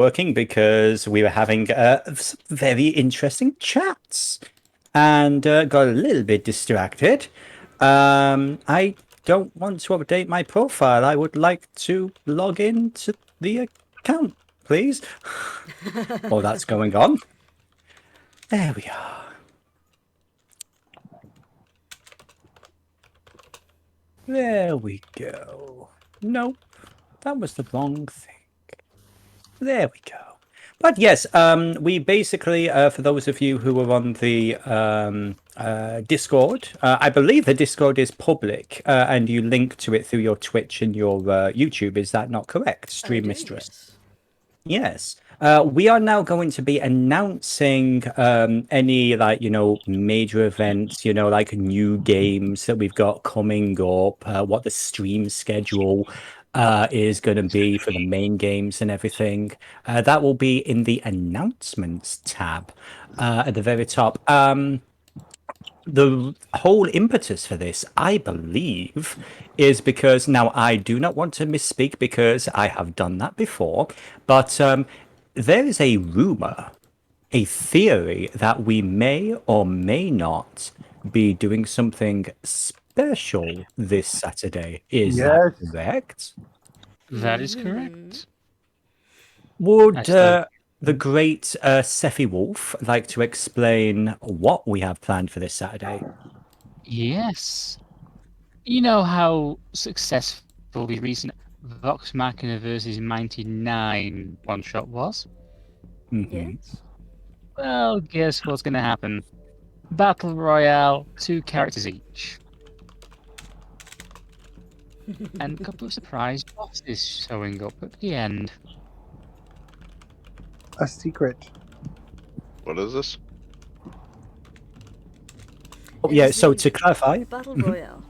working because we were having some very interesting chats and got a little bit distracted. I don't want to update my profile. I would like to log into the account, please. While that's going on. There we are. There we go. Nope, that was the wrong thing. There we go. But yes, we basically, for those of you who are on the Discord, I believe the Discord is public, and you link to it through your Twitch and your YouTube. Is that not correct, Stream Mistress? Yes. We are now going to be announcing any, like, major events, like new games that we've got coming up, what the stream schedule is going to be for the main games and everything. That will be in the announcements tab at the very top. The whole impetus for this, I believe, is because now I do not want to misspeak because I have done that before, but there is a rumor, a theory that we may or may not be doing something special this Saturday. Is that correct? That is correct. Would the great Sephi Wolf like to explain what we have planned for this Saturday? Yes. You know how successful the recent Vox Machina versus 99 one-shot was? Yes. Well, guess what's going to happen? Battle Royale, 2 characters each. And a couple of surprise bosses showing up at the end. A secret. What is this? Oh, yeah, so to clarify... Battle Royale.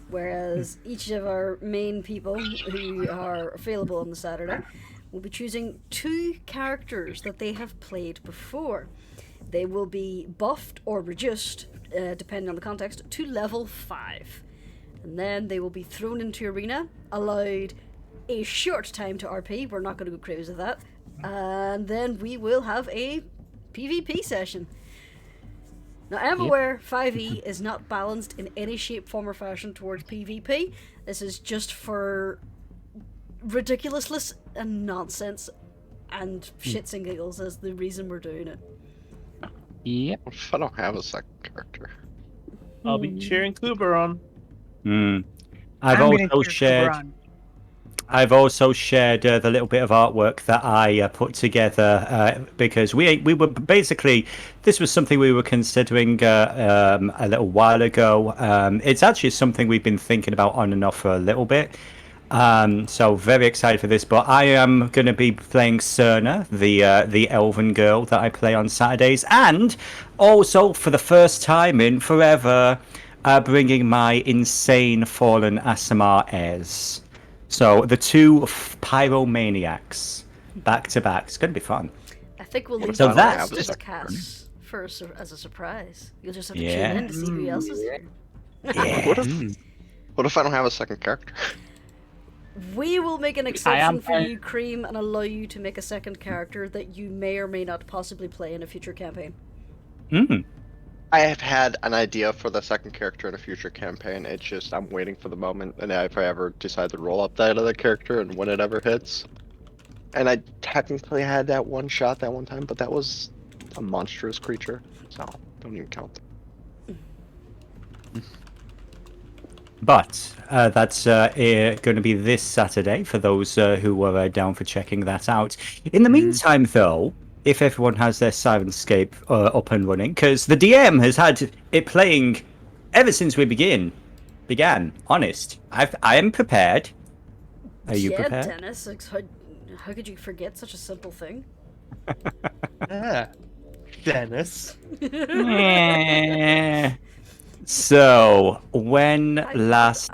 Whereas each of our main people who are available on the Saturday will be choosing 2 characters that they have played before. They will be buffed or reduced, depending on the context, to level 5. And then they will be thrown into arena, allowed a short time to RP. We're not going to go crazy with that. And then we will have a PvP session. Now, I'm aware 5e is not balanced in any shape, form, or fashion towards PvP. This is just for ridiculousness and nonsense and shits and giggles as the reason we're doing it. Yep. What if I don't have a second character? I'll be cheering Kubur on. I've also shared the little bit of artwork that I put together because we were basically, this was something we were considering a little while ago. It's actually something we've been thinking about on and off for a little bit. So very excited for this, but I am going to be playing Cerna, the elven girl that I play on Saturdays, and also for the first time in forever, bringing my insane fallen Asimar heirs. So the 2 pyromaniacs back to back. It's going to be fun. I think we'll leave So the that's rest of the cast as a surprise. You'll just have to tune in to see who else is there. What if I don't have a second character? We will make an exception for you, Cream, and allow you to make a second character that you may or may not possibly play in a future campaign. I have had an idea for the second character in a future campaign. It's just I'm waiting for the moment, and if I ever decide to roll up that other character and when it ever hits. And I technically had that one shot that one time, but that was a monstrous creature, so don't even count. But that's going to be this Saturday for those who were down for checking that out. In the meantime, though, if everyone has their Sirenscape up and running, because the DM has had it playing ever since we began. Honest, I am prepared. Are you prepared? Dennis, how could you forget such a simple thing? Yeah, Dennis. So when last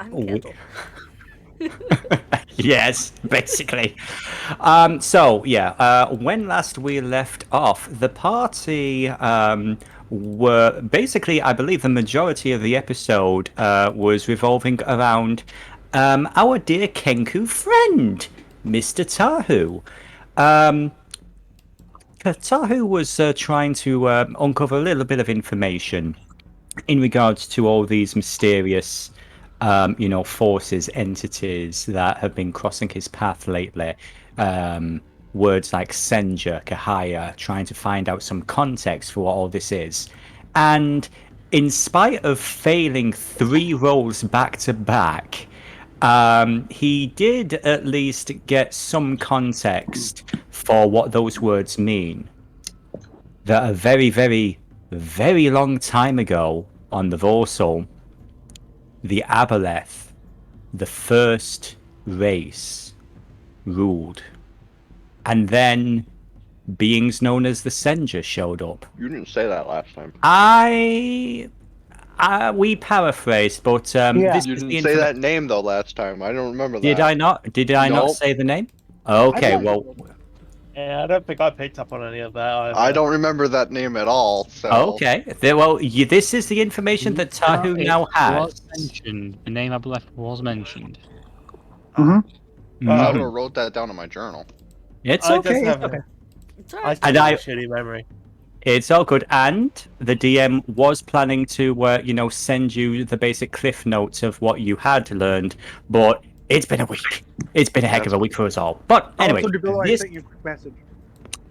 yes, basically. So yeah, when last we left off, the party were basically, I believe, the majority of the episode was revolving around our dear Kenku friend, Mr. Tahu. Tahu was trying to uncover a little bit of information in regards to all these mysterious, forces, entities that have been crossing his path lately. Words like Senja, Kahaya, trying to find out some context for what all this is. And in spite of failing 3 rolls back to back, he did at least get some context for what those words mean. That a very, very, very long time ago on the Voarcel, the Aboleth, the first race, ruled. And then beings known as the Senja showed up. You didn't say that last time. We paraphrased, but this You is didn't the say that name though last time. I don't remember that. Did I not? Did I not Nope. say the name? Okay, well. Yeah, I don't think I picked up on any of that either. I don't remember that name at all. So. Okay. This is the information that Tahu now has. The name Aboleth was mentioned. I Mhm. would have wrote that down in my journal. It's I okay. just have It's okay. It's I alright. still And have I- a shitty memory. It's all good. And the DM was planning to, send you the basic cliff notes of what you had learned, but it's been a week. It's been a heck of a week for us all. But anyway, I this... sent you a quick message.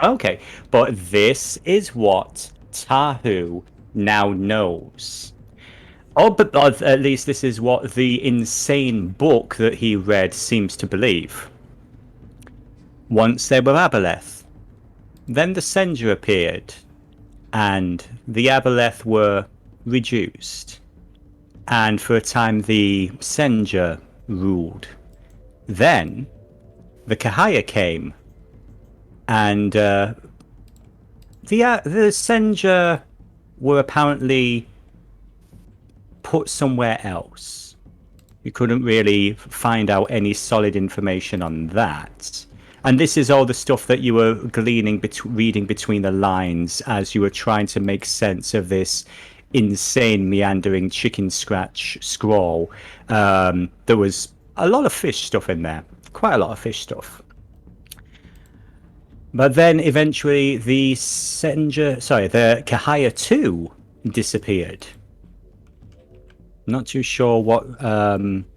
Okay, but this is what Tahu now knows. But at least this is what the insane book that he read seems to believe. Once there were Aboleth, then the Senja appeared, and the Aboleth were reduced. And for a time the Senja ruled. Then the Kahaya came, and the Senja were apparently put somewhere else. We couldn't really find out any solid information on that. And this is all the stuff that you were gleaning, reading between the lines as you were trying to make sense of this insane, meandering chicken scratch scroll. There was a lot of fish stuff in there. Quite a lot of fish stuff. But then eventually the the Kahaya 2 disappeared. Not too sure what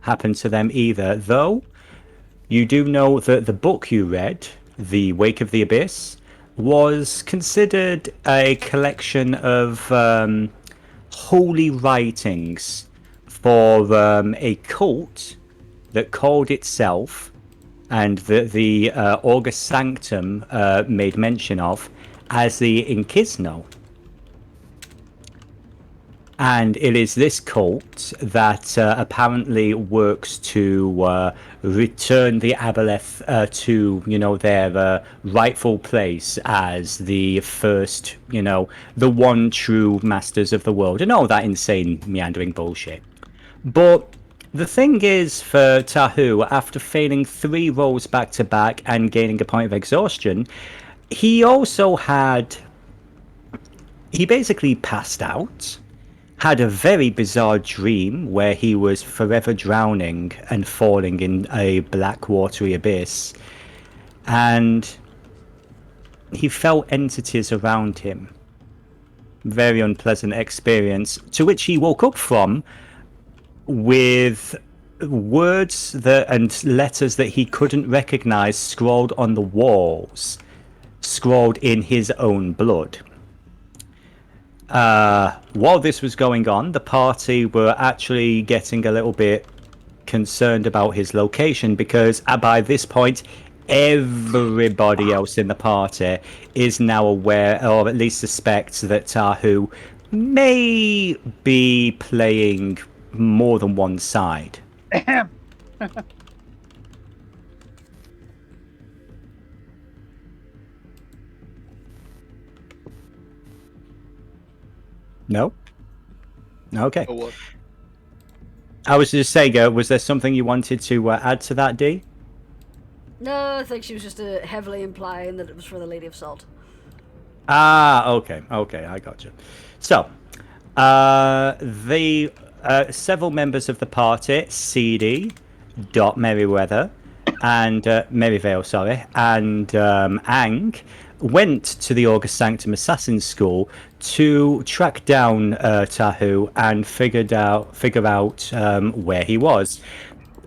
happened to them either, though you do know that the book you read, The Wake of the Abyss, was considered a collection of holy writings for a cult that called itself, and the August Sanctum made mention of, as the Inquisno. And it is this cult that apparently works to return the Aboleth to, their rightful place as the first, the one true masters of the world, and all that insane meandering bullshit. But the thing is, for Tahu, after failing 3 rolls back to back and gaining a point of exhaustion, he basically passed out. Had a very bizarre dream where he was forever drowning and falling in a black watery abyss, and he felt entities around him. Very unpleasant experience, to which he woke up from with words and letters that he couldn't recognize scrawled on the walls, scrawled in his own blood. While this was going on, the party were actually getting a little bit concerned about his location, because by this point everybody else in the party is now aware, or at least suspects, that Tahu may be playing more than one side. No? Okay. Oh, what? I was just saying, was there something you wanted to add to that, D? No, I think she was just heavily implying that it was for the Lady of Salt. Ah, okay, I got you. So, the several members of the party, Seedie, Dot Merriweather, and Merivale, sorry, and Ang went to the August Sanctum Assassin's School to track down Tahu and figure out where he was.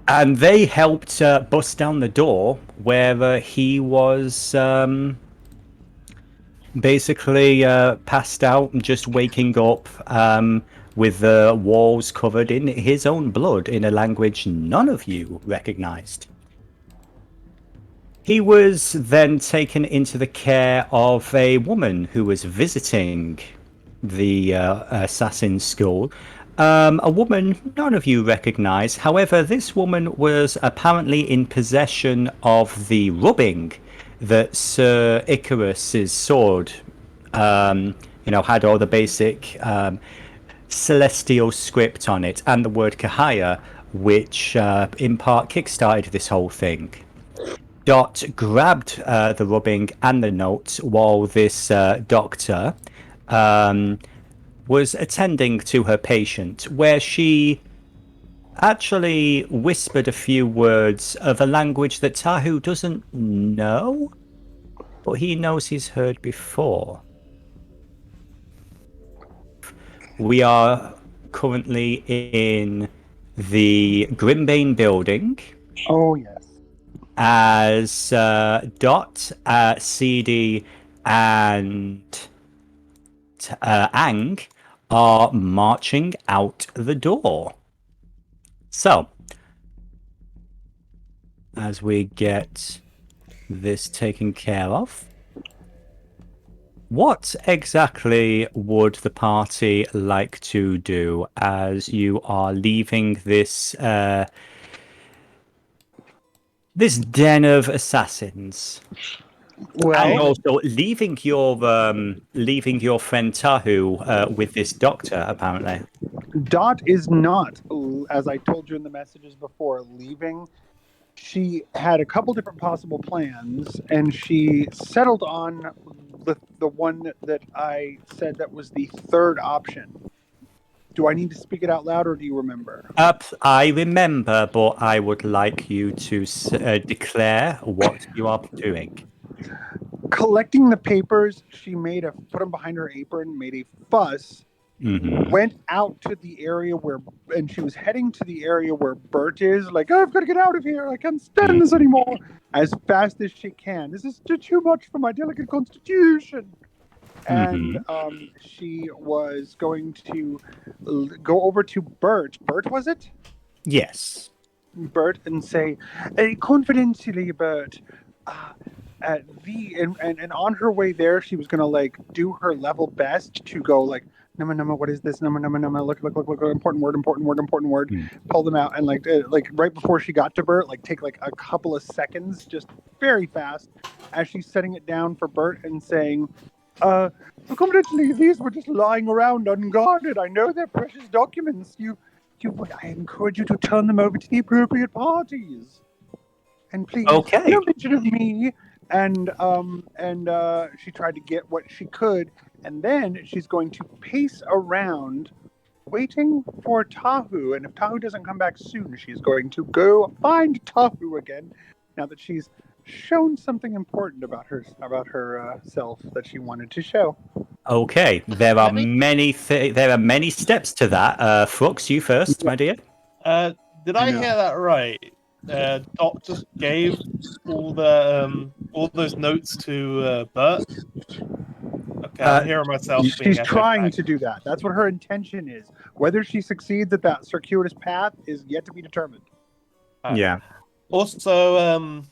And they helped bust down the door where he was basically passed out and just waking up with the walls covered in his own blood in a language none of you recognized. He was then taken into the care of a woman who was visiting the assassin's school. A woman none of you recognize. However, this woman was apparently in possession of the rubbing that Sir Icrius's sword, had all the basic celestial script on it and the word Kahaya, which in part kickstarted this whole thing. Dot grabbed the rubbing and the note while this doctor was attending to her patient, where she actually whispered a few words of a language that Tahu doesn't know, but he knows he's heard before. We are currently in the Grimbane building. Oh, yes. As Dot, Seedie, and Ang are marching out the door. So, as we get this taken care of, what exactly would the party like to do as you are leaving this this den of assassins? Well, And also leaving your friend Tahu with this doctor, apparently. Dot is not, as I told you in the messages before, leaving. She had a couple different possible plans, and she settled on the one that I said that was the third option. Do I need to speak it out loud, or do you remember? I remember, but I would like you to declare what you are doing. Collecting the papers, she put them behind her apron, made a fuss, went out to the area and she was heading to the area where Bert is, like, oh, I've got to get out of here, I can't stand this anymore, as fast as she can. This is too much for my delicate constitution. And she was going to go over to Bert. Bert, was it? Yes. Bert, and say, confidentially, Bert, and on her way there, she was gonna do her level best to go number, what is this? Number, look, important word. Pull them out, and right before she got to Bert, take a couple of seconds, just very fast, as she's setting it down for Bert and saying, confidentially, these were just lying around unguarded. I know they're precious documents. I encourage you to turn them over to the appropriate parties. And please, no mention of me. And she tried to get what she could, and then she's going to pace around, waiting for Tahu. And if Tahu doesn't come back soon, she's going to go find Tahu again. Now that she's shown something important about herself that she wanted to show. Okay, there are many steps to that. Frux, you first, my dear. Did I hear that right? Dot just gave all those notes to Bert. Okay, I'm hearing myself. She's trying to do that. That's what her intention is. Whether she succeeds at that circuitous path is yet to be determined. Yeah. Also,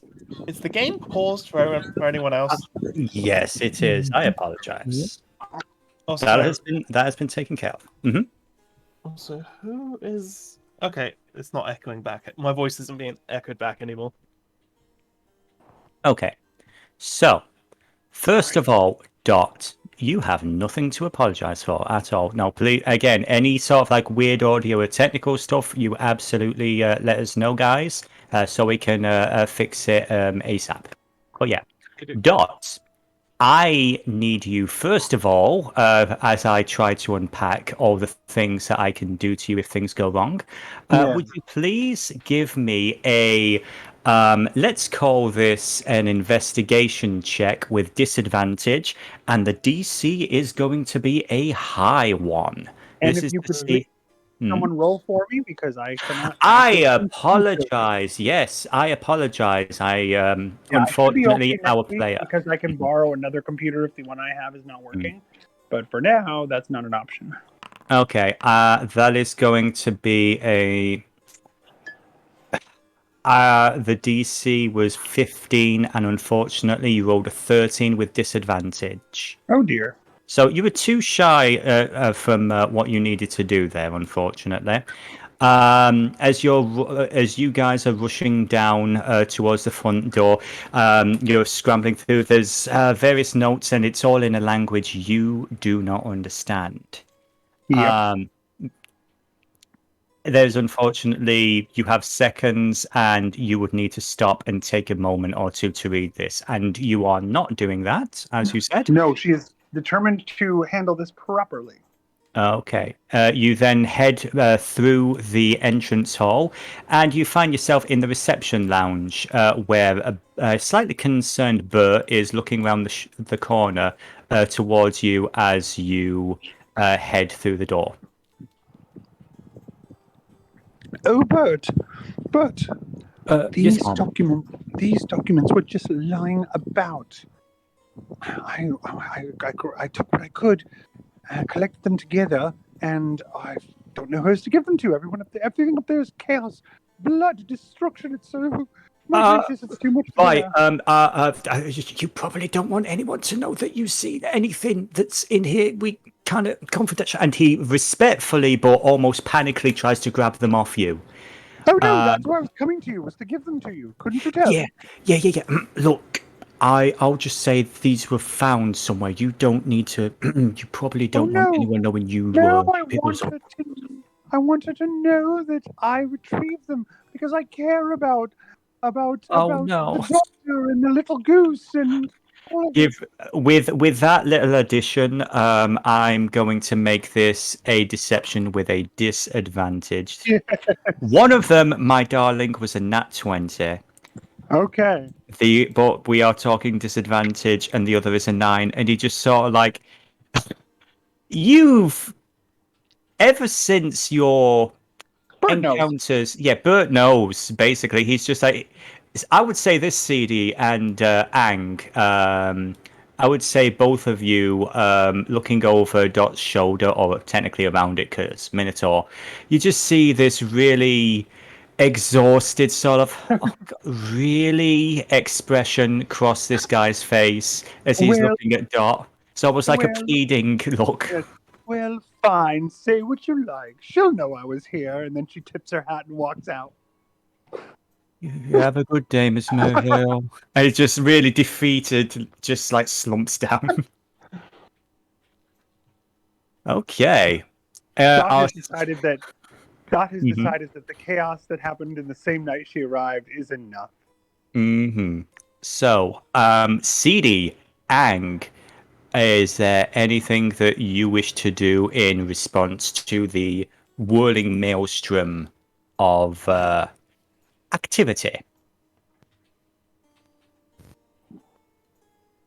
is the game paused for anyone else? Yes, it is. I apologize. Also, that has been taken care of. Mm-hmm. Also, who is? Okay, it's not echoing back. My voice isn't being echoed back anymore. Okay, so first of all, Dot, you have nothing to apologize for at all. Now, please, again, any sort of weird audio or technical stuff, you absolutely let us know, guys, so we can fix it ASAP. But yeah, Dot, I need you, first of all, as I try to unpack all the things that I can do to you if things go wrong, would you please give me a Let's call this an investigation check with disadvantage, and the DC is going to be a high one. And This if is you to could see. someone roll for me because I cannot. I apologize. Yes, I apologize. Yeah, I should be Unfortunately, okay our next week player. because I can borrow another computer if the one I have is not working. But for now, that's not an option. Okay, that is going to be a. The DC was 15, and unfortunately, you rolled a 13 with disadvantage. Oh dear. So you were too shy from what you needed to do there, unfortunately. As you guys are rushing down towards the front door, you're scrambling through. There's various notes, and it's all in a language you do not understand. Yep. There's unfortunately, you have seconds, and you would need to stop and take a moment or two to read this, and you are not doing that, as you said. No, she is determined to handle this properly. Okay. You then head through the entrance hall, and you find yourself in the reception lounge, where a slightly concerned Bert is looking around the corner towards you as you head through the door. Oh, Bert, Yes, these documents were just lying about. I took what I could, collected them together, and I don't know who else to give them to. Everything up there is chaos, blood, destruction. It's so. My gracious, it's too much. Right. You probably don't want anyone to know that you've seen anything that's in here. We kind of confidential. And he respectfully, but almost panically, tries to grab them off you. Oh no, that's why I was coming to you, was to give them to you. Couldn't you tell? Yeah. Look, I'll just say these were found somewhere. You don't need to. You probably don't want anyone knowing you No, I were. wanted to know that I retrieved them because I care about the doctor and the little goose and all of Give with that little addition, I'm going to make this a deception with a disadvantage. Yes. One of them, my darling, was a nat 20. Okay. But we are talking disadvantage, and the other is a 9, and he just sort of like, you've ever since your Bert encounters, Bert knows. Basically, he's just like, I would say this Seedie and Ang. I would say both of you looking over Dot's shoulder, or technically around it, because Minotaur, you just see this really exhausted sort of really expression cross this guy's face as he's looking at Dot. So it was like a pleading look. Well, fine. Say what you like. She'll know I was here. And then she tips her hat and walks out. You have a good day, Miss Merhill. And he's just really defeated, just like slumps down. Okay. Dot has decided that the chaos that happened in the same night she arrived is enough. Mm-hmm. So, Seedie, Ang, is there anything that you wish to do in response to the whirling maelstrom of activity?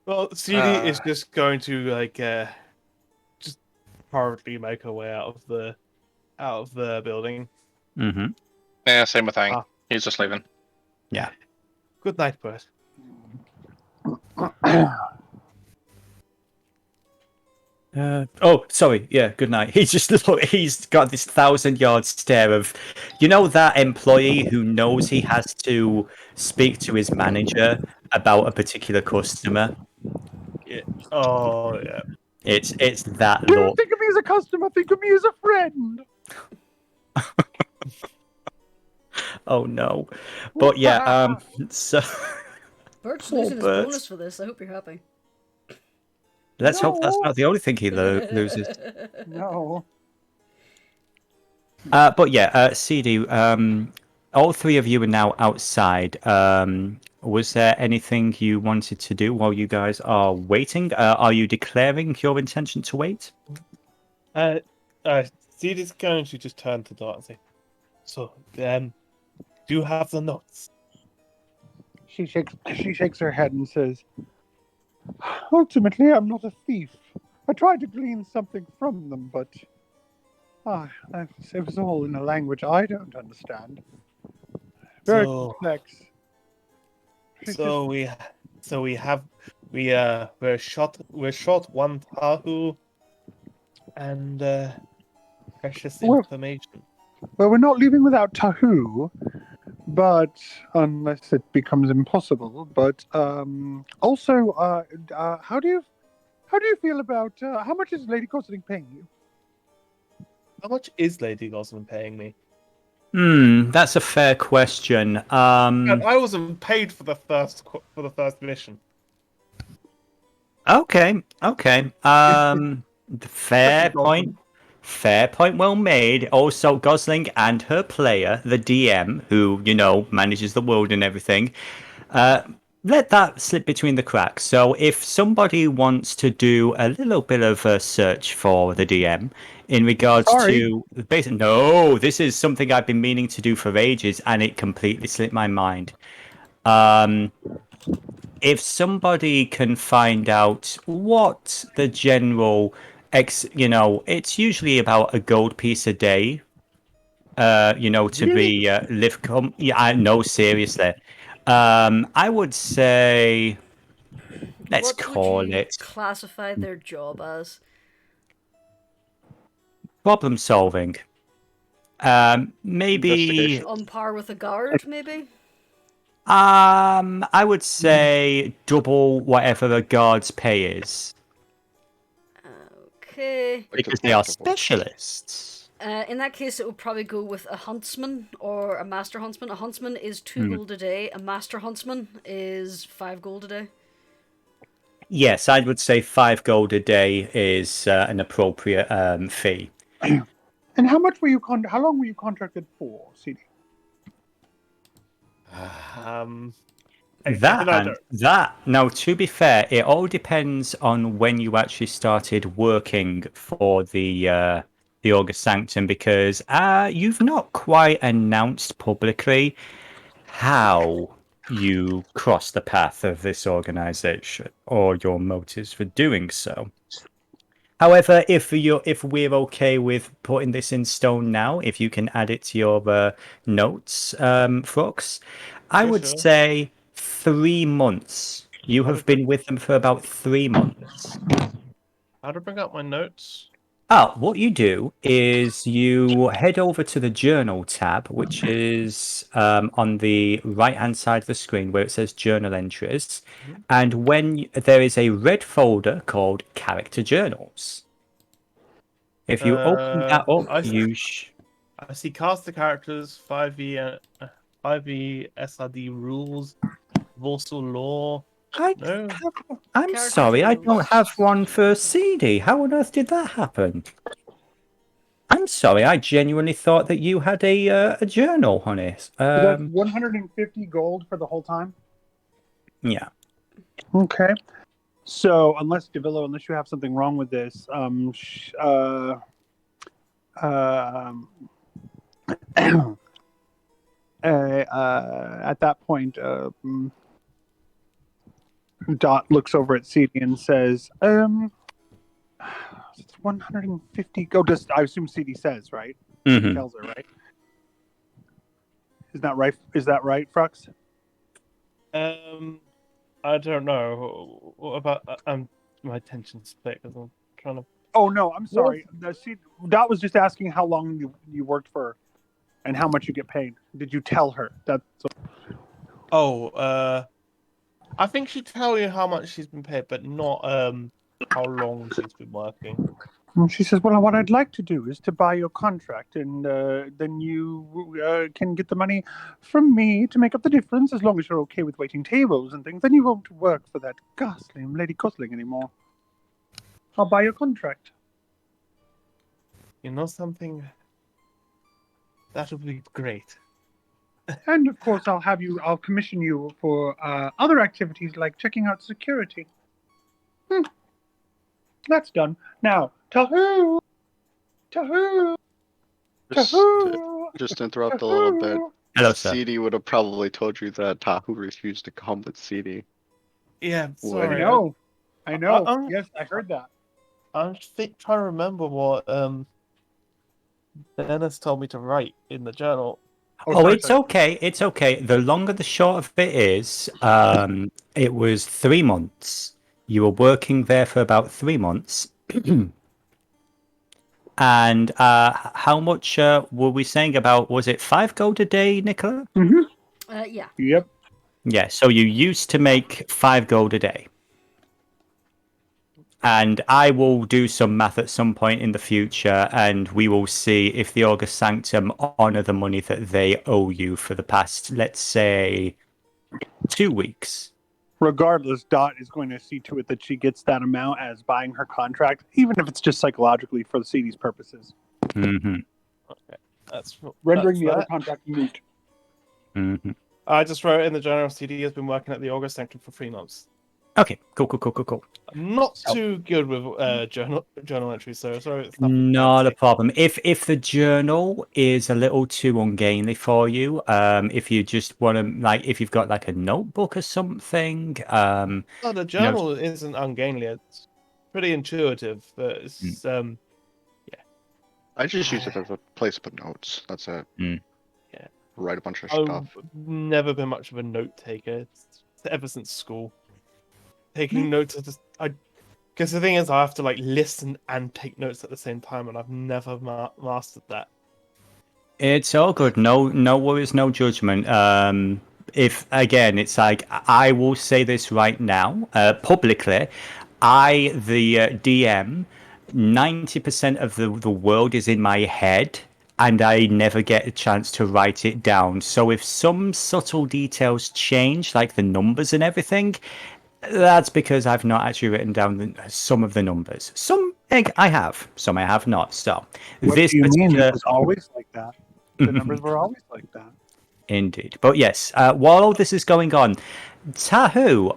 Well, Seedie is just going to just hurriedly make her way out of the building. Mm-hmm. Yeah, same with Ang. He's just leaving. Yeah. Good night, Bert. Sorry. Yeah, good night. He's got this 1,000-yard stare of, that employee who knows he has to speak to his manager about a particular customer. Yeah. Oh, yeah. It's that Don't look. think of me as a customer. Think of me as a friend. Oh no. But yeah, so Bert's losing his bonus for this. I hope you're happy. Let's hope that's not the only thing he loses. No. But yeah, CD, all three of you are now outside. Was there anything you wanted to do while you guys are waiting? Are you declaring your intention to wait? Seedie's going to just turn to Dot and say, so, do you have the notes? She shakes her head and says, "Ultimately, I'm not a thief. I tried to glean something from them, but it was all in a language I don't understand. Very complex." We're short one Tahu and precious Well- information. Well, we're not leaving without Tahu, but unless it becomes impossible. But also, how do you feel about how much is Lady Gosling paying you? How much is Lady Gosling paying me? That's a fair question. And I wasn't paid for the first mission. Okay. Fair point. Fair point, well made. Also, Gosling and her player, the DM, who manages the world and everything, let that slip between the cracks. So, if somebody wants to do a little bit of a search for the DM in regards to no, this is something I've been meaning to do for ages, and it completely slipped my mind. If somebody can find out what the general it's usually about a gold piece a day, to be live I know, seriously. I would say let's What call would you it classify their job as? problem solving. Maybe Investigation. On par with a guard, maybe? I would say double whatever a guard's pay is. Okay. Because they are specialists. In that case, it would probably go with a huntsman or a master huntsman. A huntsman is 2 gold a day. A master huntsman is 5 gold a day. Yes, I would say 5 gold a day is an appropriate fee. And how much were you how long were you contracted for, Seedie? Now, to be fair, it all depends on when you actually started working for the August Sanctum, because you've not quite announced publicly how you cross the path of this organization or your motives for doing so. However, if we're okay with putting this in stone now, if you can add it to your notes, Frux, I would say 3 months. You have been with them for about 3 months. How to bring up my notes? What you do is you head over to the journal tab, which is on the right-hand side of the screen where it says journal entries. And when there is a red folder called character journals. If you open that up, I see cast the characters, 5e SRD rules, Voarcel law. I'm sorry, I don't have one for Seedie. How on earth did that happen? I'm sorry, I genuinely thought that you had a journal, honey. That's 150 gold for the whole time? Yeah. Okay. So, unless Devillo, you have something wrong with this, at that point, Dot looks over at Seedie and says, it's 150 gold. I assume Seedie says, right? Mm-hmm. Tells her, right? Is that right, Frux? I don't know. What about my attention split because I'm trying to. Oh no, I'm sorry. Dot was just asking how long you worked for, and how much you get paid. Did you tell her that? I think she'd tell you how much she's been paid, but not how long she's been working. She says, "Well, what I'd like to do is to buy your contract, and then you can get the money from me to make up the difference. As long as you're okay with waiting tables and things, then you won't work for that ghastly Lady Gosling anymore. I'll buy your contract." You know something? That would be great. And of course, I'll commission you for other activities like checking out security. That's done. Now, Tahu! Just interrupt a little bit. Hello, sir. Seedie would have probably told you that Tahu refused to come with Seedie. Yeah, I sorry. know. I know. I'm- Yes, I heard that. I'm trying to remember what Dennis told me to write in the journal. Oh, sorry, it's sorry. okay. It's okay. The long and the short of it is, it was 3 months. You were working there for about 3 months. And how much were we saying about, was it 5 gold a day, Nicola? Yeah. Yep. Yeah, so you used to make 5 gold a day. And I will do some math at some point in the future, and we will see if the August Sanctum honor the money that they owe you for the past, let's say, 2 weeks. Regardless, Dot is going to see to it that she gets that amount as buying her contract, even if it's just psychologically for the CD's purposes. Mm-hmm. Okay, that's Rendering the that. other contract moot. Mm-hmm. I just wrote in the journal. CD has been working at the August Sanctum for 3 months. Okay, cool. I'm not So- too good with journal entries, so sorry. It's Not a fancy. problem. If the journal is a little too ungainly for you, if you just want to, like, if you've got like a notebook or something, Oh, the journal isn't ungainly. It's pretty intuitive. But it's I just use it as a place to put notes. That's it. Mm. Yeah. Write a bunch of I've stuff. never been much of a note taker. It's ever since school. Taking notes is just because the thing is, I have to like listen and take notes at the same time, and I've never mastered that. It's all good. No worries, no judgment. If again, it's like I will say this right now, publicly. The DM, 90% of the world is in my head, and I never get a chance to write it down. So if some subtle details change, like the numbers and everything, that's because I've not actually written down some of the numbers. Some I have, some I have not. So What this do you mean? particular. It was always like that. The numbers were always like that. Indeed. But yes, while all this is going on, Tahu,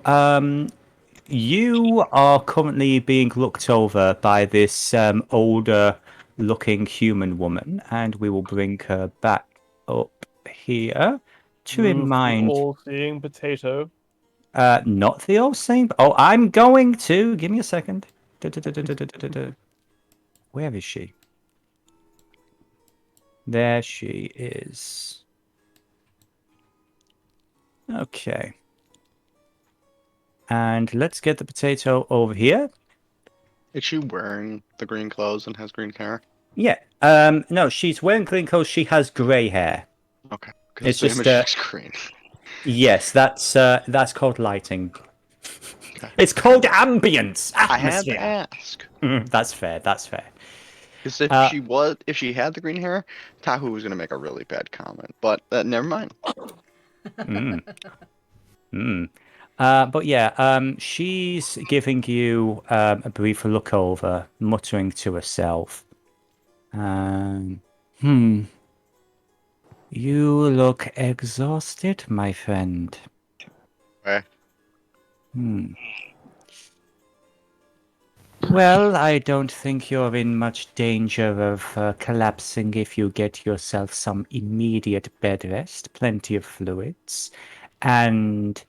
you are currently being looked over by this older looking human woman, and we will bring her back up here to Move the remind. all-seeing potato. Not the old same. Oh, I'm going to. Give me a second. Da-da-da-da-da-da-da. Where is she? There she is. Okay. And let's get the potato over here. Is she wearing the green clothes and has green hair? Yeah. No, she's wearing green clothes. She has grey hair. Okay. It's The just, image looks green. Yes, that's called lighting. Okay. It's called ambience. I had to Atmosphere. ask. That's fair. That's fair. Because if she had the green hair, Tahu was gonna make a really bad comment. But never mind. But yeah, she's giving you a brief look over, muttering to herself. You look exhausted, my friend. Okay. Well, I don't think you're in much danger of collapsing if you get yourself some immediate bed rest, plenty of fluids, and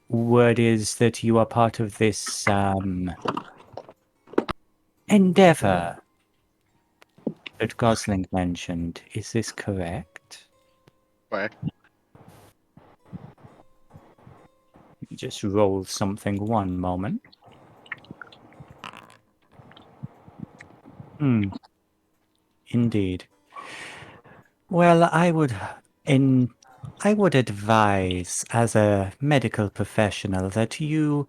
word is that you are part of this endeavor that Gosling mentioned. Is this correct? Okay. Just roll something one moment. Indeed. Well, I would advise, as a medical professional, that you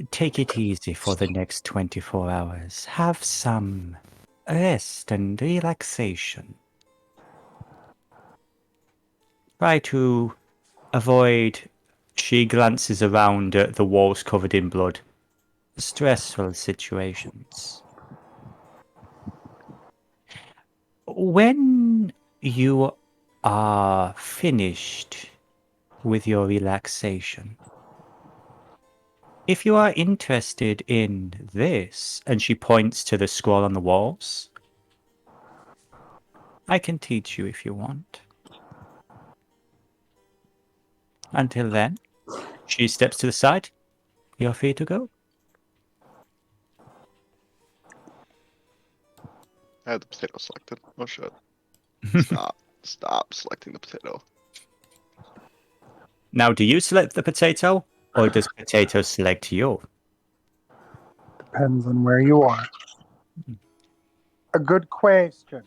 take it easy for the next 24 hours. Have some rest and relaxation. Try to avoid. She glances around at the walls covered in blood. Stressful situations. When you are finished with your relaxation, if you are interested in this, and she points to the scroll on the walls, I can teach you if you want. Until then, she steps to the side. You're free to go. I had the potato selected. Oh shit. Stop selecting the potato. Now, do you select the potato, or does potato select you? Depends on where you are. A good question.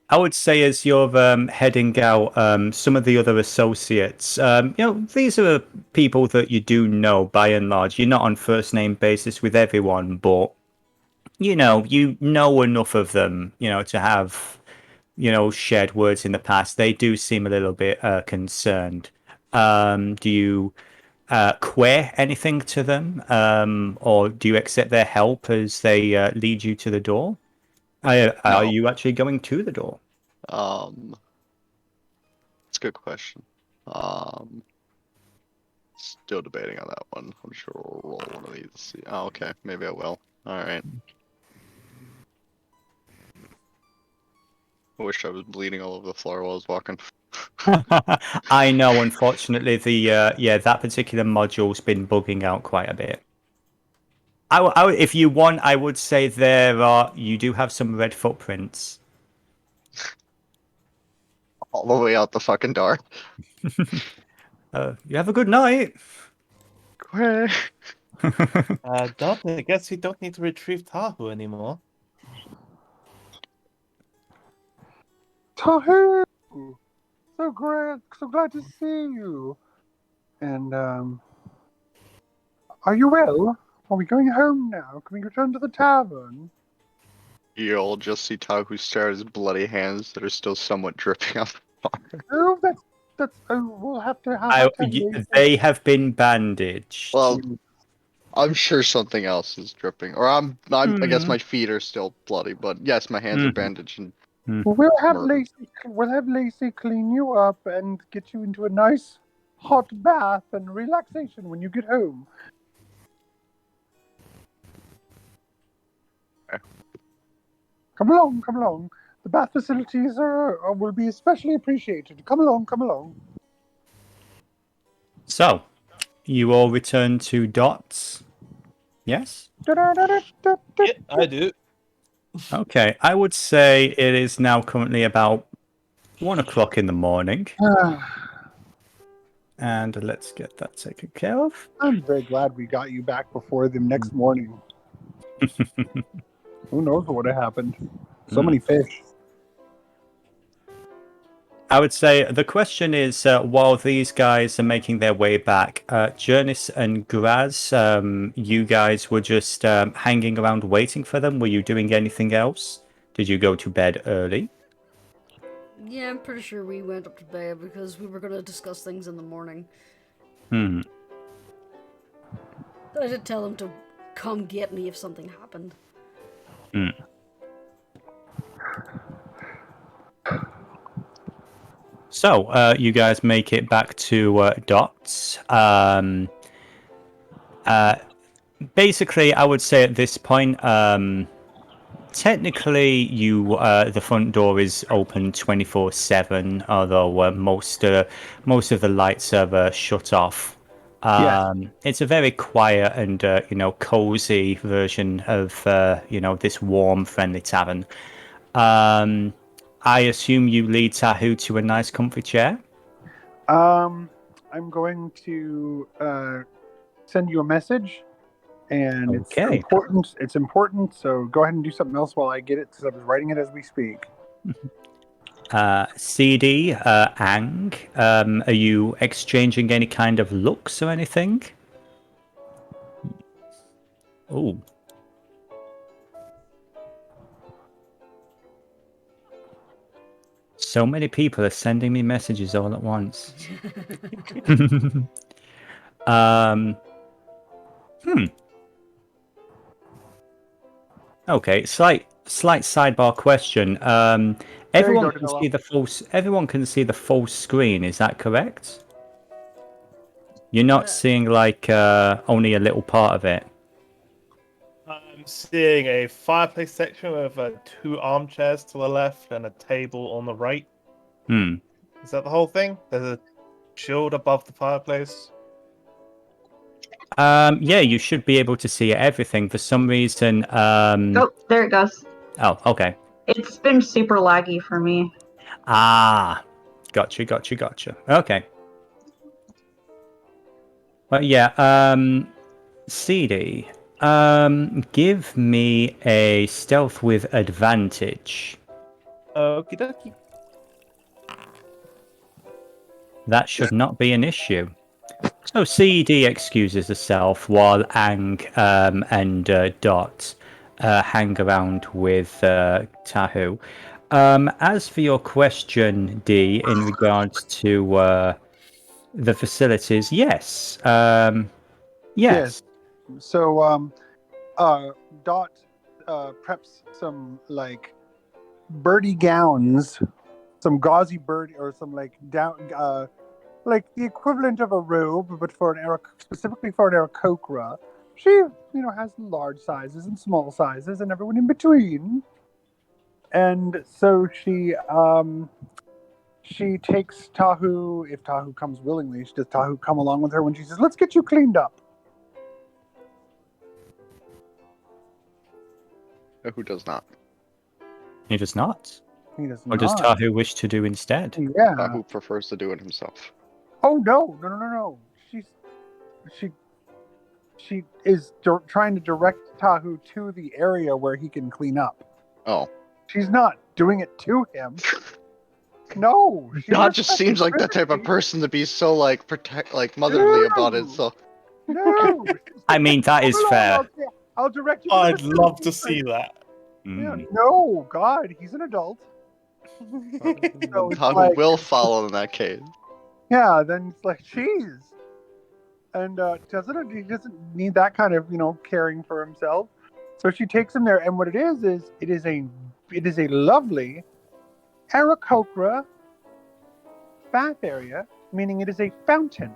I would say as you're heading out, some of the other associates, these are people that you do know by and large. You're not on first name basis with everyone, but you know enough of them, to have, shared words in the past. They do seem a little bit concerned. Do you queer anything to them, or do you accept their help as they lead you to the door? Are No. you actually going to the door? It's a good question. Still debating on that one. I'm sure we'll roll one of these. See. Oh, okay. Maybe I will. Alright. I wish I was bleeding all over the floor while I was walking. I know, unfortunately, that particular module's been bugging out quite a bit. If you want, I would say you do have some red footprints. All the way out the fucking door. You have a good night. Quick. Dot, I guess we don't need to retrieve Tahu anymore. Tahu! So great, so glad to see you. And, are you well? Are we going home now? Can we return to the tavern? You'll just see Tahu stare at his bloody hands that are still somewhat dripping out the fire. Oh, we'll have to They have been bandaged. Well, I'm sure something else is dripping. Or I guess my feet are still bloody, but yes, my hands are bandaged and We'll have Lacey clean you up and get you into a nice hot bath and relaxation when you get home. Okay. Come along. The bath facilities will be especially appreciated. Come along. So, you all return to Dots? Yes? Yeah, I do. Okay, I would say it is now currently about 1 o'clock in the morning. And let's get that taken care of. I'm very glad we got you back before the next morning. Who knows what would have happened? So many fish. I would say the question is, while these guys are making their way back, Jurnis and Graz, you guys were just hanging around waiting for them. Were you doing anything else? Did you go to bed early? Yeah, I'm pretty sure we went up to bed because we were going to discuss things in the morning. Hmm. I did tell him to come get me if something happened. Hmm. So, you guys make it back to Dots. Basically, I would say at this point, technically, the front door is open 24/7, although most of the lights are shut off. It's a very quiet and cozy version of this warm, friendly tavern. I assume you lead Tahu to a nice, comfy chair. I'm going to send you a message, and Okay. It's important. So go ahead and do something else while I get it, because I was writing it as we speak. Seedie, Ang, are you exchanging any kind of looks or anything? Oh. So many people are sending me messages all at once. Okay, slight sidebar question. Everyone can see the full screen, is that correct? You're not seeing only a little part of it. I'm seeing a fireplace section with 2 armchairs to the left and a table on the right. Hmm. Is that the whole thing? There's a shield above the fireplace. Yeah, you should be able to see everything. For some reason, Oh, there it goes. Oh, okay. It's been super laggy for me. Ah, gotcha. Okay. Well, yeah, Seedie, give me a stealth with advantage. Okie dokie. That should not be an issue. So CD excuses herself while Ang and Dot hang around with Tahu. As for your question, D, in regards to the facilities, yes. Yes. So Dot preps some like birdie gowns, some gauzy bird or some like down like the equivalent of a robe, but for specifically for an Arrocakkra. She, has large sizes and small sizes and everyone in between. And so she takes Tahu, if Tahu comes willingly, does Tahu come along with her when she says, "Let's get you cleaned up"? Who does not? He does not. He does What does not. Tahu wish to do instead? Yeah. Who prefers to do it himself? Oh no! She is trying to direct Tahu to the area where he can clean up. Oh. She's not doing it to him. No. Dot just seems like that type of person to be so motherly about it. So. No. I mean, that is fair. I'll direct you. To I'd the love to facility. see that. Yeah, no, God, he's an adult. So it's Tahu like, will follow in that case. yeah, then it's like, jeez. And he doesn't need that kind of, caring for himself. So she takes him there, and what it is it is a lovely Arrocakkra bath area, meaning it is a fountain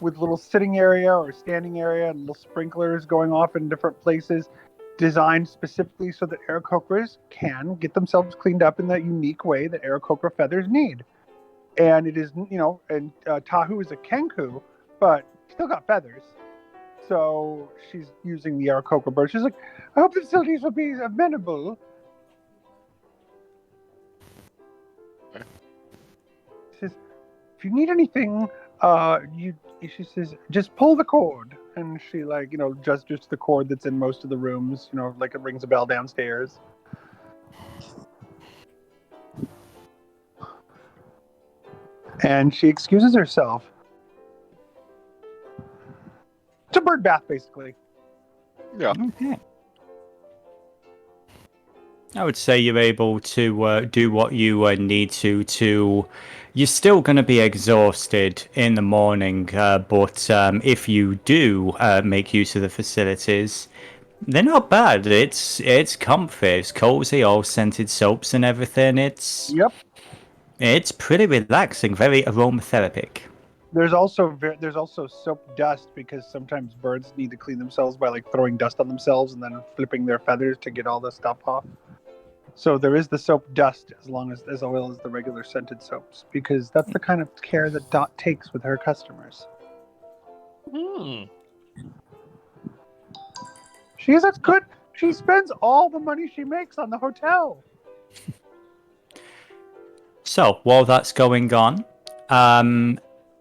with little sitting area or standing area and little sprinklers going off in different places, designed specifically so that Arrocakkras can get themselves cleaned up in that unique way that Arrocakkra feathers need. And it is, and Tahu is a Kenku, but still got feathers. So she's using the Arrocakkra bird. She's like, I hope the facilities will be amenable. She says, if you need anything, she says, just pull the cord. And she just the cord that's in most of the rooms, like it rings a bell downstairs. And she excuses herself. It's a bird bath, basically. Yeah. Okay. I would say you're able to do what you need to. You're still going to be exhausted in the morning, but if you do make use of the facilities, they're not bad. It's comfy, it's cozy, all scented soaps and everything. It's pretty relaxing, very aromatherapic. There's also soap dust because sometimes birds need to clean themselves by throwing dust on themselves and then flipping their feathers to get all the stuff off. So there is the soap dust as well as the regular scented soaps, because that's the kind of care that Dot takes with her customers. That's good. She spends all the money she makes on the hotel. So while that's going on,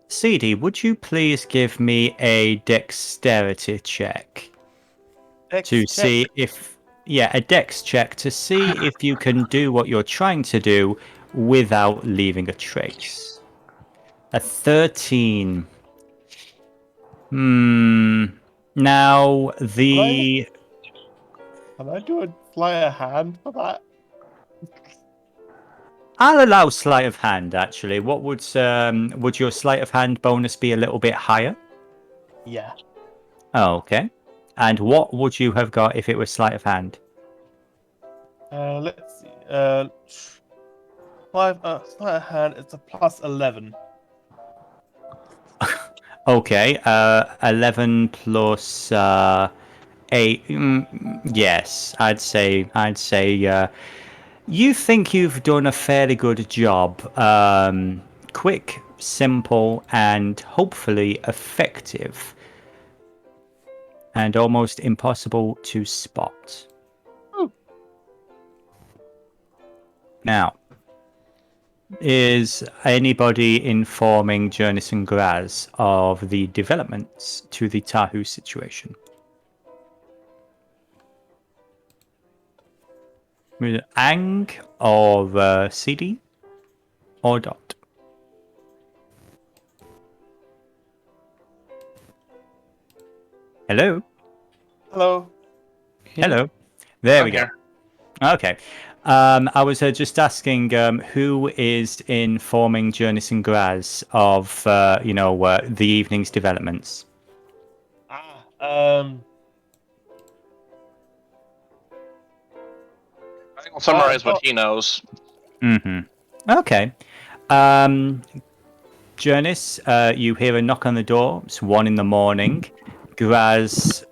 Seedie, would you please give me a dexterity check see if a dex check to see if you can do what you're trying to do without leaving a trace. A 13. Now the. Can I do a sleight of hand for that? I'll allow sleight of hand. Actually, what would your sleight of hand bonus be a little bit higher? Yeah. Oh, okay. And what would you have got if it was sleight of hand? Let's see. Sleight of hand. It's a plus 11. Okay. 11 plus 8. Yes, I'd say You think you've done a fairly good job. Quick, simple, and hopefully effective. And almost impossible to spot. Now, is anybody informing Jurnis and Graz of the developments to the Tahu situation? Ang or Seedie or Dot? Hello? Hello. Hello. There I'm we go. here. Okay. I was just asking who is informing Jurnis and Graz of, the evening's developments. I think I'll summarize what he knows. Okay. Jurnis, you hear a knock on the door. It's 1 a.m. Graz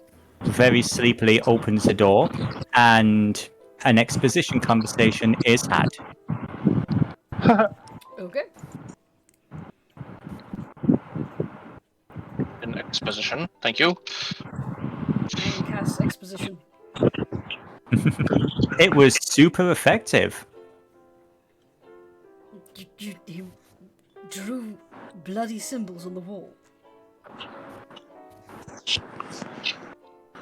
very sleepily opens the door, and an exposition conversation is had. Okay. An exposition. Thank you. And cast exposition. It was super effective. You drew bloody symbols on the wall.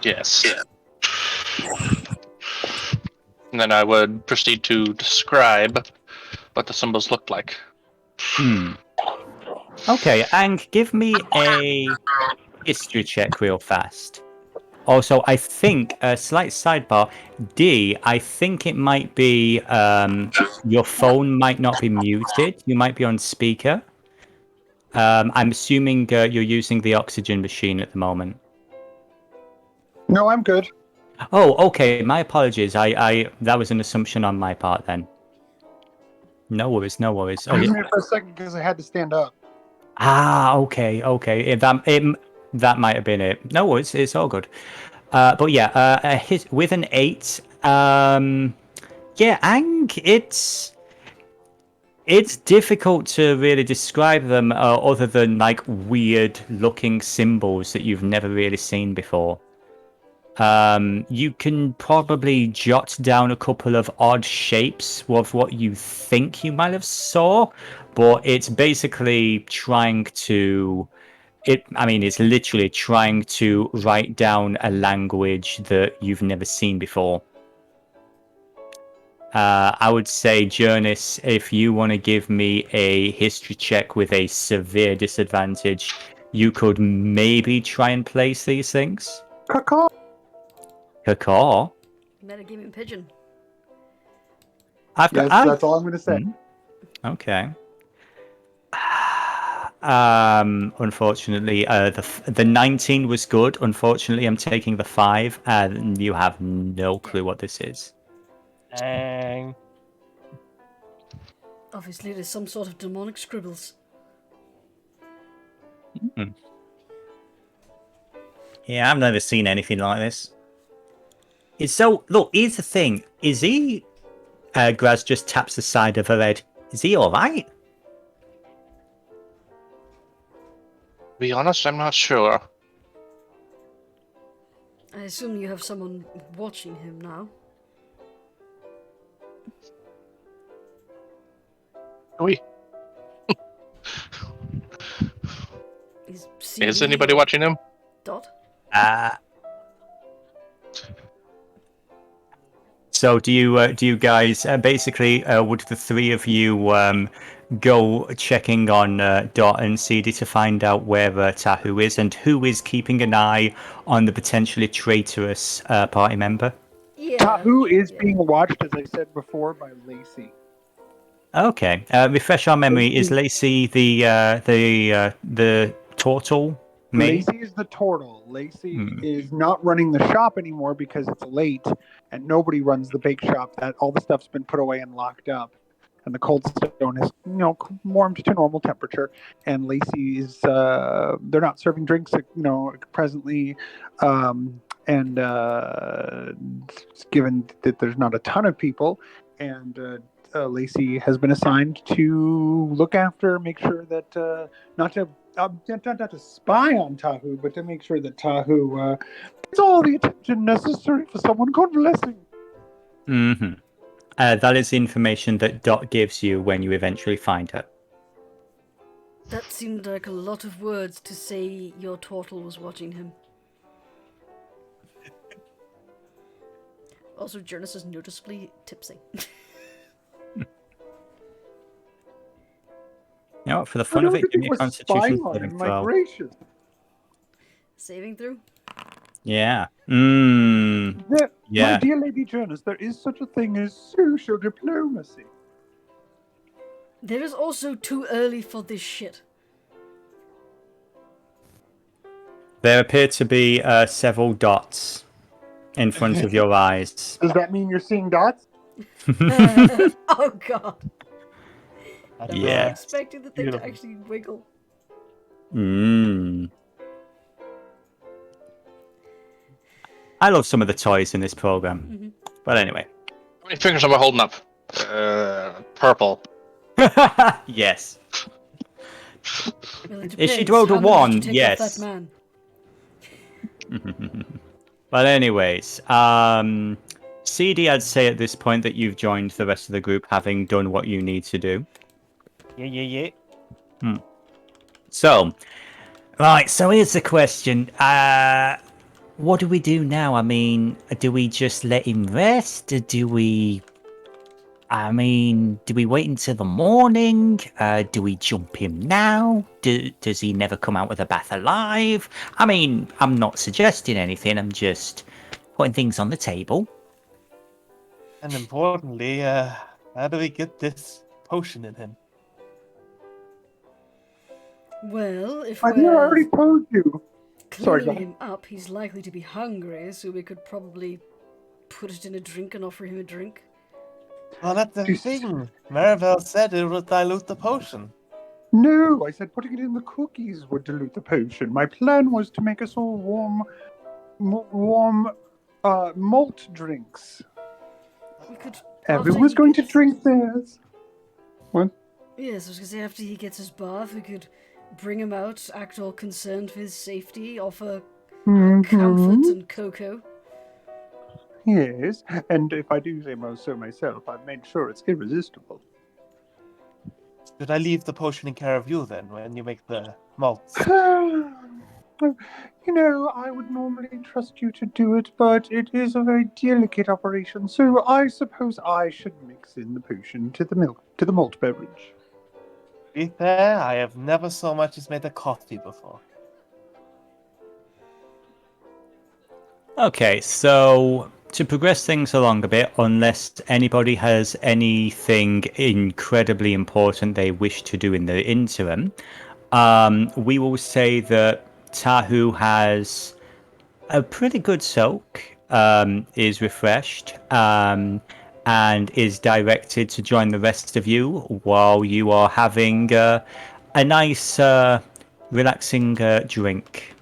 Yes. And then I would proceed to describe what the symbols looked like. Okay, Ang, give me a history check real fast. Also, I think, a slight sidebar, D, I think it might be, your phone might not be muted. You might be on speaker. I'm assuming you're using the oxygen machine at the moment. No, I'm good. Oh, okay. My apologies. That was an assumption on my part then. No worries. I was muted for a second because I had to stand up. Okay. That might have been it. No worries. It's all good. But yeah, with an 8. Yeah, Ang, it's difficult to really describe them other than like weird looking symbols that you've never really seen before. You can probably jot down a couple of odd shapes of what you think you might have saw, but it's basically trying to... it's literally trying to write down a language that you've never seen before. I would say, Jurnis, if you want to give me a history check with a severe disadvantage, you could maybe try and place these things. Caw. Metagaming pigeon. That's all I'm going to say. Okay. Unfortunately, the 19 was good. Unfortunately, I'm taking the 5, and you have no clue what this is. Dang. Obviously, it is some sort of demonic scribbles. Yeah, I've never seen anything like this. Look, here's the thing. Is he... Graz just taps the side of her head. Is he alright? To be honest, I'm not sure. I assume you have someone watching him now. We. Is anybody watching him? Dot? So do you guys basically would the 3 of you go checking on Dot and Seedie to find out where Tahu is and who is keeping an eye on the potentially traitorous party member? Yeah. Tahu is being watched, as I said before, by Lacey. Okay. Refresh our memory. Is Lacey the turtle? Lacey is the turtle. Lacey is not running the shop anymore because it's late, and nobody runs the bake shop. That all the stuff's been put away and locked up, and the cold stone is warmed to normal temperature. And Lacey is they're not serving drinks presently, and given that there's not a ton of people, and Lacey has been assigned to look after, make sure that not to spy on Tahu, but to make sure that Tahu gets all the attention necessary for someone convalescing. Mm-hmm. That is the information that Dot gives you when you eventually find her. That seemed like a lot of words to say your turtle was watching him. Also, Jurnis is noticeably tipsy. You know what, for the fun of it, give me a Constitution saving my throw. gracious. Saving through? Yeah. My Yeah. dear Lady Jurnis, there is such a thing as social diplomacy. There is also too early for this shit. There appear to be several dots in front of your eyes. Does that mean you're seeing dots? Oh god. I Yeah. was expecting the thing to actually wiggle. I love some of the toys in this program. Mm-hmm. But anyway. How many fingers am I holding up? Purple. Yes. Well, it If she'd depends rolled a how much you 1, take off yes. that man. But anyways, Seedie, I'd say at this point that you've joined the rest of the group, having done what you need to do. Yeah. So, right, so here's the question. What do we do now? I mean, do we just let him rest? Do we wait until the morning? Do we jump him now? Does he never come out with a bath alive? I mean, I'm not suggesting anything. I'm just putting things on the table. And importantly, how do we get this potion in him? Well, if I already we're told you. Sorry, cleaning go him up, he's likely to be hungry, so we could probably put it in a drink and offer him a drink. Well, that's the thing. Maribel said it would dilute the potion. No, I said putting it in the cookies would dilute the potion. My plan was to make us all warm malt drinks. We could. Everyone's going to drink theirs. What? Yes, I was going to say, after he gets his bath, we could bring him out, act all concerned for his safety, offer comfort and cocoa. Yes, and if I do say so myself, I've made sure it's irresistible. Should I leave the potion in care of you then, when you make the malts? You know, I would normally trust you to do it, but it is a very delicate operation, so I suppose I should mix in the potion to the malt beverage. To be fair, I have never so much as made a coffee before. Okay, so to progress things along a bit, unless anybody has anything incredibly important they wish to do in the interim, we will say that Tahu has a pretty good soak, is refreshed, and is directed to join the rest of you while you are having a nice, relaxing drink.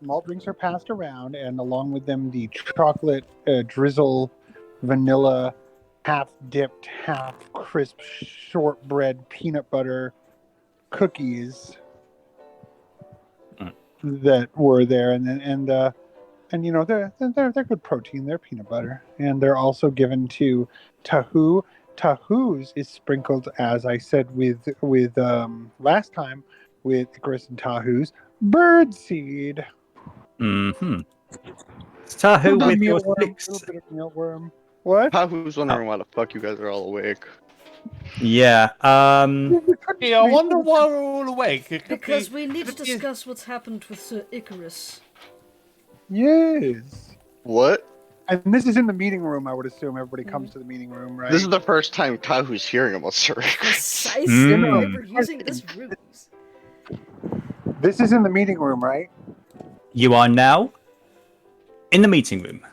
Malt drinks are passed around, and along with them, the chocolate drizzle, vanilla, half-dipped, half-crisp shortbread peanut butter cookies that were there, and you know they're good protein. They're peanut butter, and they're also given to Tahu. Tahu's is sprinkled, as I said with last time with Icrius and Tahu's birdseed. Mm-hmm. Tahu with your A six. little bit of mealworm. What? Who's wondering why the fuck you guys are all awake? Yeah. Yeah, I wonder why we're all awake. Because we need to discuss what's happened with Sir Icrius. Yes. What? And this is in the meeting room. I would assume everybody comes to the meeting room, right? This is the first time Tahu's hearing about Sir Icrius. Precisely why we're using this ruse. This is in the meeting room, right? You are now in the meeting room.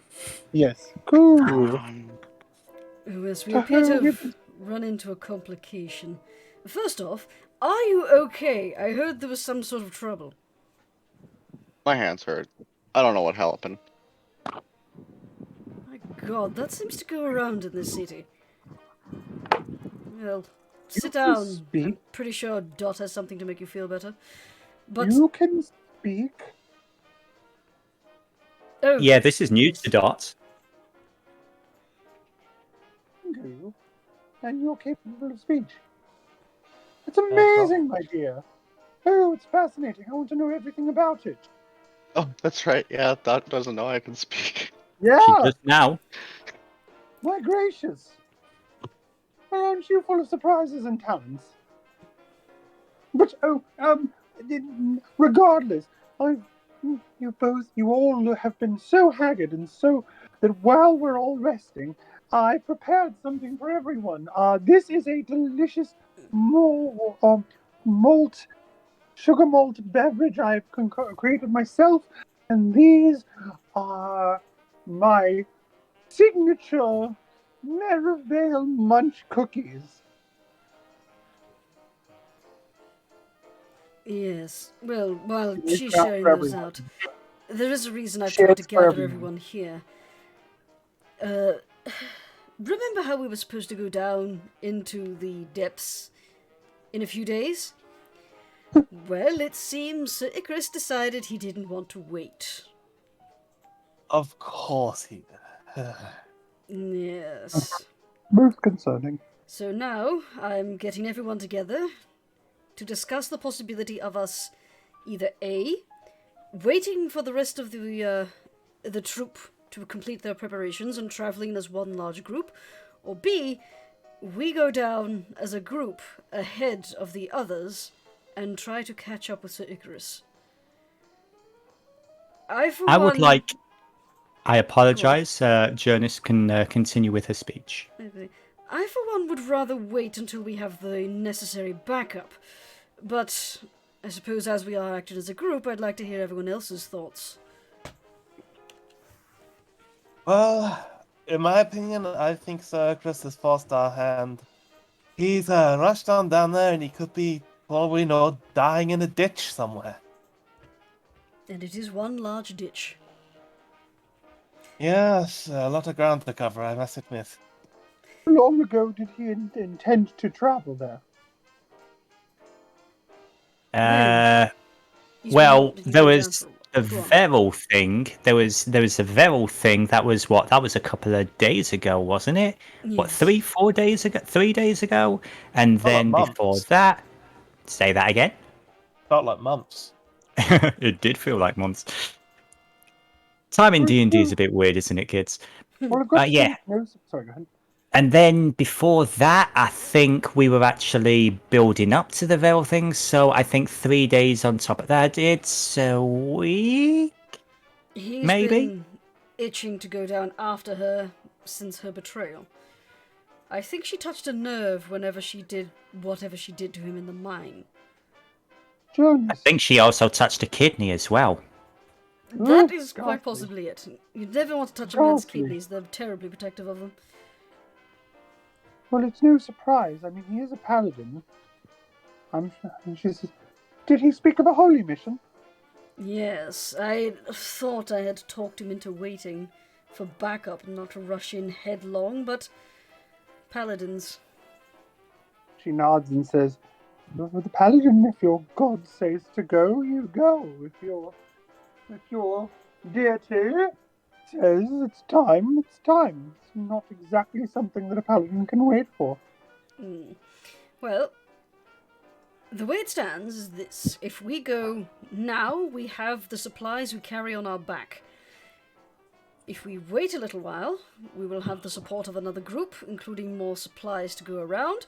Yes. Cool. Yes, we appear to have run into a complication. First off, are you okay? I heard there was some sort of trouble. My hands hurt. I don't know what happened. My God, that seems to go around in this city. Well, sit can down. speak. I'm pretty sure Dot has something to make you feel better. But You can speak. oh, Yeah, this is new yes. to Dot. You, and you're capable of speech. It's amazing, my dear. Oh, it's fascinating. I want to know everything about it. Oh, that's right. Yeah, Dot doesn't know I can speak. Yeah, She does now. my gracious. Aren't you full of surprises and talents? But regardless, you all have been so haggard, and so that while we're all resting, I prepared something for everyone. This is a delicious sugar malt beverage I've created myself, and these are my signature Merivale Munch cookies. Yes. Well, while It's she's not sharing for those everyone. out, there is a reason I've Shares tried to for gather everyone. everyone here. Remember how we were supposed to go down into the depths in a few days? Well, it seems Sir Icrius decided he didn't want to wait. Of course he did. Yes. Most concerning. So now I'm getting everyone together to discuss the possibility of us either A, waiting for the rest of the troop to complete their preparations and traveling as one large group, or B, we go down as a group ahead of the others and try to catch up with Sir Icrius. I would like. I apologize. Jurnis can continue with her speech. Okay. I, for one, would rather wait until we have the necessary backup. But I suppose as we are acting as a group, I'd like to hear everyone else's thoughts. Well, in my opinion, I think Sir Chris has forced our hand. He's rushed on down there, and he could be, for all we know, dying in a ditch somewhere. And it is one large ditch. Yes, a lot of ground to cover, I must admit. How long ago did he intend to travel there? He's Well, been there going was down a for- go on. Veril thing. There was a Veril thing. That was what? That was a couple of days ago, wasn't it? What, Yes. 4 days ago? 3 days ago? And Felt like then before months. that, say that again. Felt like months. It did feel like months. Time in D&D is a bit weird, isn't it, kids? Well, I've got Yeah. sorry, go ahead. And then before that, I think we were actually building up to the Veil thing. So I think 3 days on top of that, it's a week? He's Maybe? been itching to go down after her since her betrayal. I think she touched a nerve whenever she did whatever she did to him in the mine. Jurnis. I think she also touched a kidney as well. That is quite ghastly. possibly it. You'd never want to touch a man's Ghastly. kidneys, they're terribly protective of them. Well, it's no surprise. I mean, he is a paladin. Did he speak of a holy mission? Yes, I thought I had talked him into waiting for backup and not to rush in headlong, but paladins. She nods and says, "Well, the paladin, if your god says to go, you go. If your deity says it's time, it's time. It's not exactly something that a paladin can wait for." Well, the way it stands is this. If we go now, we have the supplies we carry on our back. If we wait a little while, we will have the support of another group, including more supplies to go around,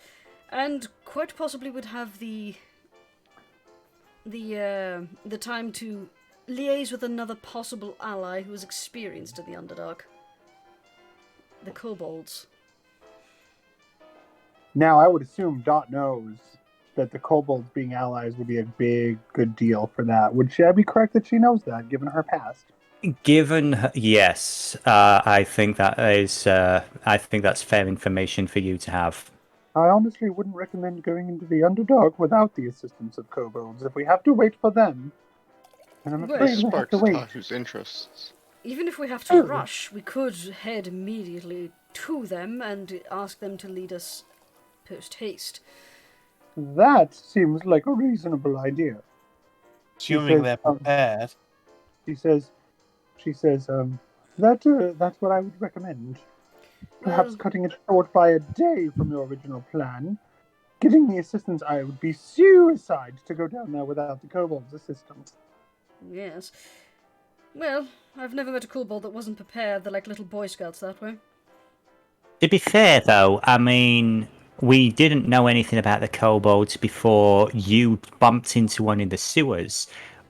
and quite possibly would have the time to liaise with another possible ally who is experienced in the Underdark. The kobolds. Now, I would assume Dot knows that the kobolds being allies would be a big, good deal for that. Would I be correct that she knows that, given her past? Yes, I think that is. I think that's fair information for you to have. I honestly wouldn't recommend going into the Underdark without the assistance of kobolds. If we have to wait for them, And I'm Well, It afraid we have sparks to wait. Tahu's interests. Even if we have to rush, we could head immediately to them and ask them to lead us post-haste. That seems like a reasonable idea. Assuming says, they're prepared. She says, that's what I would recommend. Perhaps Well, cutting it short by a day from your original plan. Getting the assistance, I would be suicide to go down there without the kobold's assistance. yes. Well, I've never met a kobold that wasn't prepared. They're like little Boy Scouts that way. To be fair, though, I mean, we didn't know anything about the kobolds before you bumped into one in the sewers.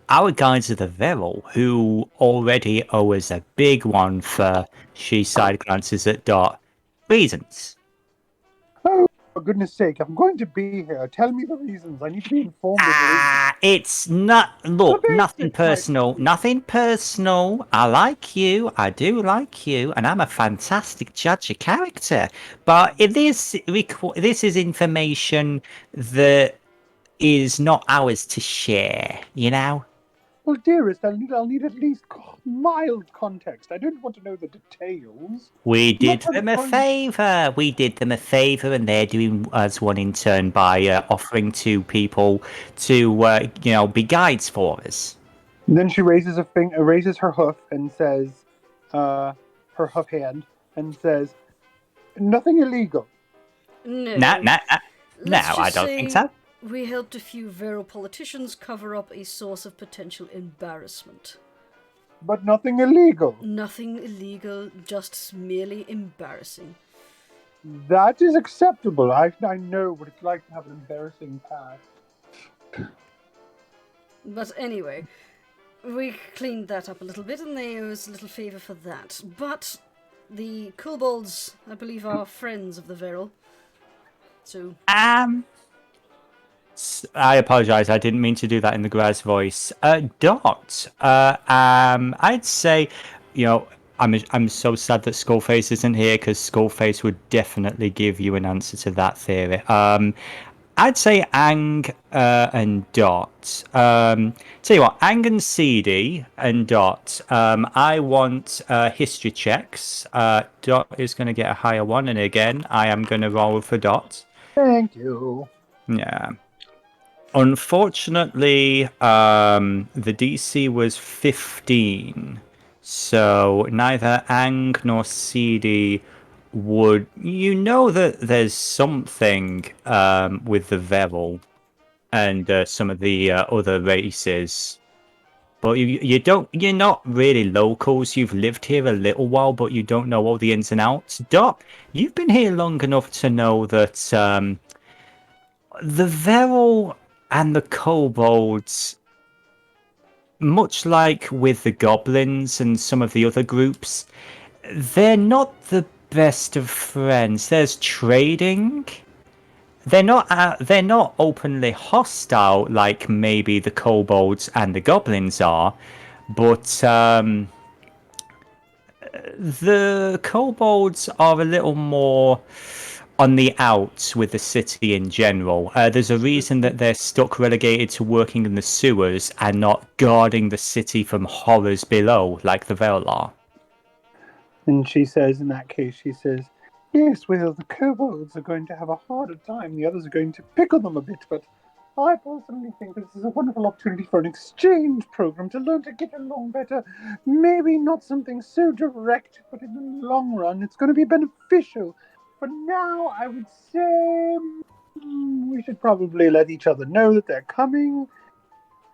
Our guides are the Veril, who already owe us a big one for she side glances at Dot. Reasons. Oh, for goodness sake, I'm going to be here. Tell me the reasons. I need to be informed of the reasons. It's not. Look, The nothing basics, my personal. friend. Nothing personal. I like you. I do like you, and I'm a fantastic judge of character. But if this is information that is not ours to share. You know. Well, dearest, I'll need at least mild context. I don't want to know the details. We did Not them a fun. favour. We did them a favour, and they're doing us one in turn by offering to people to, be guides for us. And then she raises raises her hoof and says, her hoof hand, and says, "Nothing illegal." No. No, Let's I just don't say think so. we helped a few Vero politicians cover up a source of potential embarrassment. But nothing illegal. Nothing illegal, just merely embarrassing. That is acceptable. I know what it's like to have an embarrassing past. But anyway, we cleaned that up a little bit, and they owe us a little favour for that. But the kobolds, I believe, are friends of the Veril. So... I apologise. I didn't mean to do that in the Graz voice. Dot. I'd say, I'm so sad that Skullface isn't here because Skullface would definitely give you an answer to that theory. I'd say Ang and Dot. Tell you what, Ang and Seedie and Dot. I want history checks. Dot is going to get a higher one, and again, I am going to roll for Dot. Thank you. Yeah. Unfortunately, the DC was 15, so neither Ang nor Seedie would. You know that there's something with the Veril and some of the other races, but you don't. You're not really locals. You've lived here a little while, but you don't know all the ins and outs. Dot, you've been here long enough to know that the Veril and the kobolds, much like with the goblins and some of the other groups, they're not the best of friends. There's trading. They're not openly hostile like maybe the kobolds and the goblins are, but the kobolds are a little more on the outs with the city in general. There's a reason that they're stuck relegated to working in the sewers and not guarding the city from horrors below like the Veril are. And she says, in that case, yes, well, the kobolds are going to have a harder time. The others are going to pickle them a bit, but I personally think this is a wonderful opportunity for an exchange program to learn to get along better. Maybe not something so direct, but in the long run, it's going to be beneficial. For now, I would say we should probably let each other know that they're coming.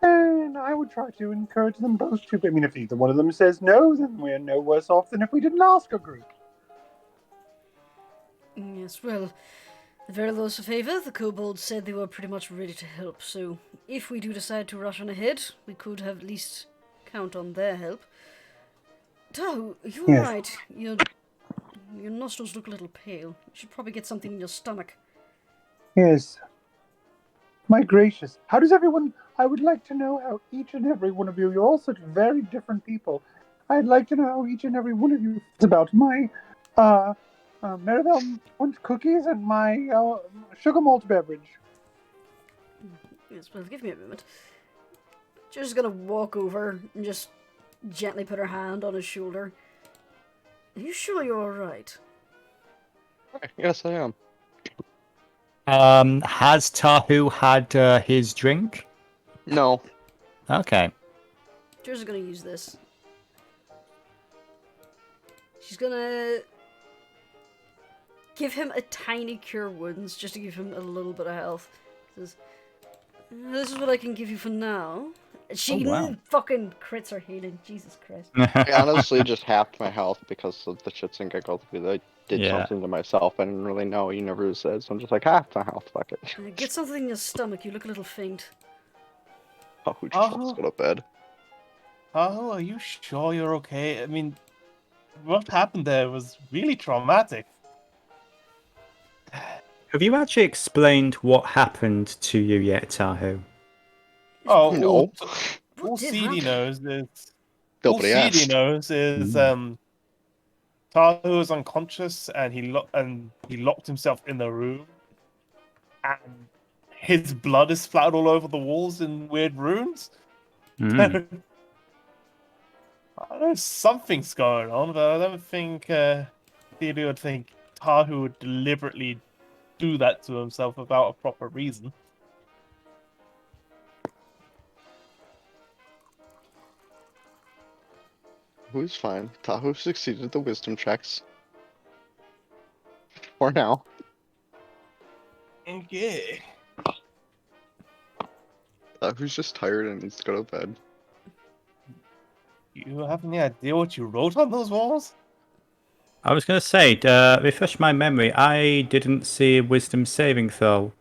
And I would try to encourage them both to. I mean, if either one of them says no, then we're no worse off than if we didn't ask a group. Yes, well, the Veril owes a favour. The kobolds said they were pretty much ready to help, so if we do decide to rush on ahead, we could have at least count on their help. Tahu, you're Yes. right. Your nostrils look a little pale. You should probably get something in your stomach. Yes. My gracious. How does everyone... I would like to know how each and every one of you... You're all such very different people. I'd like to know how each and every one of you feels about my Maribel Punch cookies and my sugar malt beverage. Yes, well, give me a moment. Just gonna walk over and just gently put her hand on his shoulder. Are you sure you're alright? Yes, I am. Has Tahu had his drink? No. Okay. Just gonna use this. She's gonna give him a tiny cure wounds just to give him a little bit of health. Says, this is what I can give you for now. She fucking crits her healing. Jesus Christ. I honestly just halved my health because of the shits and giggles. Because I did something to myself. I didn't really know. You never said. So I'm just like, half my health. Fuck it. Get something in your stomach. You look a little faint. Oh, who just wants to go to bed? Oh, are you sure you're okay? I mean, what happened there was really traumatic. Have you actually explained what happened to you yet, Tahu? Oh, No. all Seedie knows is Nobody asked. Tahu was unconscious and he locked himself in the room, and his blood is splattered all over the walls in weird runes. Mm. I know something's going on, but I don't think Theodore would think Tahu would deliberately do that to himself without a proper reason. Who's fine? Tahu succeeded the wisdom checks. For now. Okay. Tahu's just tired and needs to go to bed. You have any idea what you wrote on those walls? I was going to say, refresh my memory. I didn't see a wisdom saving throw.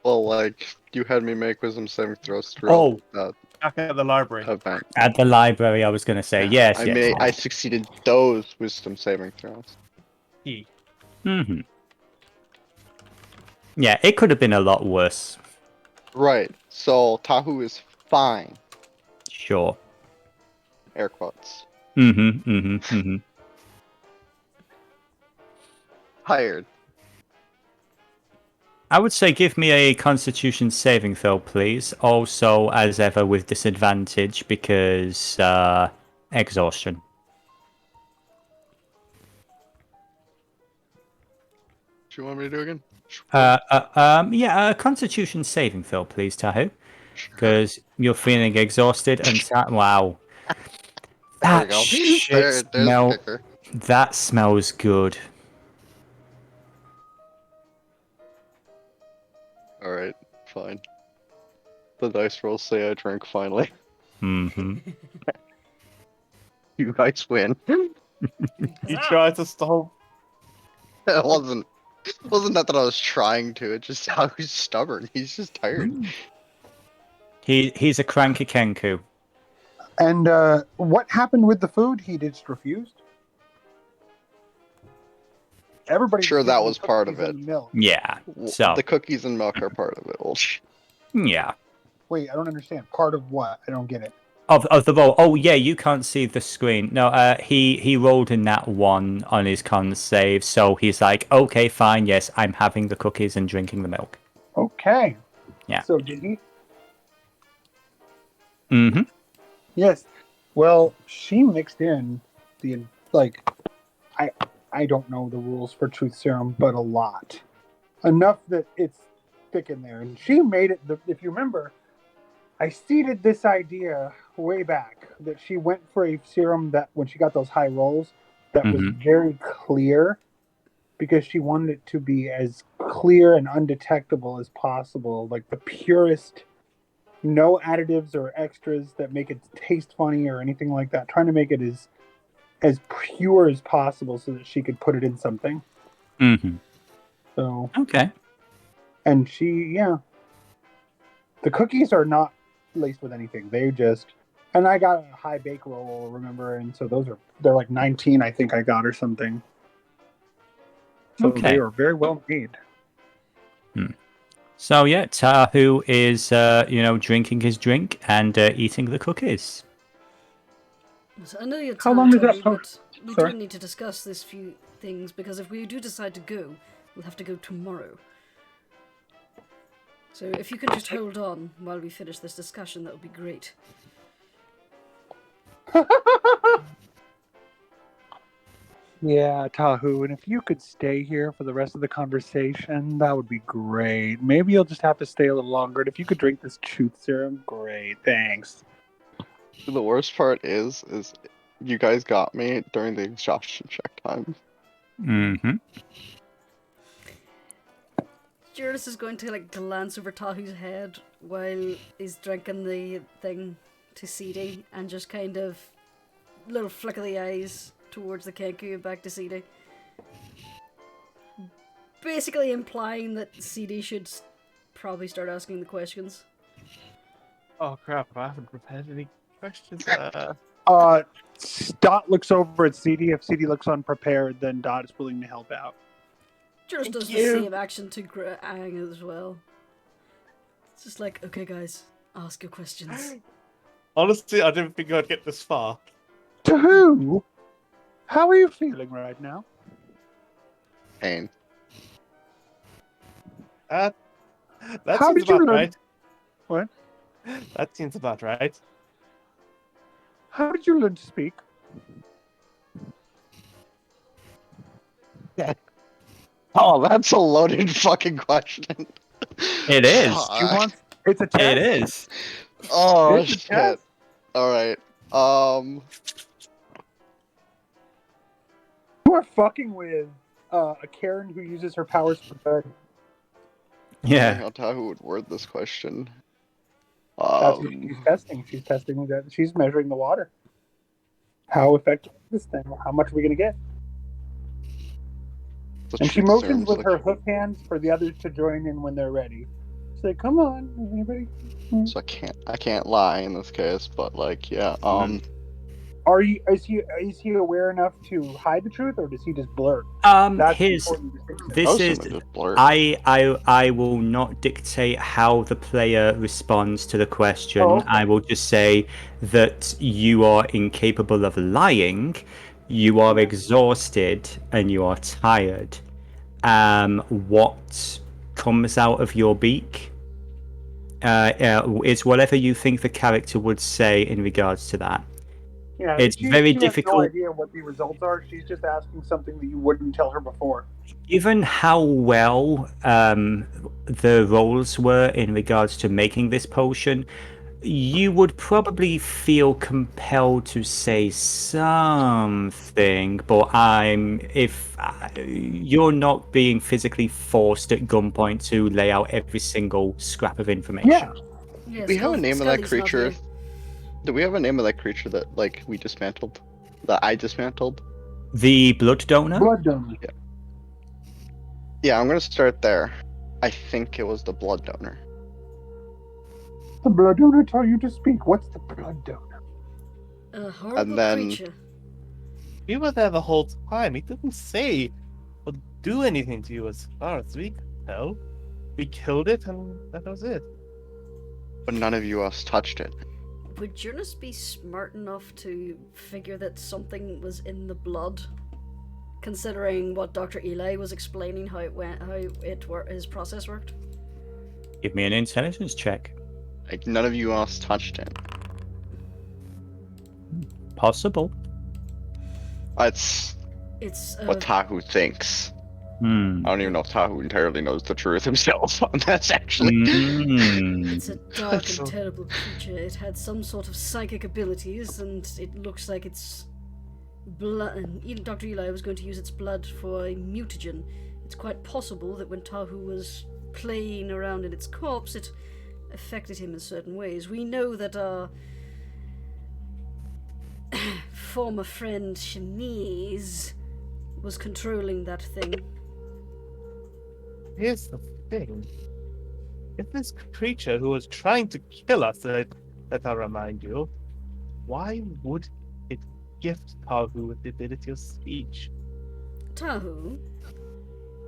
Well, like, you had me make wisdom saving throws throughout that Back at the library. event. At the library, I was going to say. Yes, yes. I succeeded those wisdom saving throws. Mm-hmm. Yeah, it could have been a lot worse. Right. So, Tahu is fine. Sure. Air quotes. Mm-hmm, mm-hmm, mm-hmm. Tired. I would say give me a Constitution saving throw, please. Also, as ever, with disadvantage because exhaustion. Do you want me to do again? Yeah, a Constitution saving throw, please, Tahu. Because you're feeling exhausted and wow. There we That go. shit There's the smell. kicker. That smells good. Alright, fine. The dice rolls say I drank finally. Mm-hmm. You guys win. You tried to stop. It wasn't that I was trying to, it's just how he's stubborn. He's just tired. He's a cranky Kenku. And what happened with the food? He just refused? Everybody Sure, that was cookies part of and it. milk. Yeah. So The cookies and milk are part of it. Well, yeah. Wait, I don't understand. Part of what? I don't get it. Of the roll. Oh yeah, you can't see the screen. No, he rolled in that one on his con save, so he's like, okay, fine, yes, I'm having the cookies and drinking the milk. Okay. Yeah. So did he? Mm-hmm. Yes. Well, she mixed in the I don't know the rules for truth serum, but a lot. Enough that it's thick in there. And she made it if you remember, I seeded this idea way back that she went for a serum that when she got those high rolls that was very clear because she wanted it to be as clear and undetectable as possible, like the purest, no additives or extras that make it taste funny or anything like that, trying to make it as pure as possible so that she could put it in something. Mm-hmm. So okay. And the cookies are not laced with anything. They just, and I got a high bake roll, remember, and so they're like 19, I think I got or something. So they are very well made. So yeah, Tahu is drinking his drink and eating the cookies. So I know you're tired, How long is that Tony, post? but we Sorry? do need to discuss this few things because if we do decide to go, we'll have to go tomorrow. So if you can just hold on while we finish this discussion, that would be great. Yeah, Tahu, and if you could stay here for the rest of the conversation, that would be great. Maybe you'll just have to stay a little longer. And if you could drink this truth serum, great. Thanks. The worst part is you guys got me during the exhaustion check time. Mm-hmm. Jurnis is going to like glance over Tahu's head while he's drinking the thing to Seedie and just kind of little flick of the eyes towards the Kenku and back to Seedie. Basically implying that Seedie should probably start asking the questions. Oh crap! I haven't prepared any questions. Dot looks over at Seedie. If Seedie looks unprepared, then Dot is willing to help out. Jurnis does the you. same action to Aang as well. It's just like, okay guys, ask your questions. Honestly, I didn't think I'd get this far. Tahu, how are you feeling right now? Pain. That How seems did you about learn- right. What? That seems about right. How did you learn to speak? Oh, that's a loaded fucking question. It is. She wants. It's a test. It is. Oh It's a shit. test. Alright. You are fucking with a Karen who uses her powers for good. Yeah. How Tahu would word this question. That's what she's testing. She's testing that. She's measuring the water. How effective is this thing? How much are we gonna get? And she motions with her hook hands for the others to join in when they're ready. Say, "Come on, anybody." So I can't lie in this case, but like, yeah. Is he aware enough to hide the truth, or does he just blurt? Here's important distinction. this is I will not dictate how the player responds to the question. Oh, okay. I will just say that you are incapable of lying, you are exhausted, and you are tired. What comes out of your beak is whatever you think the character would say in regards to that. Yeah, It's very difficult. Has no idea what the results are. She's just asking something that you wouldn't tell her before. Given how well the rolls were in regards to making this potion, you would probably feel compelled to say something, but you're not being physically forced at gunpoint to lay out every single scrap of information. Yeah. Yeah, We have a name of that Scully's not creature. here. Do we have a name of that creature that like we dismantled? That I dismantled? The blood donor? Blood donor. Yeah, I'm gonna start there. I think it was the blood donor. The blood donor tell you to speak. What's the blood donor? A horrible And then- creature. We were there the whole time. He didn't say or do anything to you as far as we could tell. We killed it, and that was it. But none of you else touched it. Would Jurnis be smart enough to figure that something was in the blood? Considering what Dr. Eli was explaining how his process worked? Give me an intelligence check. Like none of you else touched it. Possible. That's It's what Tahu thinks. Hmm. I don't even know if Tahu entirely knows the truth himself on this, actually. it's a dark So- and terrible creature. It had some sort of psychic abilities, and it looks like it's blood. And even Dr. Eli was going to use its blood for a mutagen. It's quite possible that when Tahu was playing around in its corpse, it affected him in certain ways. We know that our former friend Chemise was controlling that thing. Here's the thing. If this creature who was trying to kill us, that I'll remind you, why would it gift Tahu with the ability of speech? Tahu,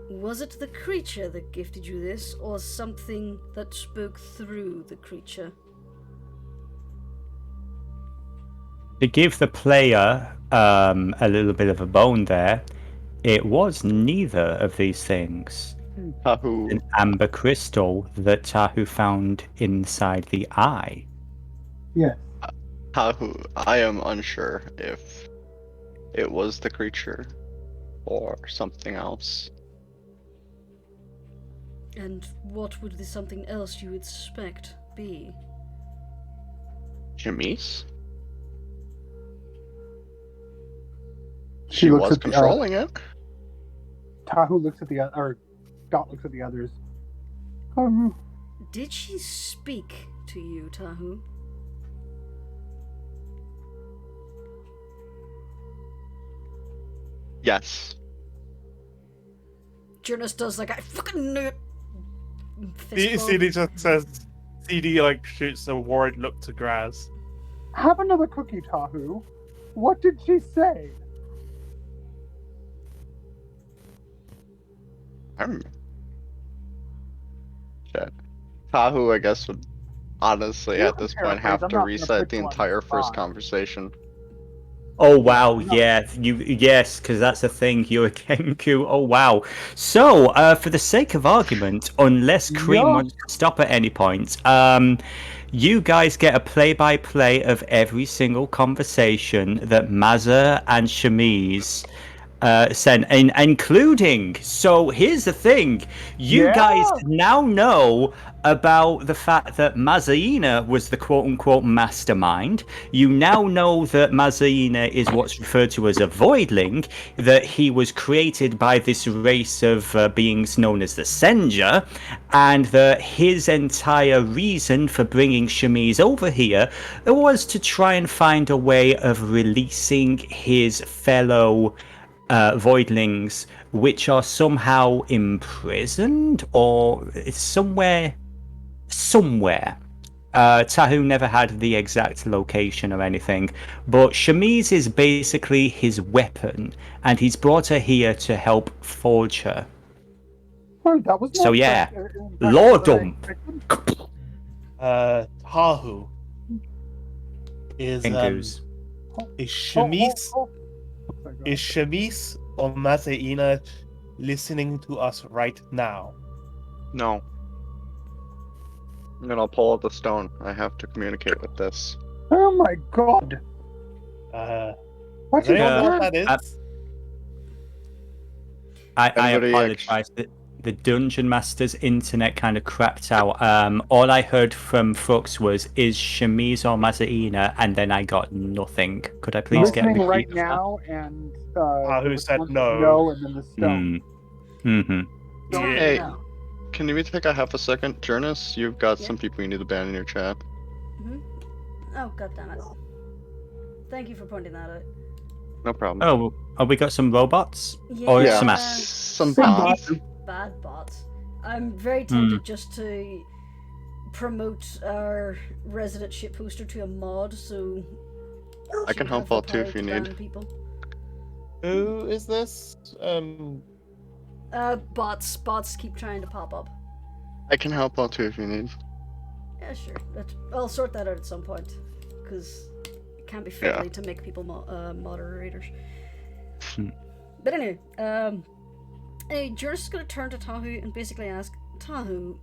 was it the creature that gifted you this, or something that spoke through the creature? To give the player a little bit of a bone there, it was neither of these things. Tahu, An amber crystal that Tahu found inside the eye. Yes. Tahu, I am unsure if it was the creature or something else. And what would the something else you would suspect be? Chemise? She She looks was at the, controlling it. Tahu looks at the or Dot looks at the others. Did she speak to you, Tahu? Yes. Jurnis does like, I fucking knew it. Fist bump. Seedie just says, Seedie like shoots a worried look to Graz. Have another cookie, Tahu. What did she say? Shit. Tahu, I guess, would honestly You at can this point paraphrase, have I'm to not gonna reset put the you on the entire first spot. conversation. Oh wow, No. yeah, yes, because that's a thing. You're a Kenku. Oh wow. So, for the sake of argument, unless Cream Yeah. wants to stop at any point, you guys get a play-by-play of every single conversation that Mazza and Chemise sent, including. So here's the thing: you Yeah. guys now know about the fact that Mazzaina was the quote-unquote mastermind. You now know that Mazzaina is what's referred to as a voidling, that he was created by this race of beings known as the Senja, and that his entire reason for bringing Chemise over here was to try and find a way of releasing his fellow voidlings, which are somehow imprisoned or somewhere. Tahu never had the exact location or anything, but Chemise is basically his weapon, and he's brought her here to help forge her. Well, that was So not yeah, that- in fact, Lordum. Tahu is Kenkus. Chemise Oh my God. is Chemise or Mazzaina listening to us right now? No. And then I'll pull out the stone. I have to communicate with this. Oh my God. What Does anyone know Yeah. what that is? I Anybody apologize. The dungeon master's internet kind of crapped out. All I heard from Frux was, "Is Chemise or Mazzaina?" And then I got nothing. Could I please get a Listening repeat right of that? now, and Who said response is no? No, and then the stone. Mm-hmm. Stone Hey. now. Can you take a half a second? Jurnis, you've got Yeah. some people you need to ban in your chat. Oh, goddammit. Thank you for pointing that out. No problem. Oh, have we got some robots? Yeah, Or Yeah. some Some Some bots. bots. bad bots. I'm very tempted just to promote our resident ship poster to a mod, so I she can would help have the out too power if you to need. ban people. Who is this? Bots keep trying to pop up. I can help out too if you need. Yeah, sure. I'll sort that out at some point, because it can be friendly to make people moderators. But anyway, Jurnis is going to turn to Tahu and basically ask, Tahu,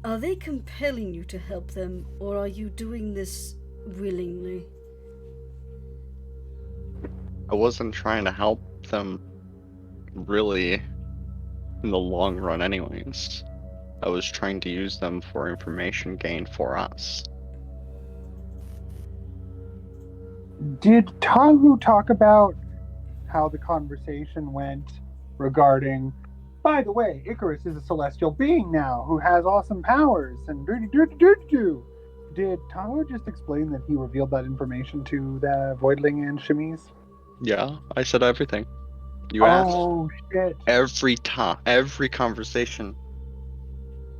are they compelling you to help them, or are you doing this willingly? I wasn't trying to help them really in the long run anyways. I was trying to use them for information gain for us. Did Tahu talk about how the conversation went regarding, by the way, Icrius is a celestial being now who has awesome powers and do. Did Tahu just explain that he revealed that information to the Voidling and Chemise? Yeah, I said everything. You asked. Oh shit. Every conversation.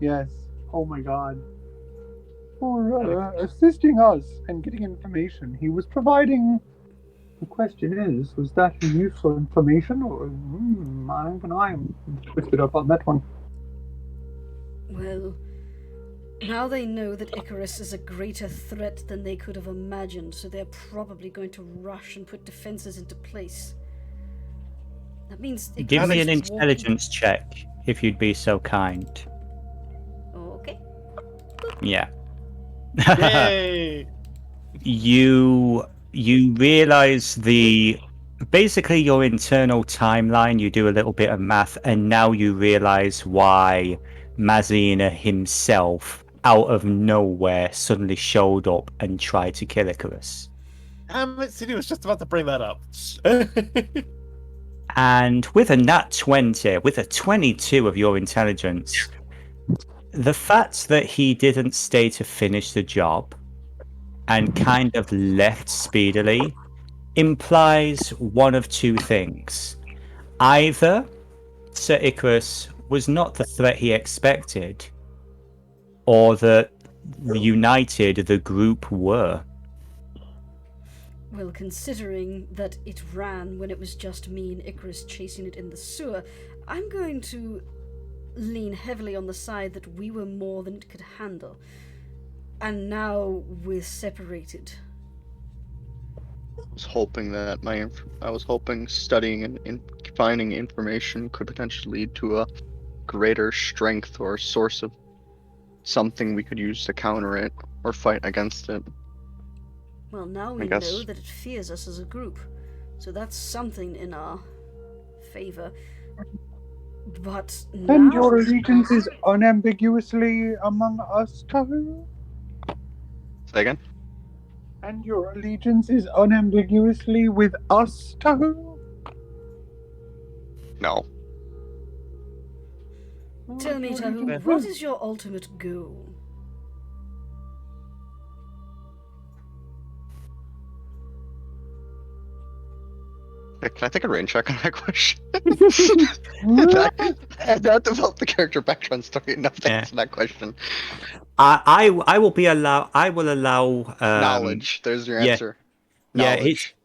Yes. Oh my god. For assisting us and getting information. He was providing. The question is, was that useful information, or I'm twisted up on that one. Well, now they know that Icrius is a greater threat than they could have imagined, so they're probably going to rush and put defenses into place. That means Give me an Icrius is walking- intelligence check if you'd be so kind. Okay. Yeah. Yay! you realize basically your internal timeline. You do a little bit of math, and now you realize why Mazina himself, out of nowhere, suddenly showed up and tried to kill Icrius. Damn it, Seedie was just about to bring that up. And with a nat 20, with a 22 of your intelligence, the fact that he didn't stay to finish the job and kind of left speedily implies one of two things. Either Sir Icrius was not the threat he expected, or that united the group were. Well, considering that it ran when it was just me and Icrius chasing it in the sewer, I'm going to lean heavily on the side that we were more than it could handle. And now we're separated. I was hoping studying and finding information could potentially lead to a greater strength or source of something we could use to counter it or fight against it. Well, now we know that it fears us as a group, so that's something in our favor. But now... And your allegiance is unambiguously among us, Tahu? Say again? And your allegiance is unambiguously with us, Tahu? No. Tell me, Tahu, what is your ultimate goal? Can I take a rain check on that question? I not develop the character background story enough to answer that question. I will allow Knowledge. There's your answer. Knowledge.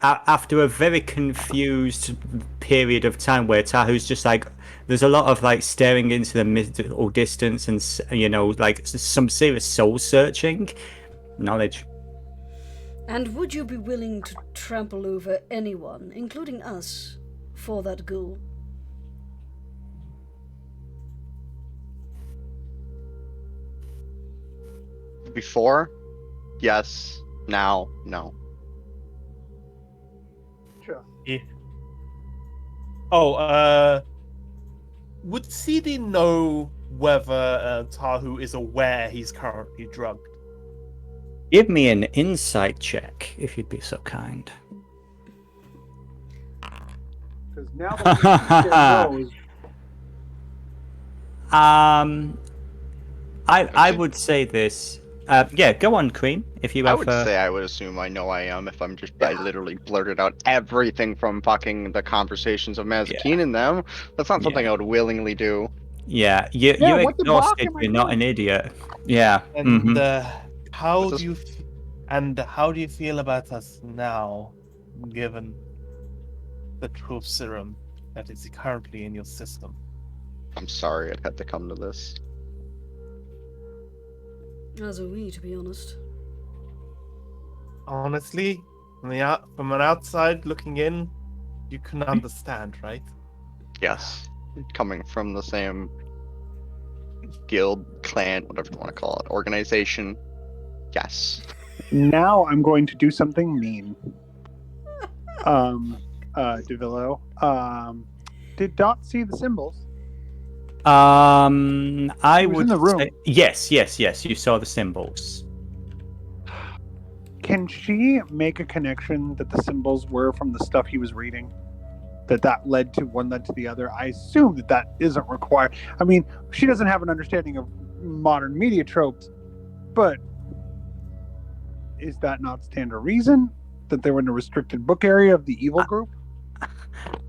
After a very confused period of time where Tahu's just like, there's a lot of like staring into the middle distance and like some serious soul searching. Knowledge. And would you be willing to trample over anyone, including us, for that goal? Before? Yes. Now? No. Sure. Yeah. Oh, would Seedie know whether Tahu is aware he's currently drugged? Give me an insight check, if you'd be so kind. Because now that knows. I would say this. Yeah, go on, Queen. If you have. I would assume I know I am if I literally blurted out everything from fucking the conversations of Mazikeen and them. That's not something I would willingly do. Yeah, you're exhausted. You're not an idiot. Yeah. And how do you feel about us now, given the truth serum that is currently in your system? I'm sorry it had to come to this. As are we, to be honest. Honestly, from an outside looking in, you can understand, right? Yes. Coming from the same guild, clan, whatever you want to call it, organization. Yes. Now I'm going to do something mean. Devillo. Did Dot see the symbols? I would in the room. say yes. You saw the symbols. Can she make a connection that the symbols were from the stuff he was reading? That led to the other? I assume that isn't required. I mean, she doesn't have an understanding of modern media tropes, but is that not stand to reason that they were in a restricted book area of the evil group?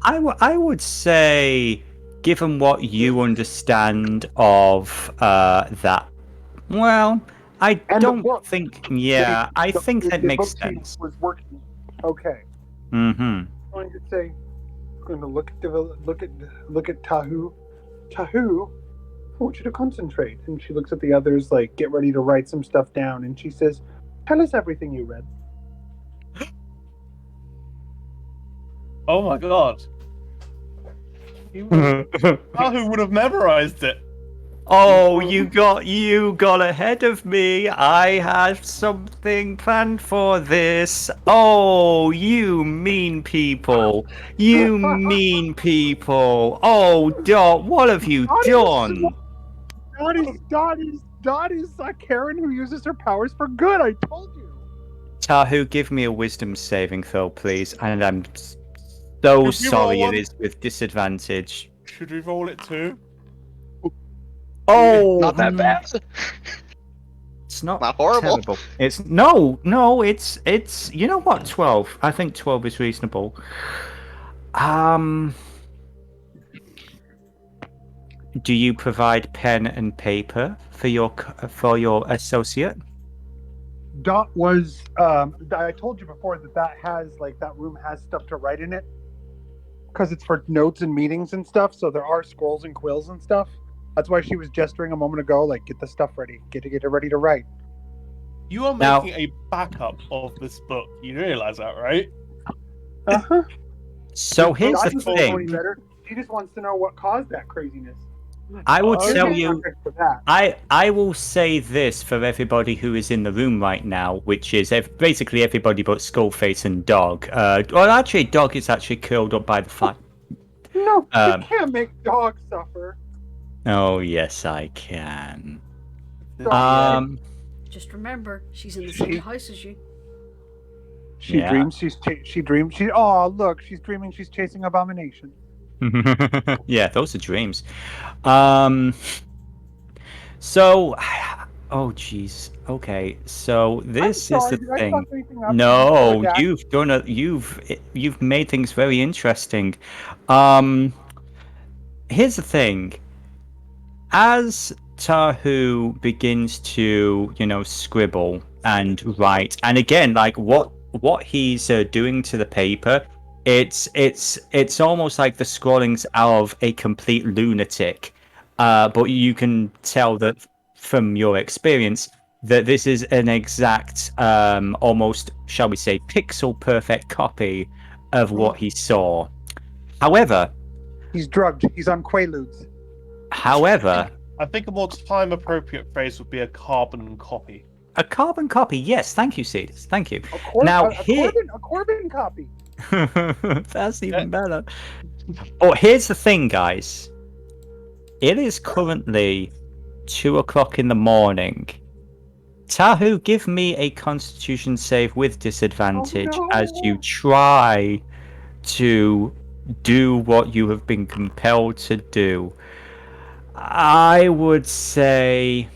I would say, given what you understand of that, well, I don't think. Yeah, I think that makes sense. Was working. Okay. Mm-hmm. I'm going to say, I'm going to look at Tahu. Tahu, I want you to concentrate. And she looks at the others, like, get ready to write some stuff down. And she says, tell us everything you read. Oh my god. Tahu would have memorized it. Oh, you got ahead of me. I had something planned for this. Oh, you mean people. You mean people. Oh, Dot, what have you done? Dot is a Karen who uses her powers for good. I told you. Tahu, give me a wisdom saving throw, please. And I'm so If you sorry roll it one- is with disadvantage. Should we roll it too? Oh, Not that bad. It's not horrible. terrible. It's no, it's you know what, 12. I think 12 is reasonable. Do you provide pen and paper for your associate? Dot was. I told you before that has that room has stuff to write in it because it's for notes and meetings and stuff. So there are scrolls and quills and stuff. That's why she was gesturing a moment ago, get the stuff ready, get it ready to write. You are Now- making a backup of this book. You realize that, right? So here's Dot the doesn't know any thing. better. She just wants to know what caused that craziness. I will Oh, tell okay. you. For that. I will say this for everybody who is in the room right now, which is basically everybody but Skullface and Dog. Well, actually, Dog is actually curled up by the fire. No, Um, you can't make dogs suffer. Oh yes, I can. Dog, Just remember, she's in the same house as you. she yeah. dreams. She dreams. Oh, look, she's dreaming. She's chasing abomination. Yeah, those are dreams. So, oh jeez. Okay, so this I'm is sorry, the did I thing. fuck anything up? No, Dad? you've made things very interesting. Here's the thing. As Tahu begins to, scribble and write, and again, what he's doing to the paper, it's almost like the scrawlings of a complete lunatic. But you can tell that from your experience that this is an exact, almost, shall we say, pixel perfect copy of what he saw. However, He's drugged. He's on Quaaludes. I think a more time-appropriate phrase would be a carbon copy. a carbon copy. Yes, thank you, Seedie. Thank you. Now, Now, here- a Corbin copy. That's even better. Oh, here's the thing, guys. It is currently 2:00 in the morning. Tahu, give me a Constitution save with disadvantage Oh, no. as you try to do what you have been compelled to do. I would say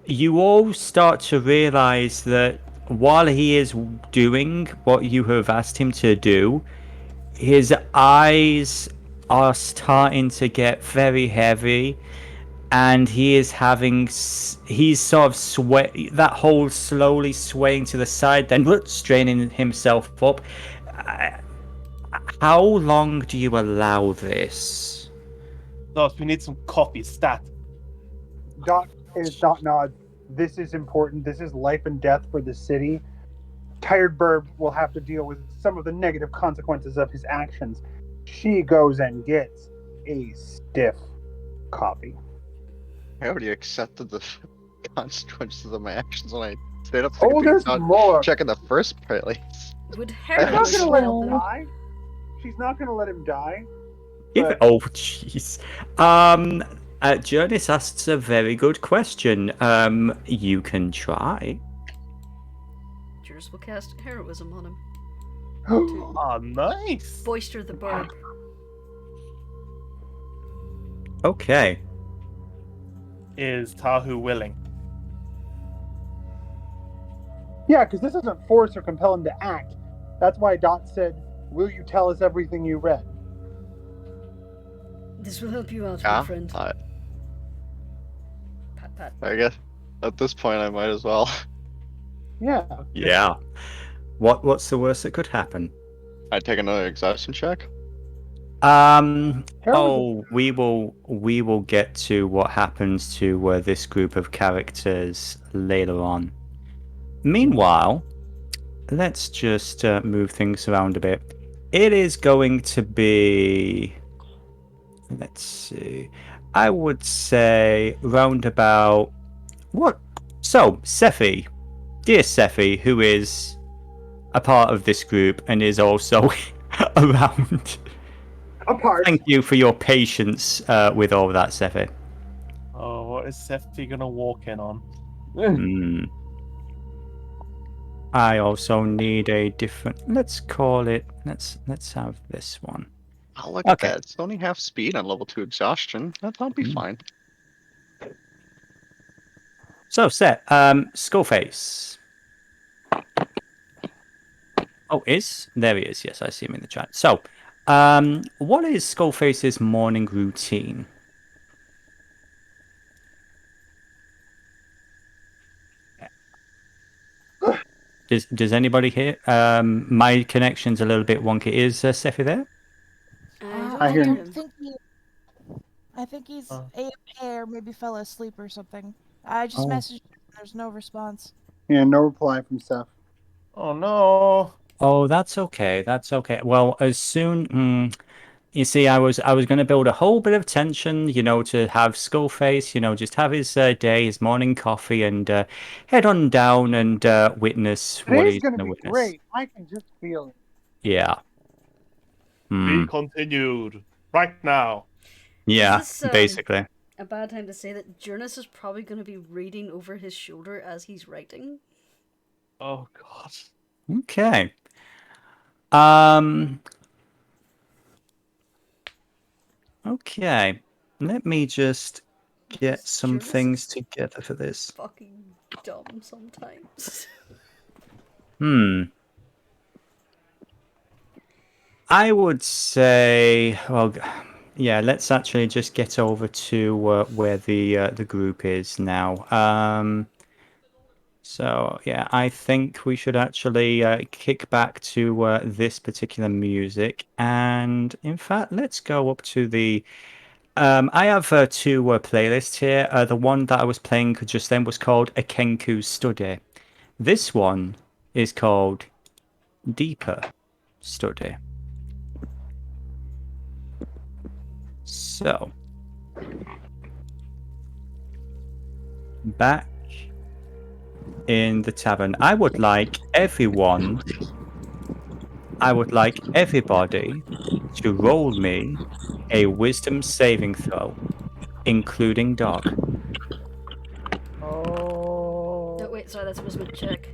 you all start to realize that while he is doing what you have asked him to do, his eyes are starting to get very heavy, and he's sort of that whole slowly swaying to the side, then straining himself up. How long do you allow this? Thus, we need some coffee stat. Dot nods. This is important. This is life and death for the city. Tired Burb will have to deal with some of the negative consequences of his actions. She goes and gets a stiff copy. I already accepted the consequences of my actions when I stayed up. Oh, there's more. Checking the first place. Would She's Herod not gonna let him roll? die. She's not gonna let him die. Oh, jeez. Jurnis asks a very good question. You can try. Jurnis will cast heroism on him. Ah, nice. Boister the bird. Okay. Is Tahu willing? Yeah, because this doesn't force or compel him to act. That's why Dot said, "Will you tell us everything you read?" This will help you out, my friend. Pat, pat. I guess at this point I might as well. Yeah. Yeah. What's the worst that could happen? I take another exhaustion check. We will get to what happens to this group of characters later on. Meanwhile, let's just move things around a bit. It is going to be let's see. I would say roundabout. What? So, Sephi, dear Sephi, who is a part of this group and is also around. Apart. Thank you for your patience with all that, Sephi. Oh, what is Sephi gonna walk in on? Hmm. I also need a different. Let's call it. Let's have this one. Oh, look at Okay. that. It's only half speed on level 2 exhaustion. That'll be fine. So, Set, Skullface. Oh, there he is. Yes, I see him in the chat. So, what is Skullface's morning routine? Does anybody hear? My connection's a little bit wonky. Is Sephi there? I hear him. I think he's Oh. AFK or maybe fell asleep or something. I just Oh. messaged him. There's no response. Yeah, no reply from Steph. Oh no! Oh, that's okay. That's okay. Well, as soon. You see, I was going to build a whole bit of tension, to have Skullface, just have his day, his morning coffee, and head on down and witness what Today's he's gonna going to be witness. great. I can just feel it. Yeah. Be continued right now. Yeah, Is this, basically. a bad time to say that Jurnis is probably going to be reading over his shoulder as he's writing? Oh god. Okay. Okay. Let me just get some Jurnis things is together for this. fucking dumb sometimes. I would say, well, yeah, let's actually just get over to where the group is now. So yeah, I think we should actually kick back to this particular music, and in fact, let's go up to the. I have two playlists here. The one that I was playing just then was called A Kenku Study. This one is called Deeper Study. So, back in the tavern, I would like everybody to roll me a wisdom saving throw, including dog. Oh. Oh, wait, sorry, that's wisdom check.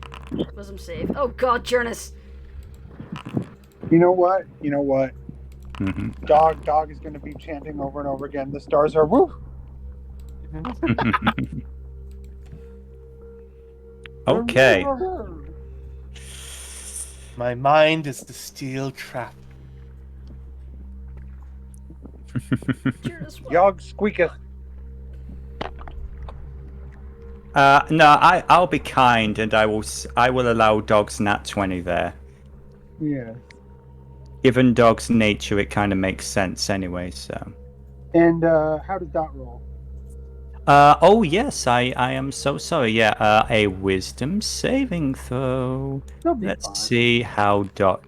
Wisdom save. Oh god, Jurnis! You know what? Mm-hmm. Dog is gonna be chanting over and over again. The stars are woo. Okay. My mind is the steel trap. Jurnis, what? Yog squeaketh. No, I'll be kind, and I will allow dog's nat 20 there. Yeah. Given dog's nature, it kind of makes sense anyway. So. And how does Dot roll? Oh yes, I am so sorry. Yeah, a wisdom saving throw. Let's fine. see how Dot.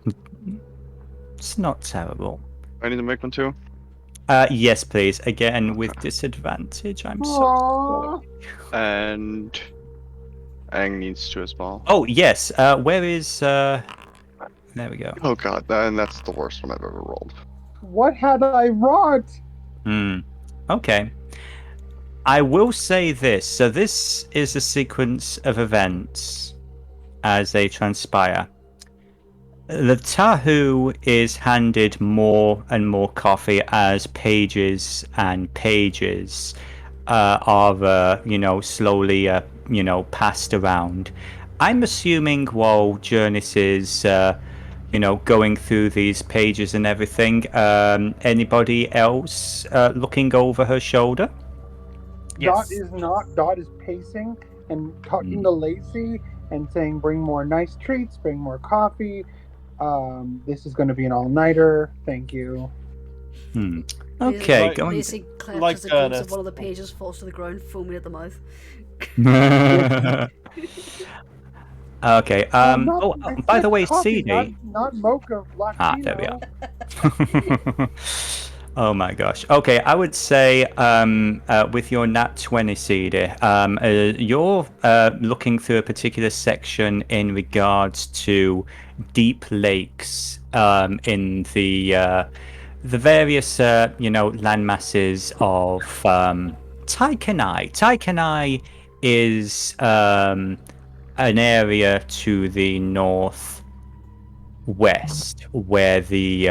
It's not terrible. I need to make one too. Yes, please. Again with disadvantage. I'm so sorry. And Aang needs to as well. Oh yes. Where is? There we go. Oh god, and that's the worst one I've ever rolled. What had I wrought? Okay. I will say this. So this is a sequence of events as they transpire. The Tahu is handed more and more coffee as pages and pages are, slowly, passed around. I'm assuming while Jurnis is, going through these pages and everything, anybody else looking over her shoulder? Yes. Dot is pacing and talking to Lacey and saying, bring more nice treats, bring more coffee. This is going to be an all-nighter. Thank you. Okay, Like- going. Lacey clutches like the glimpse Jurnis. of one of the pages, falls to the ground, foaming at the mouth. Okay. By the way, Coffee, Seedie. not mocha, black tea, There we no. are. Oh my gosh. Okay, I would say with your nat 20 Seedie, you're looking through a particular section in regards to deep lakes in the various land masses of Taikanai. Taikanai is an area to the northwest where the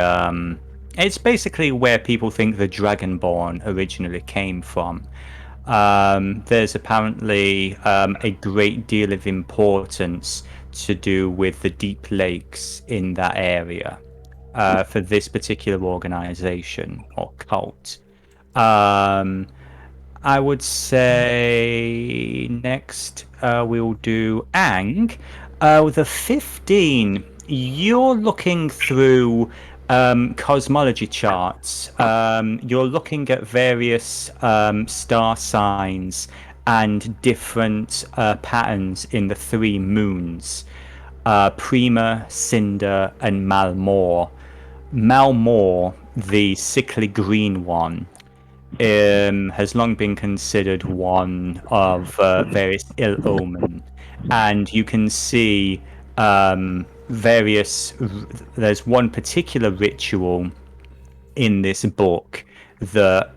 it's basically where people think the Dragonborn originally came from. There's apparently a great deal of importance to do with the deep lakes in that area for this particular organization or cult. I would say next we'll do Ang. The 15, you're looking through cosmology charts. You're looking at various star signs and different patterns in the 3 moons, Prima, Cinder, and Malmor. Malmor, the sickly green one, has long been considered one of various ill omen, and you can see there's one particular ritual in this book that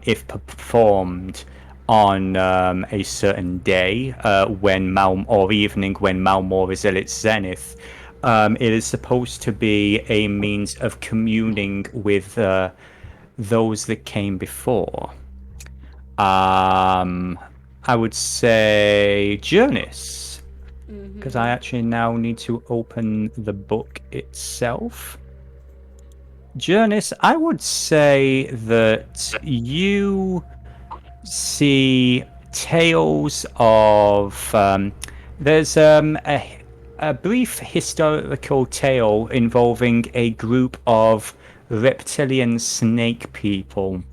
if performed on a certain day when evening when Malmor is at its zenith, it is supposed to be a means of communing with those that came before. I would say Jurnis, because I actually now need to open the book itself. Jurnis, I would say that you see tales of there's a brief historical tale involving a group of reptilian snake people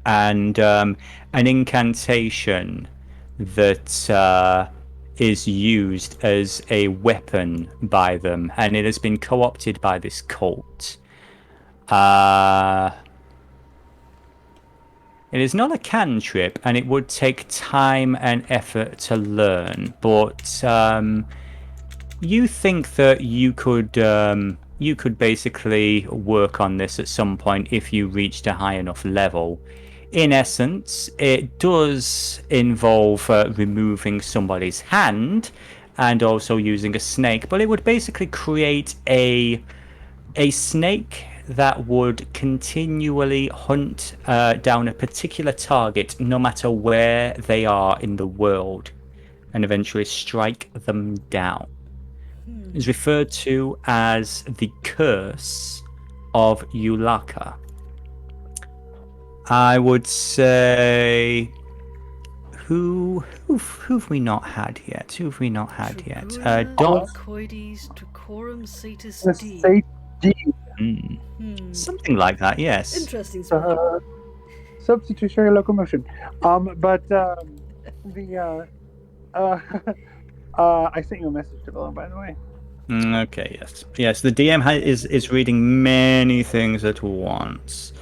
and an incantation that is used as a weapon by them, and it has been co-opted by this cult. It is not a cantrip, and it would take time and effort to learn, but you think that you could basically work on this at some point if you reached a high enough level. In essence, it does involve removing somebody's hand and also using a snake, but it would basically create a snake that would continually hunt down a particular target no matter where they are in the world and eventually strike them down. Is referred to as the Curse of Ulaka. I would say who've we not had yet? Who've we not had yet? Dot. Something like that, yes. Interesting. Substitutionary locomotion. I sent you a message, Devillo, by the way. Okay, yes. The DM is reading many things at once.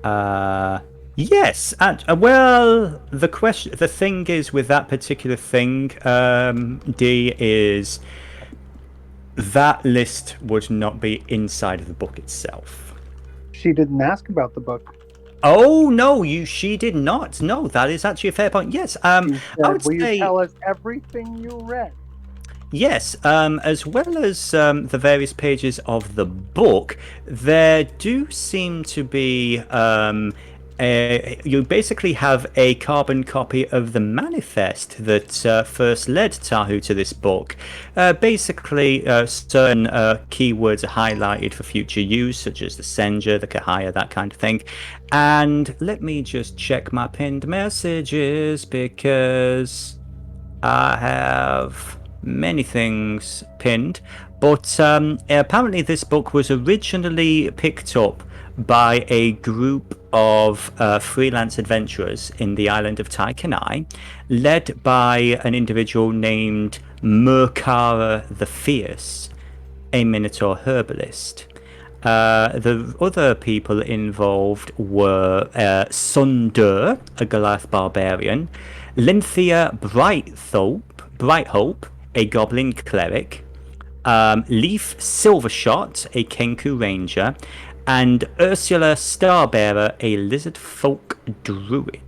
Yes. Well, the thing is with that particular thing, D, is that list would not be inside of the book itself. She didn't ask about the book. Oh no, she did not. No, that is actually a fair point. Yes. I would Will say, you tell us everything you read? Yes, as well as the various pages of the book, there do seem to be you basically have a carbon copy of the manifest that first led Tahu to this book. Basically, certain keywords are highlighted for future use, such as the Senja, the Kahaya, that kind of thing. And let me just check my pinned messages, because I have many things pinned. But apparently this book was originally picked up by a group of freelance adventurers in the island of Taikanai, led by an individual named Murkara the Fierce, a Minotaur herbalist. The other people involved were Sunder, a Goliath barbarian, Lynthia Brighthope, a goblin cleric, Leaf Silvershot, a Kenku ranger, and Ursula Starbearer, a lizard folk druid.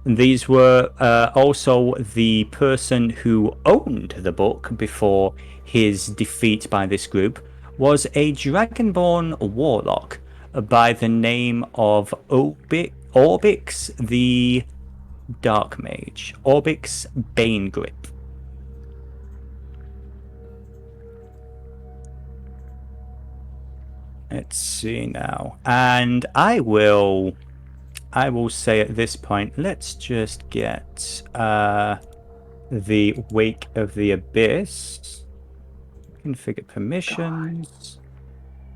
These were also the person who owned the book before his defeat by this group was a dragonborn warlock by the name of Orbix the Dark Mage. Orbix Banegrip. Let's see now. And I will say at this point, let's just get the Wake of the Abyss. Configure permissions.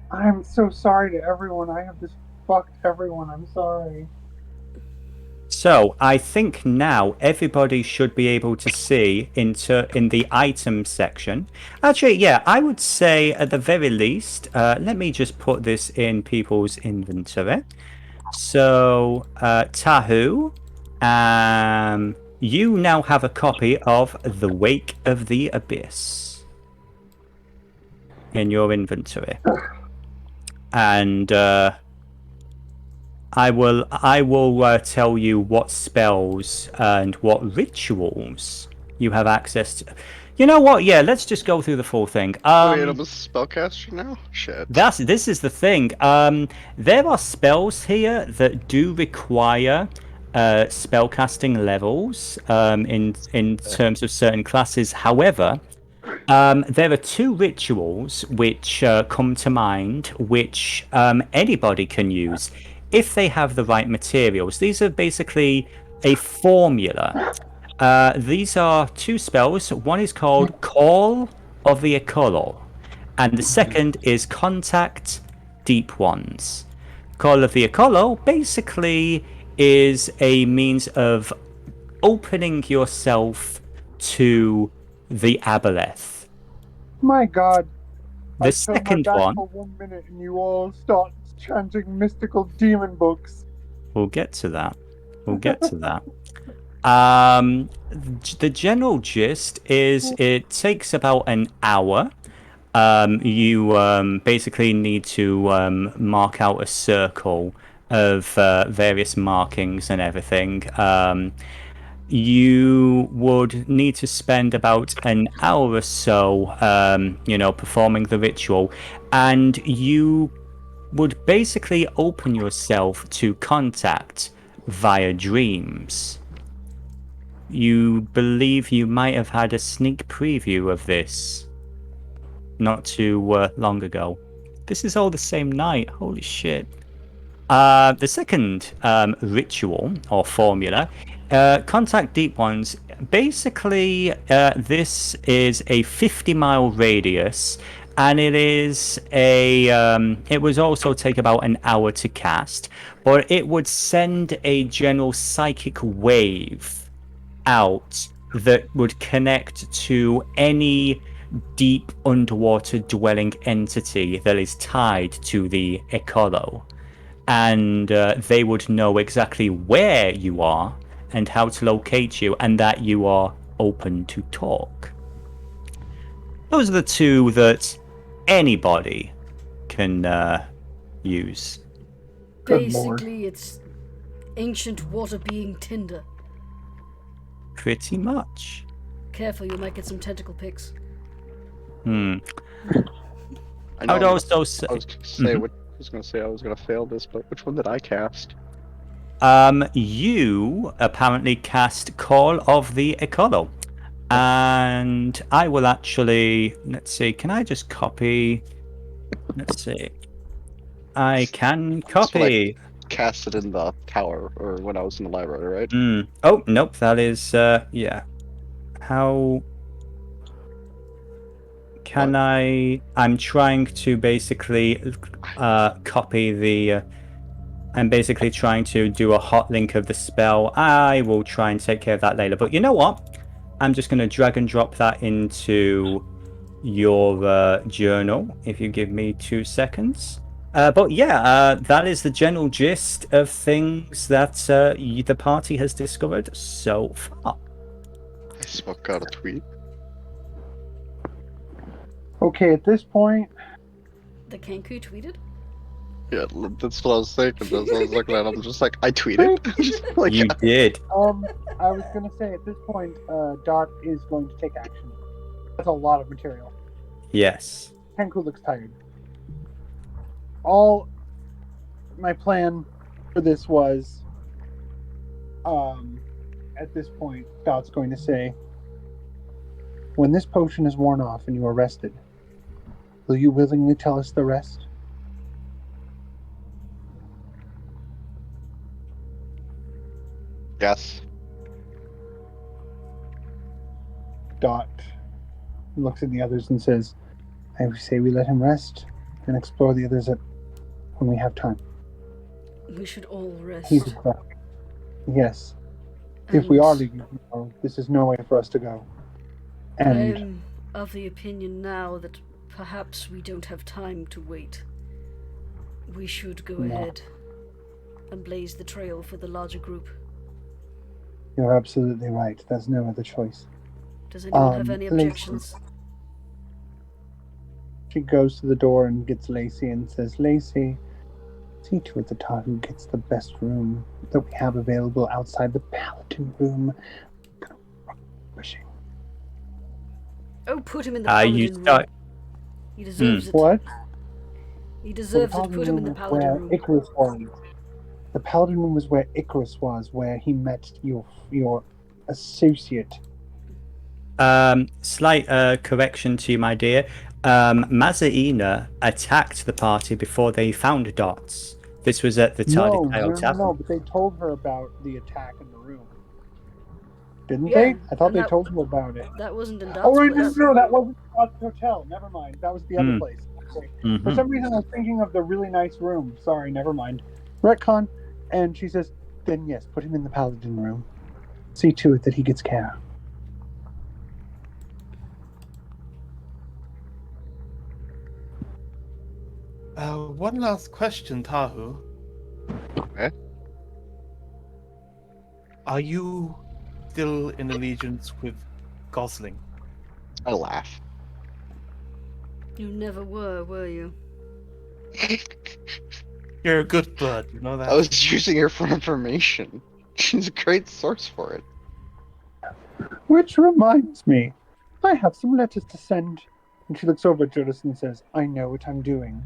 I'm so sorry to everyone. I have just fucked everyone. I'm sorry. So I think now everybody should be able to see in the item section. Actually, yeah, I would say at the very least, let me just put this in people's inventory. So, Tahu, you now have a copy of The Wake of the Abyss in your inventory. And I will tell you what spells and what rituals you have access to. You know what? Yeah, let's just go through the full thing. Wait, I'm a spellcaster now? Shit. This is the thing. There are spells here that do require spellcasting levels in terms of certain classes. However, there are 2 rituals which come to mind, which anybody can use if they have the right materials. These are basically a formula. These are 2 spells. One is called Call of the Occult, and the second is Contact Deep Ones. Call of the Occult basically is a means of opening yourself to the Aboleth. My God. The second one. For 1 minute and you all start chanting mystical demon books. We'll get to that. The general gist is it takes about an hour. You basically need to mark out a circle of various markings and everything. You would need to spend about an hour or so, performing the ritual, and you would basically open yourself to contact via dreams. You believe you might have had a sneak preview of this not too long ago. This is all the same night. Holy shit. The second ritual or formula, Contact Deep Ones, basically this is a 50-mile radius, and it is it would also take about an hour to cast, but it would send a general psychic wave out that would connect to any deep underwater dwelling entity that is tied to the Ecolo, and they would know exactly where you are and how to locate you, and that you are open to talk. Those are the 2 that anybody can use. Basically, it's ancient water being Tinder. Pretty much. Careful, you might get some tentacle pics. I I would also say... I was going to say I was going to fail this, but which one did I cast? You apparently cast Call of the Ecolo. And I will actually... Let's see, can I just copy... Let's see. I can copy... Cast it in the tower, or when I was in the library, right? Oh, nope, that is... yeah. How... Can I'm trying to basically copy the... I'm basically trying to do a hot link of the spell. I will try and take care of that later. But you know what? I'm just going to drag and drop that into your journal if you give me 2 seconds. But yeah, that is the general gist of things that the party has discovered so far. I smoke out a tweet. Okay, at this point, The Kenku tweeted? Yeah, that's what I was thinking. As I was looking at it, I'm just like, I tweeted? Just like, You did. I was gonna say at this point, Dot is going to take action. That's a lot of material. Yes. Kenku looks tired. All my plan for this was, at this point, Dot's going to say, when this potion is worn off and you are rested, will you willingly tell us the rest? yes. Dot looks at the others and says, I say we let him rest and explore the others when we have time. We should all rest. He's correct. Yes. If we And are leaving tomorrow, this is no way for us to go. And I'm of the opinion now that perhaps we don't have time to wait. We should go No. ahead and blaze the trail for the larger group. you're absolutely right. There's no other choice. Does anyone have any Lacey. objections? She goes to the door and gets Lacey and says, Lacey, see to it that Tahu gets the best room that we have available outside the Paladin room. Wishing. Oh, put him in the Paladin You room. start. He deserves it. What? He deserves it. Put him in the Paladin where room. Icrius was. The Paladin room was where Icrius was, where he met your associate. Slight correction to you, my dear. Mazarina attacked the party before they found Dots. This was at the No, Tardetail Tavern. no, but they told her about the attack in the room. Didn't Yeah, they? I thought and they that- told her about it. That wasn't in Dots. Oh, right, place. no, that wasn't the hotel. Never mind. That was the other place. Okay. For Mhm. some reason, I was thinking of the really nice room. Sorry, never mind. Retcon. And she says, then yes, put him in the Paladin room. See to it that he gets care. One last question, Tahu. Okay. Are you still in allegiance with Gosling? I laugh. You never were you? You're a good bird, you know that. I was using her for information. She's a great source for it. Which reminds me, I have some letters to send. And she looks over at Jurnis and says, I know what I'm doing.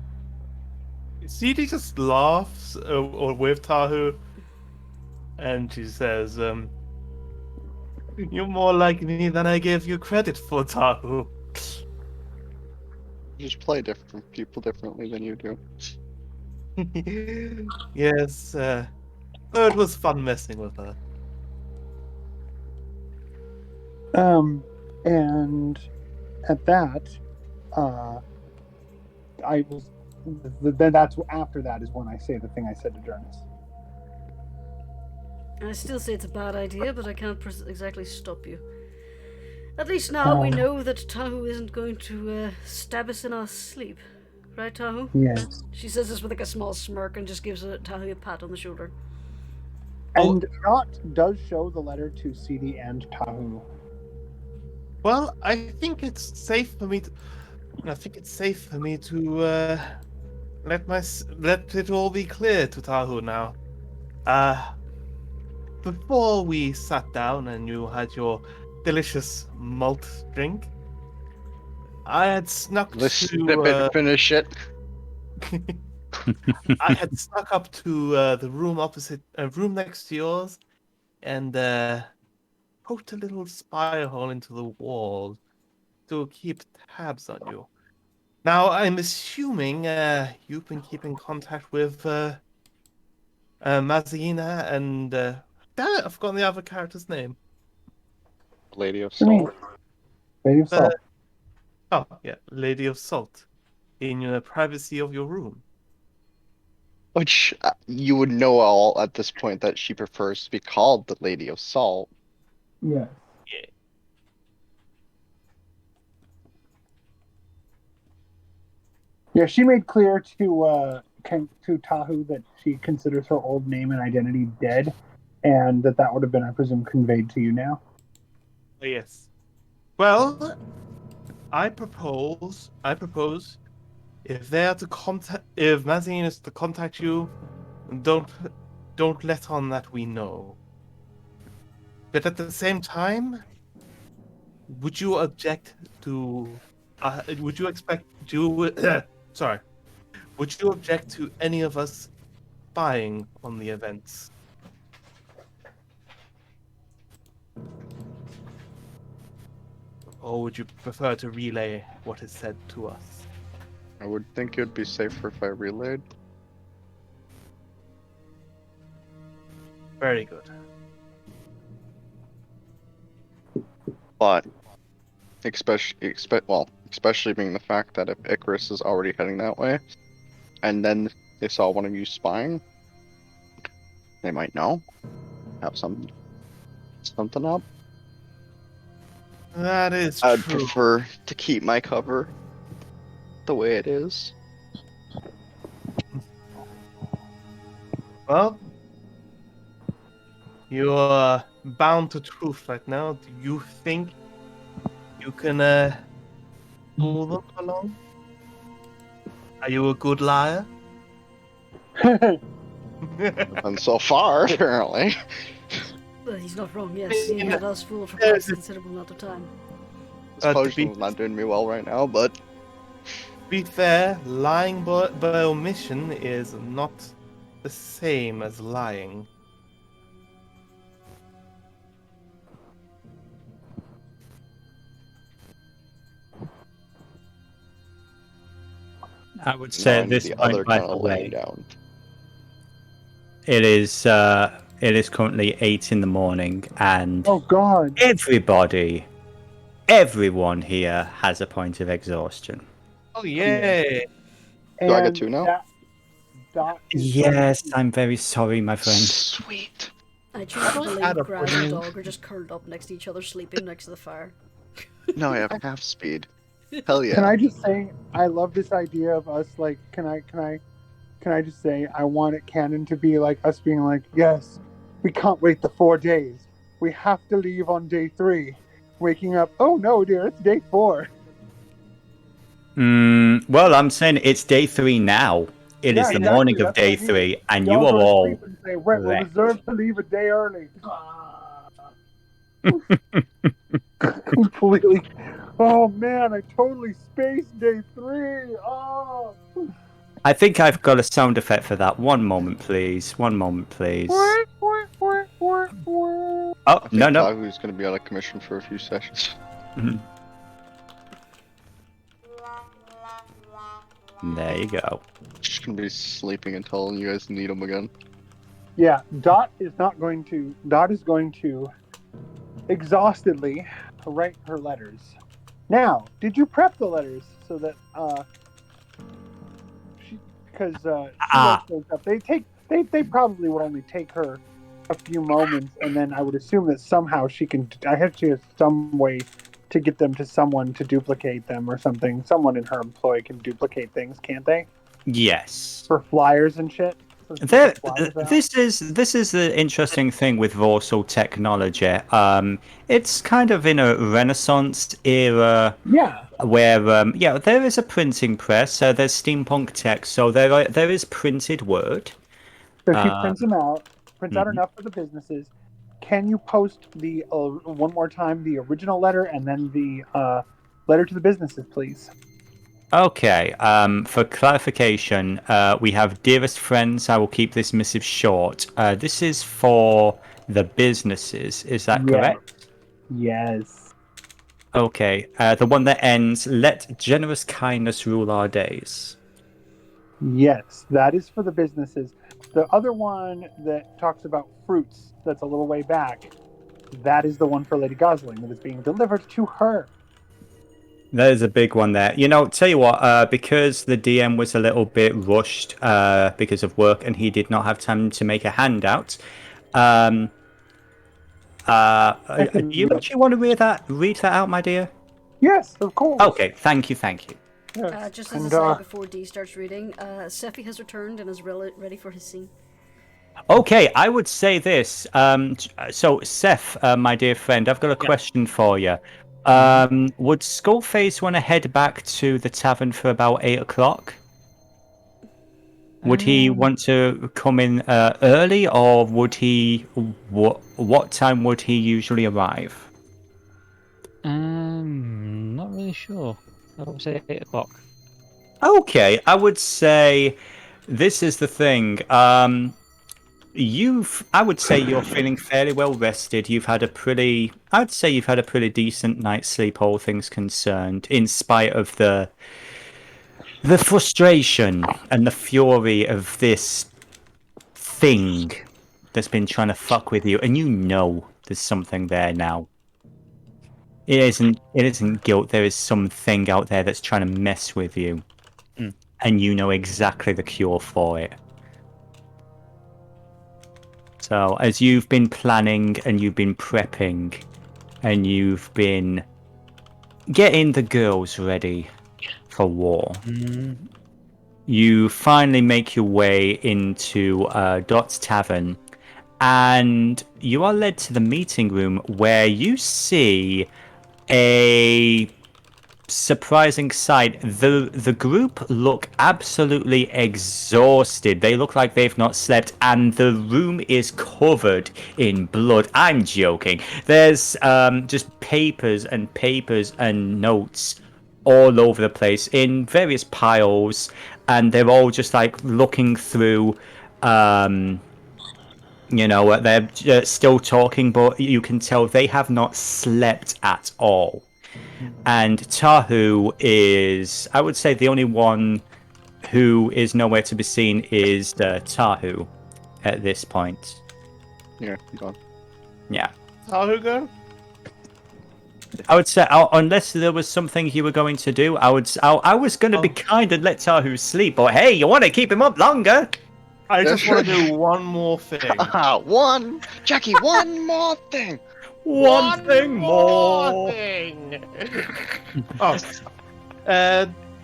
Seedie just laughs or with Tahu, and she says, "You're more like me than I gave you credit for, Tahu." You just play different people differently than you do. Yes, it was fun messing with her. And at that, I was. Then that's after that is when I say the thing I said to Jurnis. I still say it's a bad idea, but I can't exactly stop you. At least now we know that Tahu isn't going to stab us in our sleep. Right, Tahu? Yes. She says this with like a small smirk and just gives Tahu a pat on the shoulder. And Dot does show the letter to Seedie and Tahu. Well, I think it's safe for me to. Let it all be clear to Tahu now. Before we sat down and you had your delicious malt drink, I had snuck Let's sip it, finish it. I had snuck up to the room opposite, room next to yours, and poked a little spy hole into the wall to keep tabs on you. Now, I'm assuming you've been keeping contact with Mazina and damn it, I've forgotten the other character's name. Lady of Me. Salt. Lady of Salt. Oh yeah, Lady of Salt, in the privacy of your room. Which you would know all at this point that she prefers to be called the Lady of Salt. Yes. Yeah, she made clear to Tahu that she considers her old name and identity dead, and that would have been, I presume, conveyed to you now. Oh, yes. Well, I propose, if they are to contact, if Mazine is to contact you, don't let on that we know. But at the same time, would you object to? Would you expect you? Sorry. Would you object to any of us spying on the events? Or would you prefer to relay what is said to us? I would think it would be safer if I relayed. Very good. But especially being the fact that if Icrius is already heading that way, and then they saw one of you spying, they might know, have something up. That is I'd true. prefer to keep my cover the way it is. Well, you're bound to truth right now. Do you think you can move them along? Are you a good liar? And so far, apparently. Well, he's not wrong, yes. He had us fooled for Yes, quite a considerable amount of time. This to potion be- is not doing me well right now, but To be fair, lying by omission is not the same as lying. I would say at knowing this the point, other by kind the of laying way, down. it is currently 8 in the morning, and Oh God! everyone here has a point of exhaustion. Oh yay! Do I get And two now? Dot is Yes, going to- I'm very sorry, my friend. Sweet. I choose to Had believe a Graz and brain. Dog are just curled up next to each other, sleeping next to the fire. No, I have half speed. Hell yeah. Can I just say I love this idea of us like can I just say I want it canon to be like us being like, yes, we can't wait the 4 days. We have to leave on day 3. Waking up, oh no dear, it's day 4. Well, I'm saying it's day 3 now. It is Yeah, the exactly, morning of that's day what I mean. 3, and Y'all you are go to all sleep and say, we're wrecked. reserved to leave a day early. Completely. Oh man, I totally spaced day 3. Oh. I think I've got a sound effect for that. One moment, please. One moment, please. Oh, I think no. Tahu's going to be out of commission for a few sessions. There you go. Just going to be sleeping until you guys need him again. Yeah, Dot is going to exhaustedly write her letters. Now, did you prep the letters so that because she writes those up. They probably would only take her a few moments, and then I would assume that somehow she has some way to get them to someone to duplicate them or something. Someone in her employ can duplicate things, can't they? Yes. For flyers and shit. This is the interesting thing with Voarcel technology. It's kind of in a Renaissance era. Yeah. Where there is a printing press. So there's steampunk text. So there is printed word. So she prints them out. Prints out enough for the businesses. Can you post the one more time the original letter and then the letter to the businesses, please? Okay. For clarification, we have dearest friends. I will keep this missive short. This is for the businesses. Is that correct? Yes. Okay. The one that ends, let generous kindness rule our days. Yes, that is for the businesses. The other one that talks about fruits, that's a little way back, that is the one for Lady Gosling that is being delivered to her. That is a big one there. Tell you what, because the DM was a little bit rushed because of work and he did not have time to make a handout, do you actually want to read that out, my dear? Yes, of course. Okay, thank you. Just as And, a side before D starts reading, Sephi has returned and is ready for his scene. Okay, I would say this. So, Seth, my dear friend, I've got a question for you. Would Skullface want to head back to the tavern for about 8 o'clock? Would he want to come in early, or would he? What time would he usually arrive? Not really sure. I would say 8 o'clock. Okay, I would say this is the thing. I would say you're feeling fairly well rested. I'd say you've had a pretty decent night's sleep, all things concerned, in spite of the frustration and the fury of this thing that's been trying to fuck with you, and you know there's something there now. It isn't guilt. There is something out there that's trying to mess with you, and you know exactly the cure for it. So, as you've been planning and you've been prepping and you've been getting the girls ready for war, you finally make your way into Dot's Tavern, and you are led to the meeting room where you see a surprising sight. The group look absolutely exhausted. They look like they've not slept, and the room is covered in blood. I'm joking. There's just papers and notes all over the place in various piles, and they're all just like looking through. They're still talking, but you can tell they have not slept at all. And Tahu is, I would say, the only one who is nowhere to be seen is Tahu at this point. Yeah, gone. Yeah. Tahu gone? I would say, unless there was something you were going to do, I was going to be kind and let Tahu sleep. But hey, you want to keep him up longer? I just want to do one more thing. Jackie, one more thing. One thing more.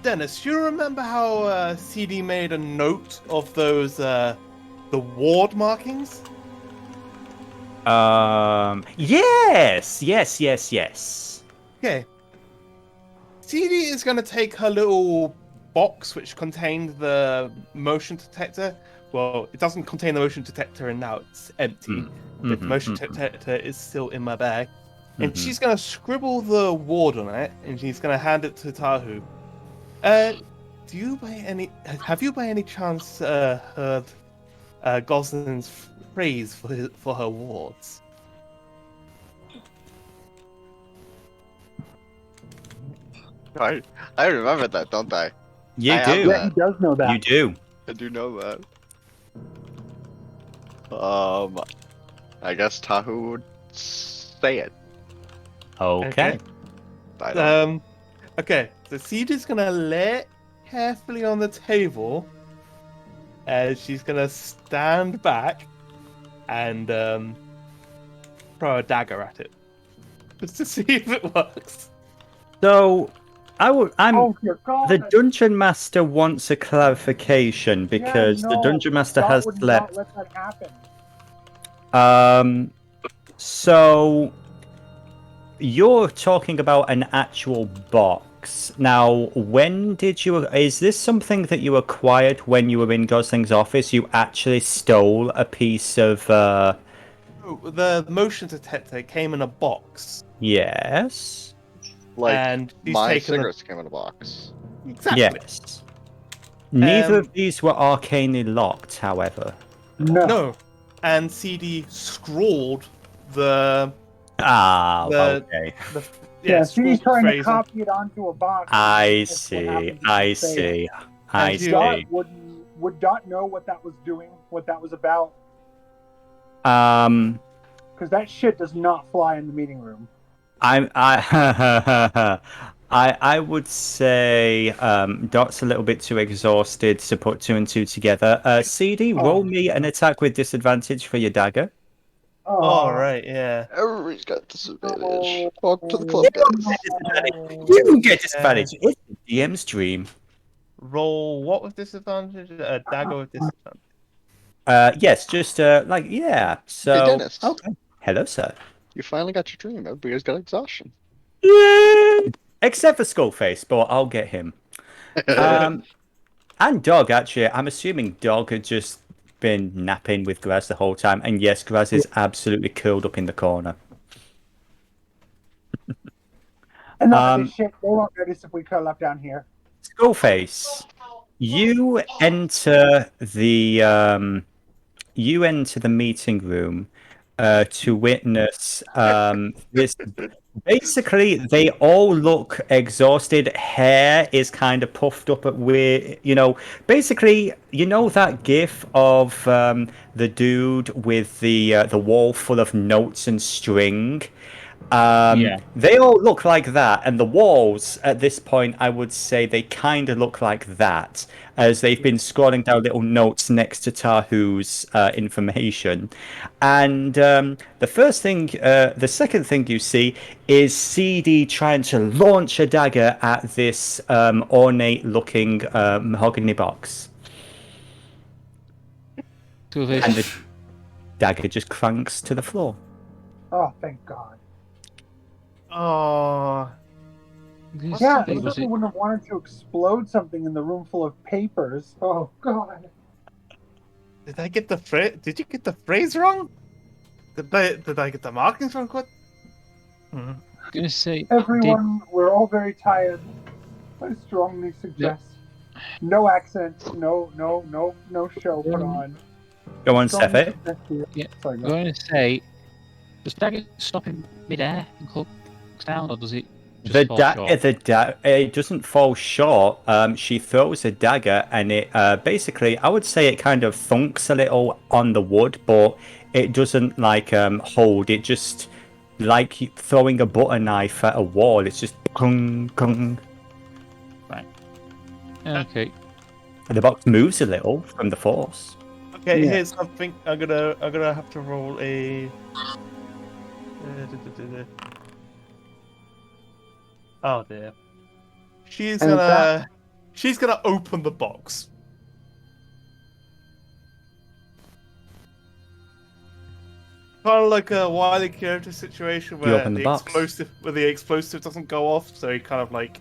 Dennis, you remember how Seedie made a note of those the ward markings? Yes. Okay. Seedie is going to take her little box which contained the motion detector. Well, it doesn't contain the motion detector, and now it's empty. The motion detector is still in my bag. And she's going to scribble the ward on it, and she's going to hand it to Tahu. Have you by any chance heard Goslin's praise for her wards? I remember that, don't I? You I do. Yeah, he does know that. You do. I do know that. I guess Tahu would say it. Okay. Okay, so Seedie's gonna lay it carefully on the table, and she's gonna stand back and throw a dagger at it, just to see if it works. So, Oh, dear God. the dungeon master wants a clarification because the dungeon master Dot has would slept. not let that happen. So you're talking about an actual box. Now, when did you? Is this something that you acquired when you were in Gosling's office? You actually stole a piece of. The motion detector came in a box. Yes. Like, and she's my taken cigarettes came in a box. Exactly. Yes. Neither of these were arcanely locked, however. No. And Seedie scrawled the. Okay. She's trying to copy it onto a box. I see. Dot would Dot know what that was doing, what that was about? Because that shit does not fly in the meeting room. I would say Dot's a little bit too exhausted to put two and two together. Seedie, roll me an attack with disadvantage for your dagger. Oh, right, yeah. Everybody's got disadvantage. Welcome to the club, guys. You get disadvantage. It's DM's dream. Roll what with disadvantage? A dagger with disadvantage. Yes, just yeah. Hey, So Dennis. okay. Hello, sir. You finally got your dream. Everybody's got exhaustion. Except for Skullface, but I'll get him. And Dog, actually. I'm assuming Dog had just been napping with Graz the whole time. And yes, Graz is absolutely curled up in the corner. Enough of this shit. They won't notice if we curl up down here. Skullface, you enter the meeting room to witness this. Basically, they all look exhausted. Hair is kind of puffed up at weird, basically, that gif of the dude with the wall full of notes and string. Yeah. They all look like that, and the walls at this point, I would say they kind of look like that, as they've been scrolling down little notes next to Tahu's information. And the second thing you see is Seedie trying to launch a dagger at this ornate-looking mahogany box, and the dagger just clanks to the floor. Oh, thank God. Oh. Yeah, I certainly wouldn't have wanted to explode something in the room full of papers. Oh, God. Did I get the phrase? Did you get the phrase wrong? Did I get the markings wrong? What? I'm gonna say everyone, we're all very tired. I strongly suggest no accent, no show put on. Go on, Steffi. Yeah, I'm going to say, does dagger stop in midair and close down, or does it just fall short? It doesn't fall short. She throws a dagger, and it basically, I would say, it kind of thunks a little on the wood, but it doesn't hold. It just like throwing a butter knife at a wall. It's just kung kung. Right. Okay. And the box moves a little from the force. Okay, here's something. I'm gonna have to roll a. Oh dear. She's gonna open the box. Kind of like a Wily character situation where the explosive doesn't go off, so he kind of like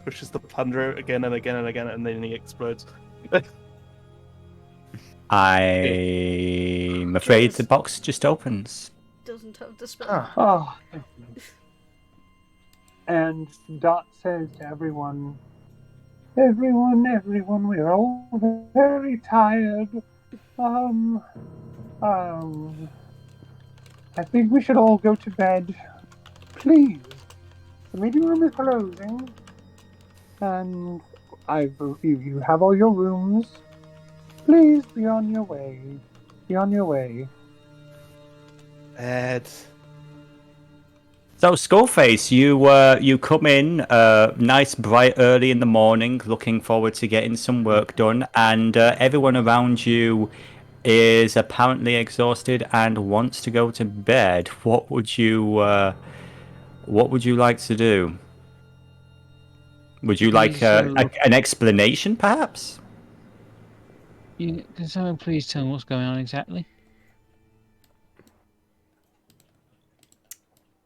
pushes the plunder again and again and again, and then he explodes. I'm afraid the box just opens. Doesn't have the spell. Oh, thank you. And Dot says to everyone, we're all very tired. I think we should all go to bed. Please. The meeting room is closing. And you have all your rooms. Please be on your way. Be on your way. Ed. So Skullface, you come in nice bright early in the morning, looking forward to getting some work done, and everyone around you is apparently exhausted and wants to go to bed. What would you like to do? Would you like an explanation, perhaps? Can someone please tell me what's going on exactly?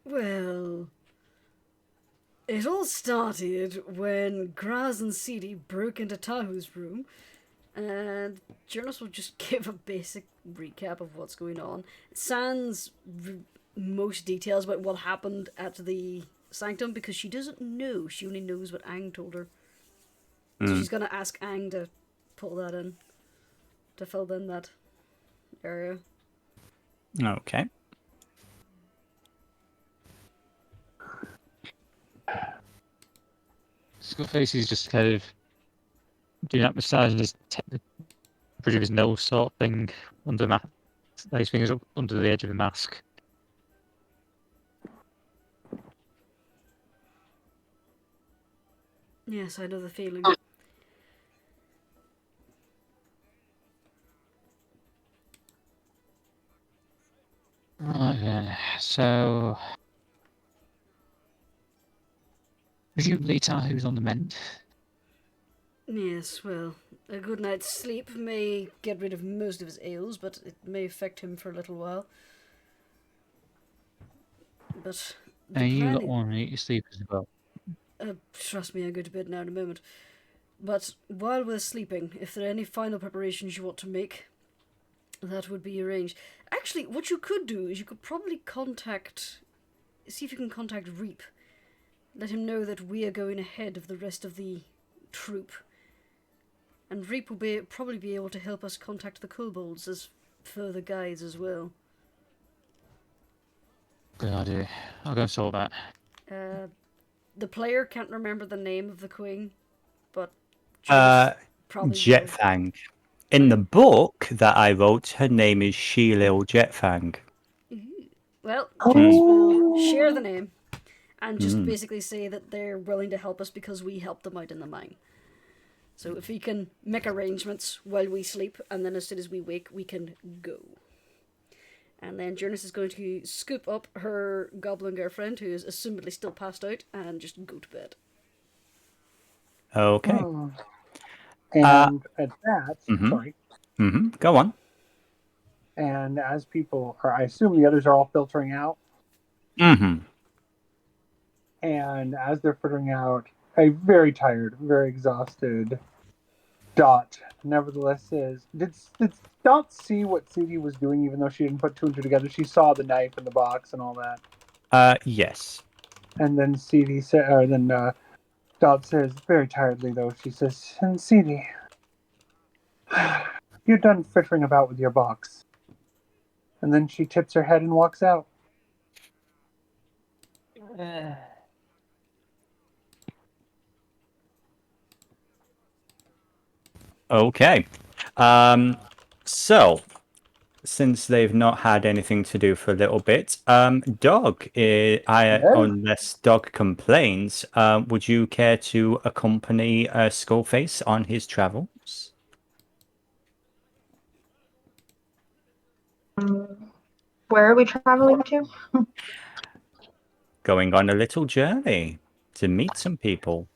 Well, it all started when Graz and Seedie broke into Tahu's room, and Jurnis will just give a basic recap of what's going on. Sans most details about what happened at the sanctum because she doesn't know. She only knows what Ang told her. So she's gonna ask Ang to pull that in, to fill in that area. Okay. Skullface is just kind of doing that massage, just the bridge of his nose sort of thing under the mask. His fingers up under the edge of the mask. Yes, I know the feeling. Right, so Presumably Tahu's on the mend. Yes, well, a good night's sleep may get rid of most of his ails, but it may affect him for a little while. But the And you plan got one and eat your sleep as well. trust me, I'll go to bed now in a moment. But while we're sleeping, if there are any final preparations you want to make, that would be arranged. Actually, what you could do is you could probably see if you can contact Reap. Let him know that we are going ahead of the rest of the troop. And Reap will probably be able to help us contact the kobolds as further guides as well. Good idea. I'll go sort that. The player can't remember the name of the queen, but probably will. Jetfang. In the book that I wrote, her name is Sheelil Jetfang. Well, Jurnis will share the name and just basically say that they're willing to help us because we helped them out in the mine. So if we can make arrangements while we sleep, and then as soon as we wake, we can go. And then Jurnis is going to scoop up her goblin girlfriend, who is assumedly still passed out, and just go to bed. Okay. And at that, sorry. Go on. And as people, or I assume the others are all filtering out. And as they're filtering out, a very tired, very exhausted Dot nevertheless says, Did Dot see what Seedie was doing, even though she didn't put two and two together? She saw the knife in the box and all that. Yes. And then Dot says, very tiredly though, she says, and Seedie, you're done frittering about with your box. And then she tips her head and walks out. Okay. So, since they've not had anything to do for a little bit, Dog, unless Dog complains, would you care to accompany Skullface on his travels? Where are we traveling to? Going on a little journey to meet some people.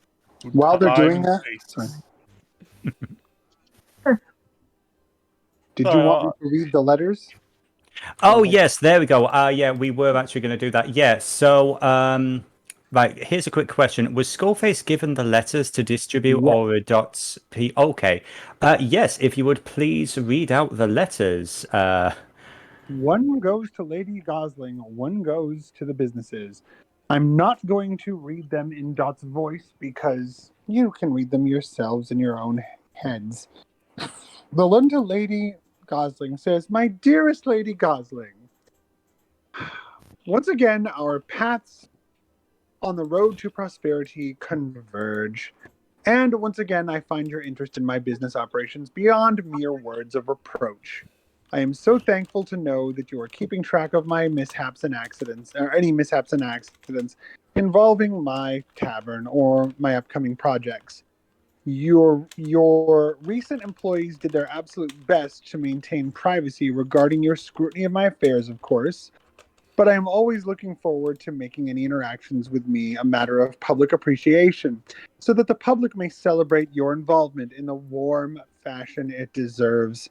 While they're doing that, did you want me to read the letters? Oh, yes, there we go. Yeah, we were actually going to do that. Yeah, so, right, here's a quick question. Was Skullface given the letters to distribute or Dots P? Okay. Yes, if you would please read out the letters. One goes to Lady Gosling, one goes to the businesses. I'm not going to read them in Dot's voice because you can read them yourselves in your own heads. The one to Lady Gosling says, My dearest Lady Gosling, once again, our paths on the road to prosperity converge. And once again, I find your interest in my business operations beyond mere words of reproach. I am so thankful to know that you are keeping track of my mishaps and accidents, or any mishaps and accidents involving my tavern or my upcoming projects. Your recent employees did their absolute best to maintain privacy regarding your scrutiny of my affairs, of course, but I am always looking forward to making any interactions with me a matter of public appreciation, so that the public may celebrate your involvement in the warm fashion it deserves.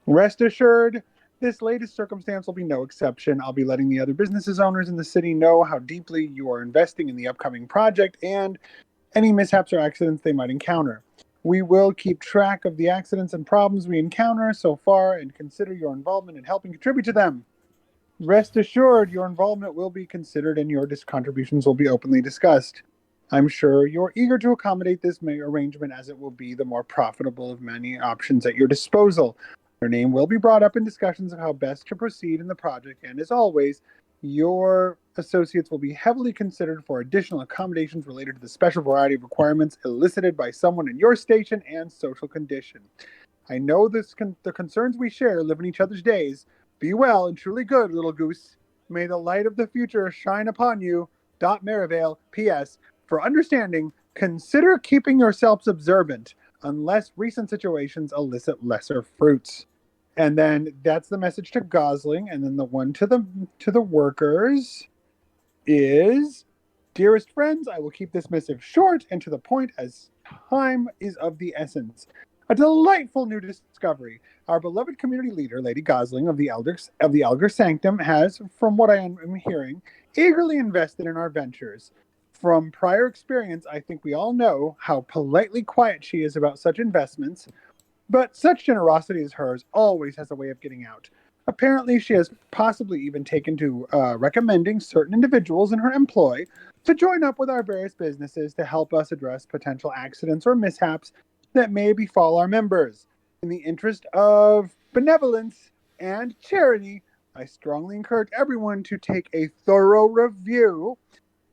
Rest assured, this latest circumstance will be no exception. I'll be letting the other businesses owners in the city know how deeply you are investing in the upcoming project and any mishaps or accidents they might encounter. We will keep track of the accidents and problems we encounter so far and consider your involvement in helping contribute to them. Rest assured, your involvement will be considered and your contributions will be openly discussed. I'm sure you're eager to accommodate this arrangement as it will be the more profitable of many options at your disposal. Your name will be brought up in discussions of how best to proceed in the project, and as always, your associates will be heavily considered for additional accommodations related to the special variety of requirements elicited by someone in your station and social condition. I know the concerns we share live in each other's days. Be well and truly good, little goose. May the light of the future shine upon you. Dot Merivale, P.S. For understanding, consider keeping yourselves observant, unless recent situations elicit lesser fruits. And then that's the message to Gosling, and then the one to the workers is Dearest friends, I will keep this missive short and to the point as time is of the essence. A delightful new discovery. Our beloved community leader, Lady Gosling of the Elder Sanctum, has, from what I am hearing, eagerly invested in our ventures. From prior experience, I think we all know how politely quiet she is about such investments, but such generosity as hers always has a way of getting out. Apparently, she has possibly even taken to recommending certain individuals in her employ to join up with our various businesses to help us address potential accidents or mishaps that may befall our members. In the interest of benevolence and charity, I strongly encourage everyone to take a thorough review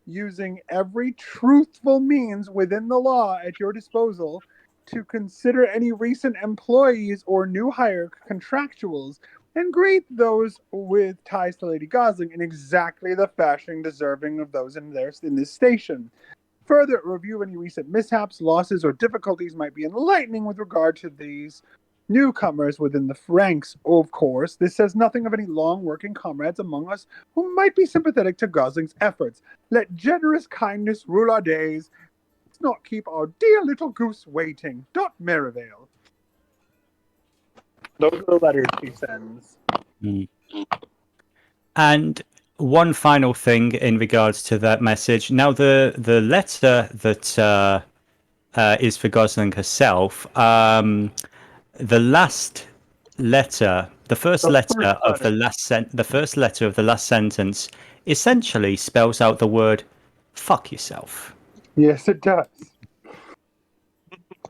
using every truthful means within the law at your disposal to consider any recent employees or new hire contractuals and greet those with ties to Lady Gosling in exactly the fashion deserving of those in this station. Further, review any recent mishaps, losses, or difficulties might be enlightening with regard to these newcomers within the ranks. Of course, this says nothing of any long-working comrades among us who might be sympathetic to Gosling's efforts. Let generous kindness rule our days. Let's not keep our dear little goose waiting. Dot Merivale. Those are the letters she sends. And one final thing in regards to that message. Now, the letter that is for Gosling herself. The last letter, the first letter of the last sentence, essentially spells out the word "fuck yourself." Yes, it does.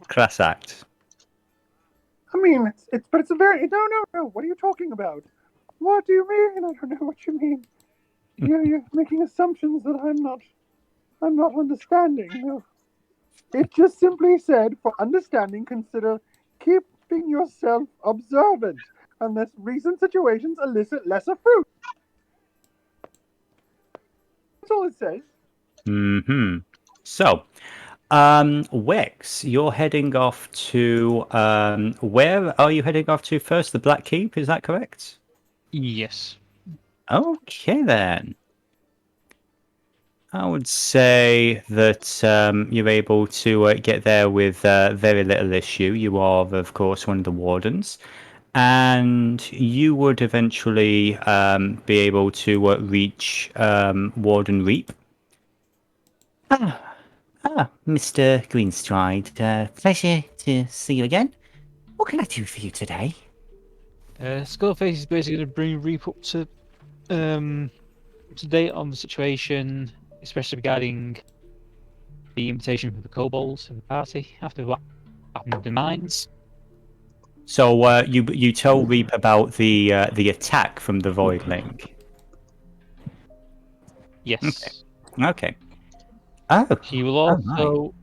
Class act. I mean, it's a very no. What are you talking about? What do you mean? I don't know what you mean. You're making assumptions that I'm not understanding. No. It just simply said, for understanding, consider keeping yourself observant, unless recent situations elicit lesser fruit. That's all it says. Mm-hmm. So, Wex, you're heading off to where are you heading off to first? The Black Keep, is that correct? Yes. Okay then. I would say that you're able to get there with very little issue. You are, of course, one of the wardens, and you would eventually be able to reach Warden Reap. Mr. Greenstride, pleasure to see you again. What can I do for you today? Skullface is basically going to bring Reap up to date on the situation, especially regarding the invitation for the kobolds to the party after what happened with the mines. So you tell Reap about the attack from the Voidling. Yes. Okay. Oh. He will also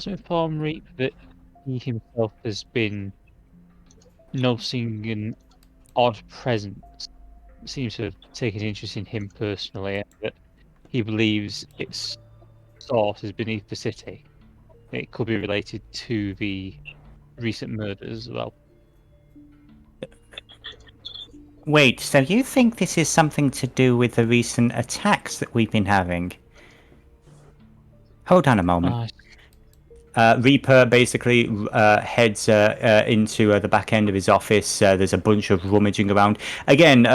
inform Reap that he himself has been noticing an odd presence. Seems to have taken interest in him personally, and that he believes its source is beneath the city. It could be related to the recent murders as well. Wait, so you think this is something to do with the recent attacks that we've been having? Hold on a moment. Reaper basically heads into the back end of his office. There's a bunch of rummaging around. Again,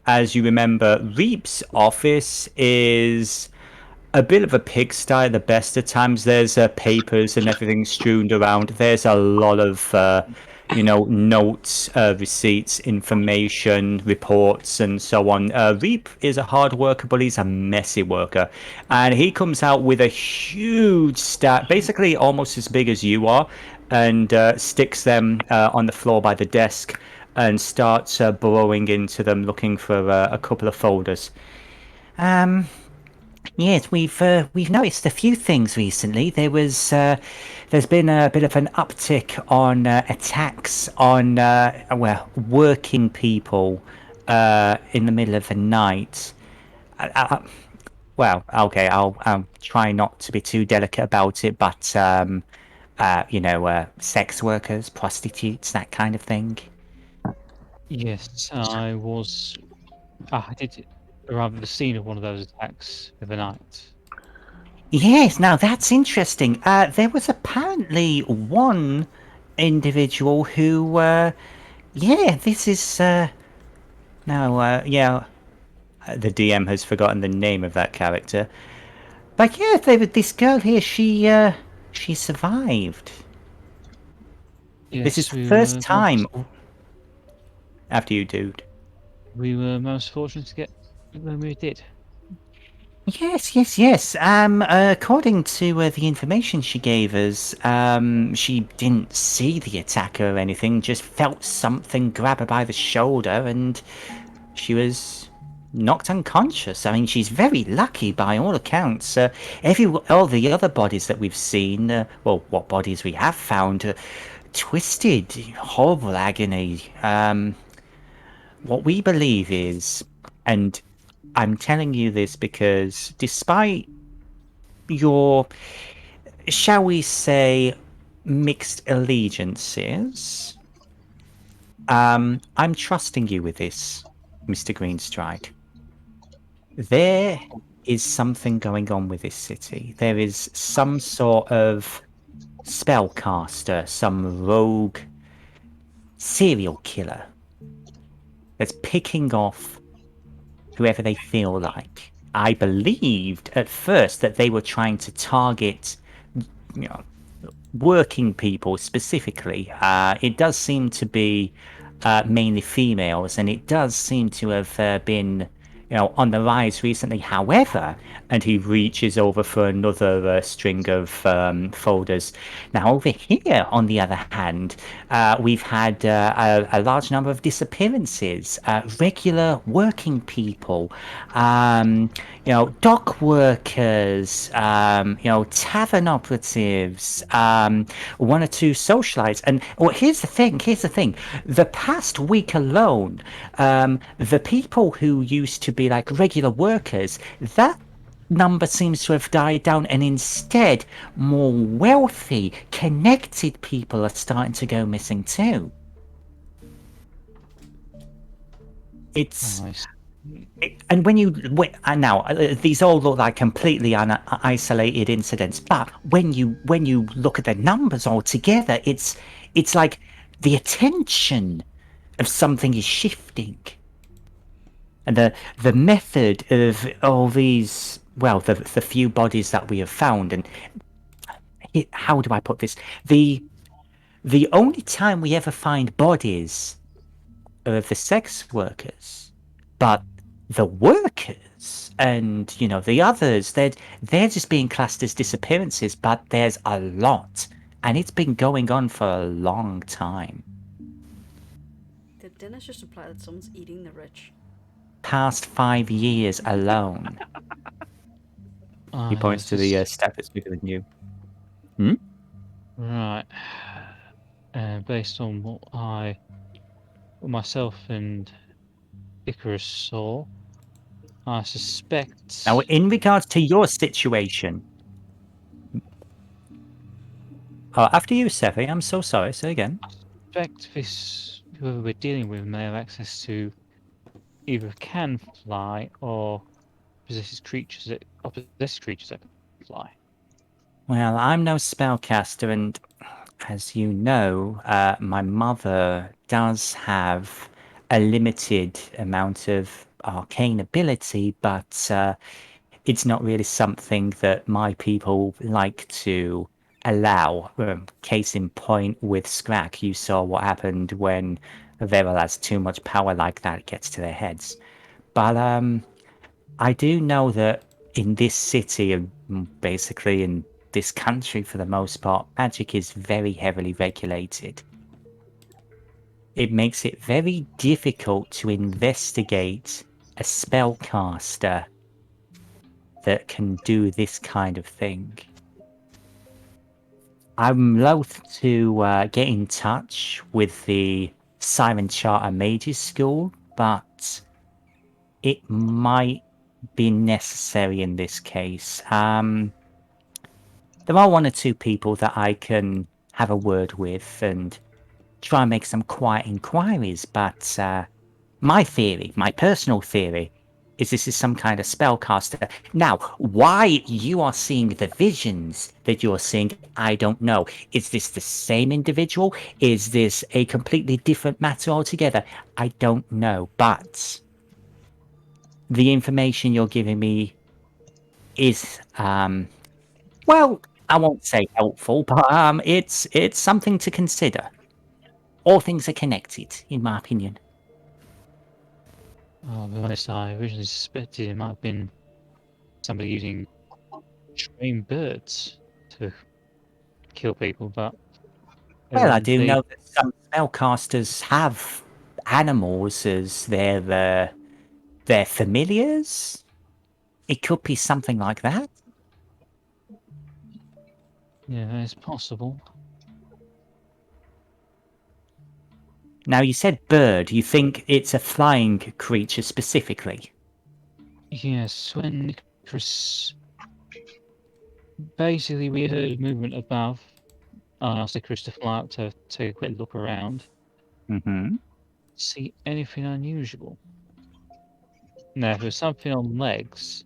as you remember, Reap's office is a bit of a pigsty at the best of times. There's papers and everything strewn around. There's a lot of notes, receipts, information, reports, and so on. Reap is a hard worker, but he's a messy worker. And he comes out with a huge stack, basically almost as big as you are, and sticks them on the floor by the desk and starts burrowing into them, looking for a couple of folders. Yes, we've noticed a few things recently. There's been a bit of an uptick on attacks on working people in the middle of the night. Well, okay, I'll try not to be too delicate about it, but sex workers, prostitutes, that kind of thing. Yes, I did arrived at the scene of one of those attacks overnight. Yes, now that's interesting. There was apparently one individual who, this is, the DM has forgotten the name of that character. But yeah, this girl here, she survived. This is Yes, the first time. After you, dude. We were most fortunate to get when we did. Yes. According to the information she gave us, she didn't see the attacker or anything, just felt something grab her by the shoulder, and she was knocked unconscious. I mean, she's very lucky by all accounts. All the other bodies that we've seen, what bodies we have found, twisted, horrible agony. What we believe is, and I'm telling you this because despite your, shall we say, mixed allegiances, I'm trusting you with this, Mr. Greenstride. There is something going on with this city. There is some sort of spellcaster, some rogue serial killer that's picking off whoever they feel like. I believed at first that they were trying to target, working people specifically. It does seem to be mainly females, and it does seem to have been, on the rise recently. However, and he reaches over for another string of folders. Now, over here, on the other hand, we've had a large number of disappearances, regular working people, dock workers, tavern operatives, one or two socialites. And here's the thing. The past week alone, the people who used to be like regular workers, that number seems to have died down, and instead more wealthy, connected people are starting to go missing too. And now these all look like completely isolated incidents, but when you look at the numbers all together, it's like the attention of something is shifting, and the method of all these, the few bodies that we have found, and how do I put this? The only time we ever find bodies are of the sex workers, but the workers and the others, they're just being classed as disappearances. But there's a lot, and it's been going on for a long time. Did Dennis just imply that someone's eating the rich? Past 5 years alone. He points to the step that's bigger than you. Right. Based on what myself and Icrius saw, I suspect. Now, in regards to your situation, after you, Sevi, I'm so sorry. Say again. I suspect whoever we're dealing with may have access to either can fly or possesses creatures that can fly. Well, I'm no spellcaster, and as you know, my mother does have a limited amount of arcane ability, but it's not really something that my people like to allow. Case in point with Scrack, you saw what happened when Veryl has too much power like that, it gets to their heads. But I do know that in this city, and basically in this country for the most part, magic is very heavily regulated. It makes it very difficult to investigate a spellcaster that can do this kind of thing. I'm loath to get in touch with the Siren Charter Mages School, but it might be necessary in this case. There are one or two people that I can have a word with and try and make some quiet inquiries, but my personal theory, is this is some kind of spellcaster. Now, why you are seeing the visions that you're seeing, I don't know. Is this the same individual? Is this a completely different matter altogether? I don't know, but the information you're giving me is, well, I won't say helpful, but it's something to consider. All things are connected, in my opinion. I'll be honest, I originally suspected it might have been somebody using trained birds to kill people, but Well, I do evidently, know that some spellcasters have animals as their familiars. It could be something like that. yeah, it's possible. Now, you said bird. You think it's a flying creature specifically? Yes, when Icrius... Basically, we heard movement above. I asked Icrius to fly out to take a quick look around. Mm-hmm. See anything unusual. Now, if it was something on legs,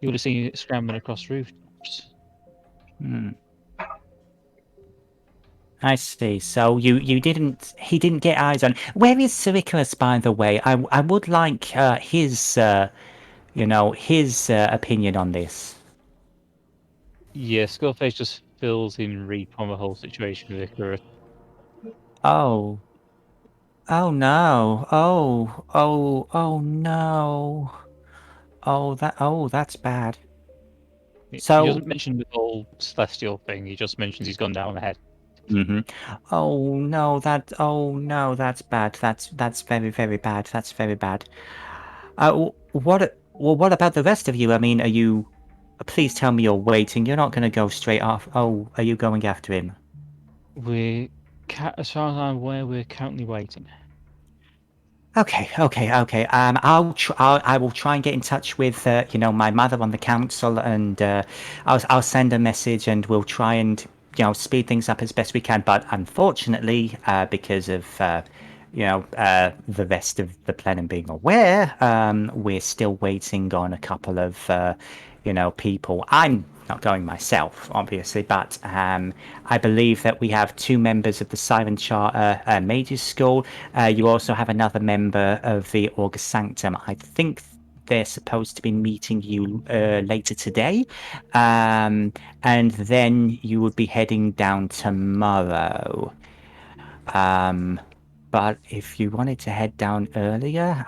you would have seen it scrambling across rooftops. Hmm. I see. So you didn't. He didn't get eyes on. Where is Sir Icarus, by the way? I would like his his opinion on this. Yeah, Skullface just fills in Reap on the whole situation with Icarus. Oh. Oh no. Oh no. That's bad. He So doesn't mention the whole celestial thing, he just mentions he's gone down the head. oh no, that's bad. That's very, very bad. That's very bad. What about the rest of you? I mean, are you please tell me you're waiting. You're not going to go straight off. Oh, are you going after him? As far as I'm aware, we're currently waiting. Okay. I will try and get in touch with my mother on the council, and I'll send a message, and we'll try and speed things up as best we can. But unfortunately, because of the rest of the planet being aware, we're still waiting on a couple of people. I'm not going myself, obviously, but I believe that we have 2 members of the Siren Charter Mages School. You also have another member of the Orga Sanctum. I think they're supposed to be meeting you later today, and then you would be heading down tomorrow. But if you wanted to head down earlier,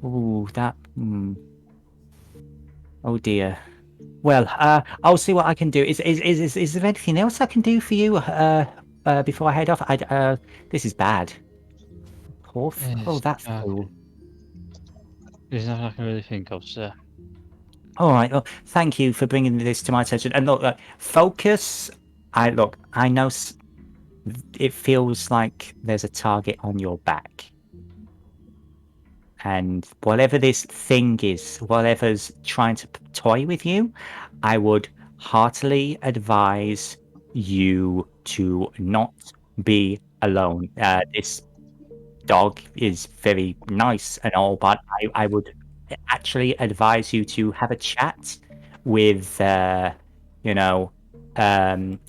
oh dear. Well, I'll see what I can do. Is there anything else I can do for you before I head off? This is bad. That's cool. There's nothing I can really think of, sir. All right. Well, thank you for bringing this to my attention. And look, focus. I know it feels like there's a target on your back. And whatever this thing is, whatever's trying to toy with you, I would heartily advise you to not be alone. This dog is very nice and all, but I would actually advise you to have a chat with,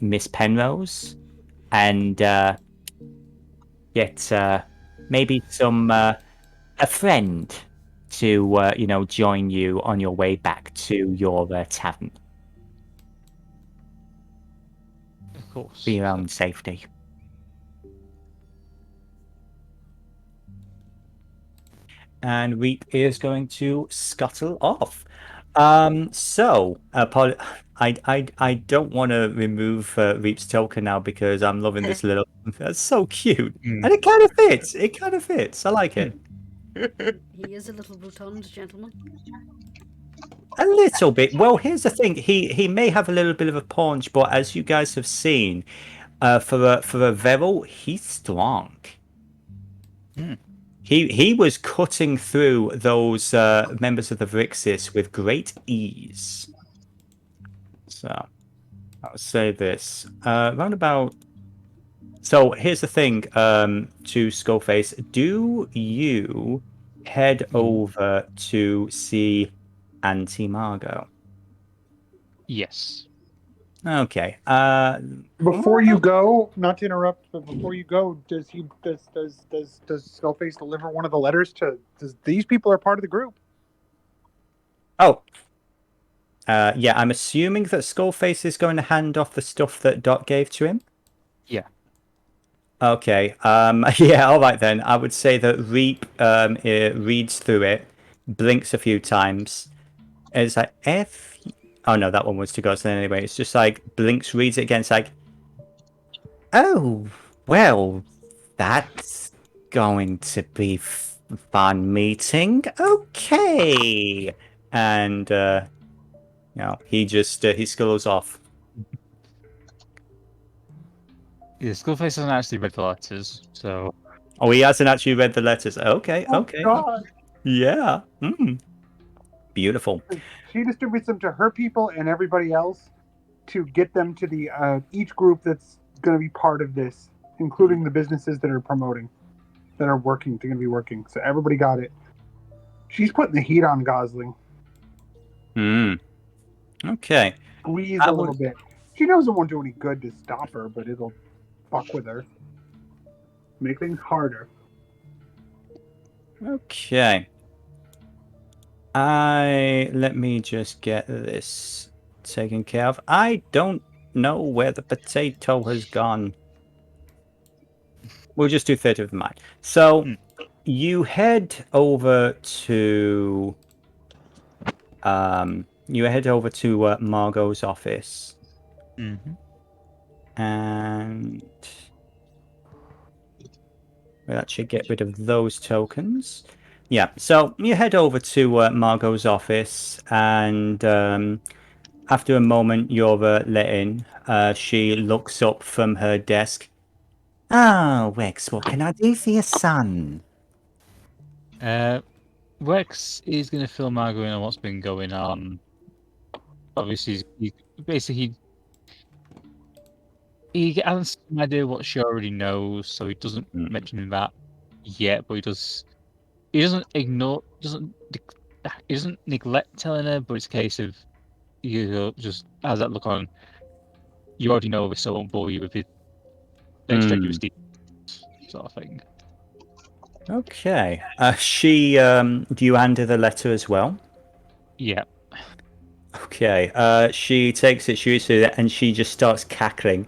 Miss Penrose, and get maybe a friend to join you on your way back to your tavern. Of course. For your own safety. And Reap is going to scuttle off. So, I don't want to remove Reap's token now because I'm loving this little. That's so cute, and it kind of fits. It kind of fits. I like it. He is a little rotund gentleman. A little bit. Well, here's the thing. He may have a little bit of a paunch, but as you guys have seen, for a Veril, he's strong. He was cutting through those members of the Vrixis with great ease. So I'll say this. Roundabout. So here's the thing, to Skullface. Do you head over to see Auntie Margot. Yes. Okay. Before you go, not to interrupt, but before you go, does Skullface deliver one of the letters to? Does these people are part of the group? Oh. Yeah, I'm assuming that Skullface is going to hand off the stuff that Dot gave to him. Yeah. Okay. Yeah. All right then. I would say that Reap reads through it, blinks a few times. And it's like F. Oh no, that one was to Gosling anyway. It's just like blinks, reads it again. It's like, oh well, that's going to be fun meeting. Okay. And he just he skulls off. Yeah, Skullface hasn't actually read the letters, so. Oh, he hasn't actually read the letters. Okay, okay. God. Yeah. Beautiful. She distributes them to her people and everybody else to get them to the each group that's going to be part of this, including the businesses that are promoting, that are working, they're going to be working. So everybody got it. She's putting the heat on Gosling. Okay. Squeeze a little bit. She knows it won't do any good to stop her, but it'll fuck with her. Make things harder. Okay. Let me just get this taken care of. I don't know where the potato has gone. We'll just do theatre of the mind. So you head over to Margot's office. And we'll actually get rid of those tokens. Yeah, so you head over to Margot's office, and after a moment you're let in. She looks up from her desk. Oh, Rex, what can I do for your son? Rex is going to fill Margot in on what's been going on. Obviously, he has some idea what she already knows, so he doesn't mention that yet, but he doesn't neglect telling her, but it's a case of you just has that look on. You already know this, so I won't bore you with it. Extraneous details, sort of thing. Okay. Do you hand her the letter as well? Yeah. Okay. She takes it, she reads through it, and she just starts cackling.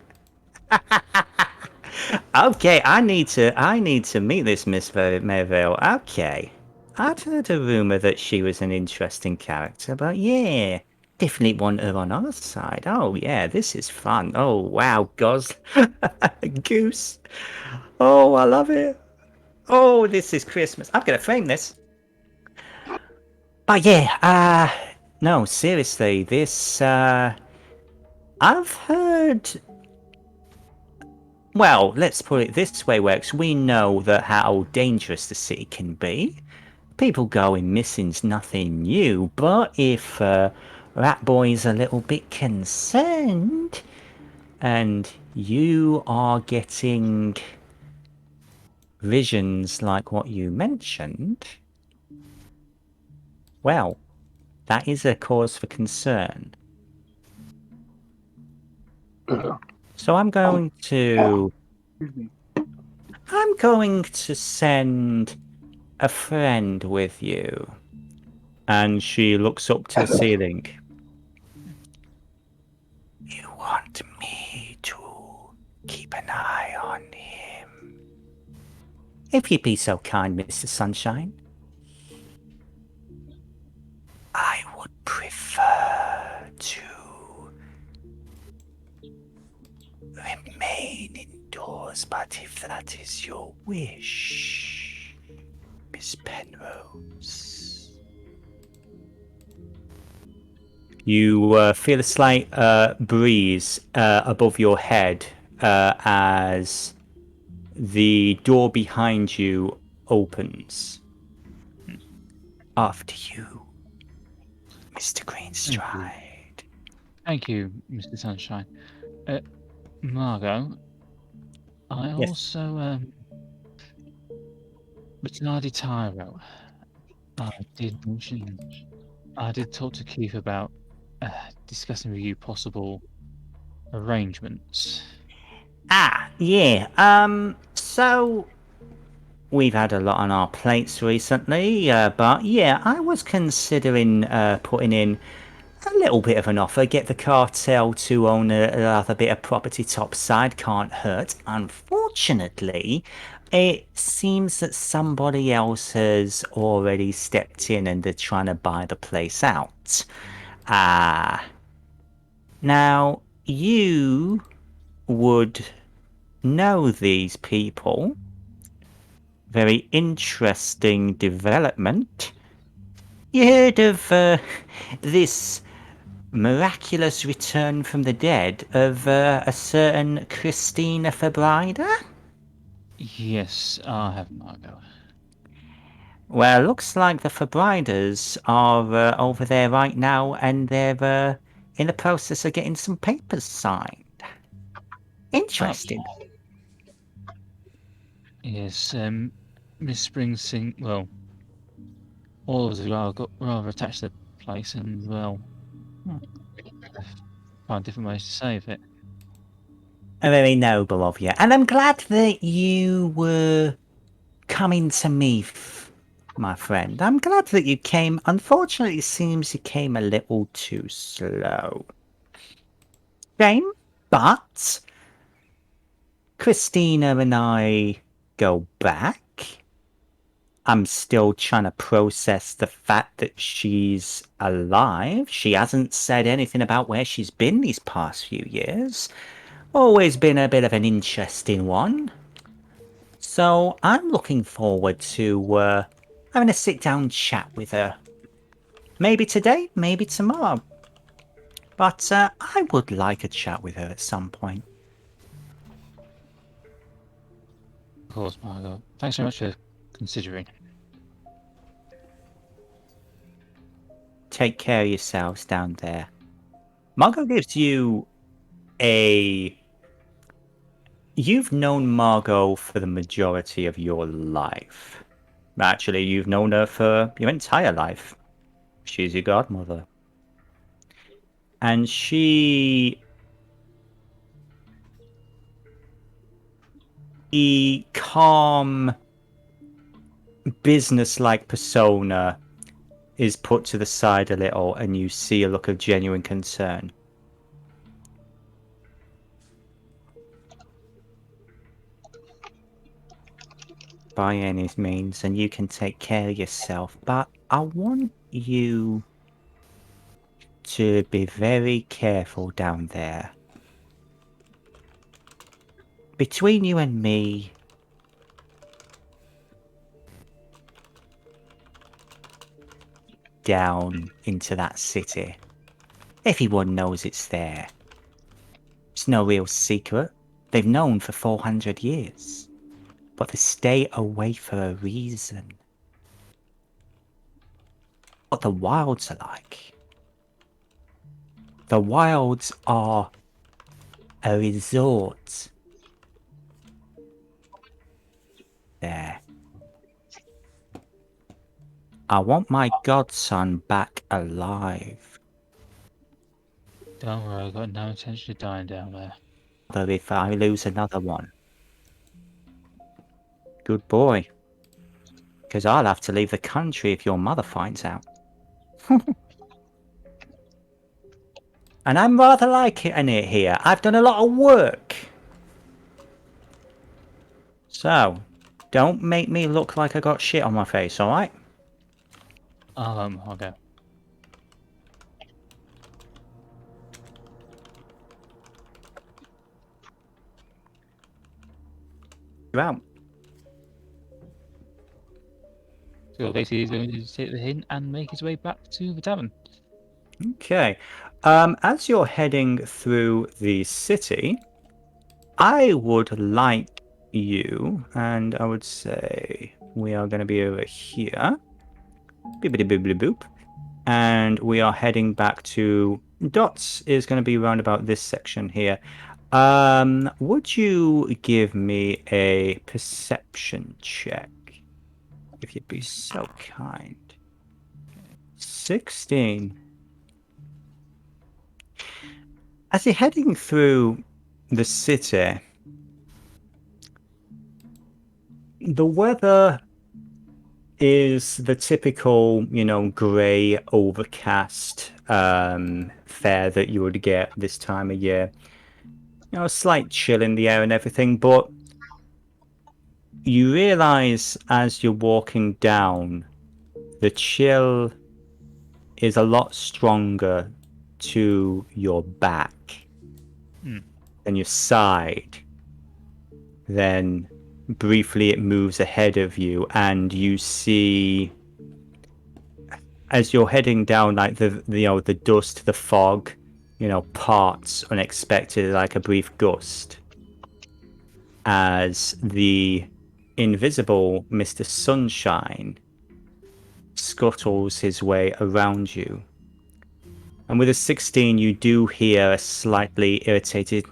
Okay, I need to meet this Miss Merville. Okay. I'd heard a rumor that she was an interesting character, but yeah, definitely want her on our side. Oh yeah, this is fun. Oh wow, Goose. Oh, I love it. Oh, this is Christmas. I'm gonna frame this. But yeah, no, seriously, this I've heard. Well, let's put it this way, Wex. We know that how dangerous the city can be. People going missing's nothing new, but if Rat Boy's a little bit concerned, and you are getting visions like what you mentioned, well, that is a cause for concern. So I'm going to send a friend with you. And she looks up to the ceiling. You want me to keep an eye on him? If you'd be so kind, Mr. Sunshine. I would prefer to remain indoors, but if that is your wish, Miss Penrose. You feel a slight breeze above your head as the door behind you opens. After you, Mr. Greenstride. Thank you, Mr. Sunshine. Margot, I also, Bernardi Tyro, I did talk to Keith about discussing with you possible arrangements. Yeah. So we've had a lot on our plates recently, but yeah, I was considering putting in a little bit of an offer. Get the cartel to own another bit of property topside. Can't hurt. Unfortunately, it seems that somebody else has already stepped in and they're trying to buy the place out. Now, you would know these people. Very interesting development. You heard of this miraculous return from the dead of a certain Christina Fabrida? Yes, I have, Margot. Well, looks like the Fabridas are over there right now, and they're in the process of getting some papers signed. Interesting. Yes, Miss Springsteen, well, all of us got rather attached to the place, and, well, I find different ways to save it. Very noble of you. And I'm glad that you were coming to me, my friend. I'm glad that you came. Unfortunately, it seems you came a little too slow. Shame, but Christina and I go back. I'm still trying to process the fact that she's alive. She hasn't said anything about where she's been these past few years. Always been a bit of an interesting one. So I'm looking forward to having a sit-down chat with her. Maybe today, maybe tomorrow. But I would like a chat with her at some point. Of course, Margot. Thanks very much for considering. Take care of yourselves down there. Margot gives you a... You've known Margot for the majority of your life. Actually, you've known her for your entire life. She's your godmother. And the calm, business-like persona is put to the side a little, and you see a look of genuine concern. By any means, and you can take care of yourself, but I want you to be very careful down there. Between you and me, down into that city. Everyone knows it's there. It's no real secret. They've known for 400 years. But they stay away for a reason. What the wilds are like. The wilds are a resort. There. I want my godson back alive. Don't worry, I've got no intention of dying down there. But if I lose another one. Good boy. Because I'll have to leave the country if your mother finds out. And I'm rather liking it here. I've done a lot of work. So, don't make me look like I got shit on my face, alright? I'll go. You're out. So basically he's going to take the hint and make his way back to the tavern. Okay. As you're heading through the city, I would like you, and I would say we are going to be over here. Bibbidi bibbidi boop. And we are heading back to... Dots is going to be around about this section here. Would you give me a perception check? If you'd be so kind. 16. As you're heading through the city, the weather is the typical, grey, overcast fare that you would get this time of year. A slight chill in the air and everything, but you realise as you're walking down, the chill is a lot stronger to your back than your side. Then briefly it moves ahead of you, and you see, as you're heading down, like the dust, the fog, parts unexpectedly like a brief gust, as the invisible Mr. Sunshine scuttles his way around you. And with a 16, you do hear a slightly irritated,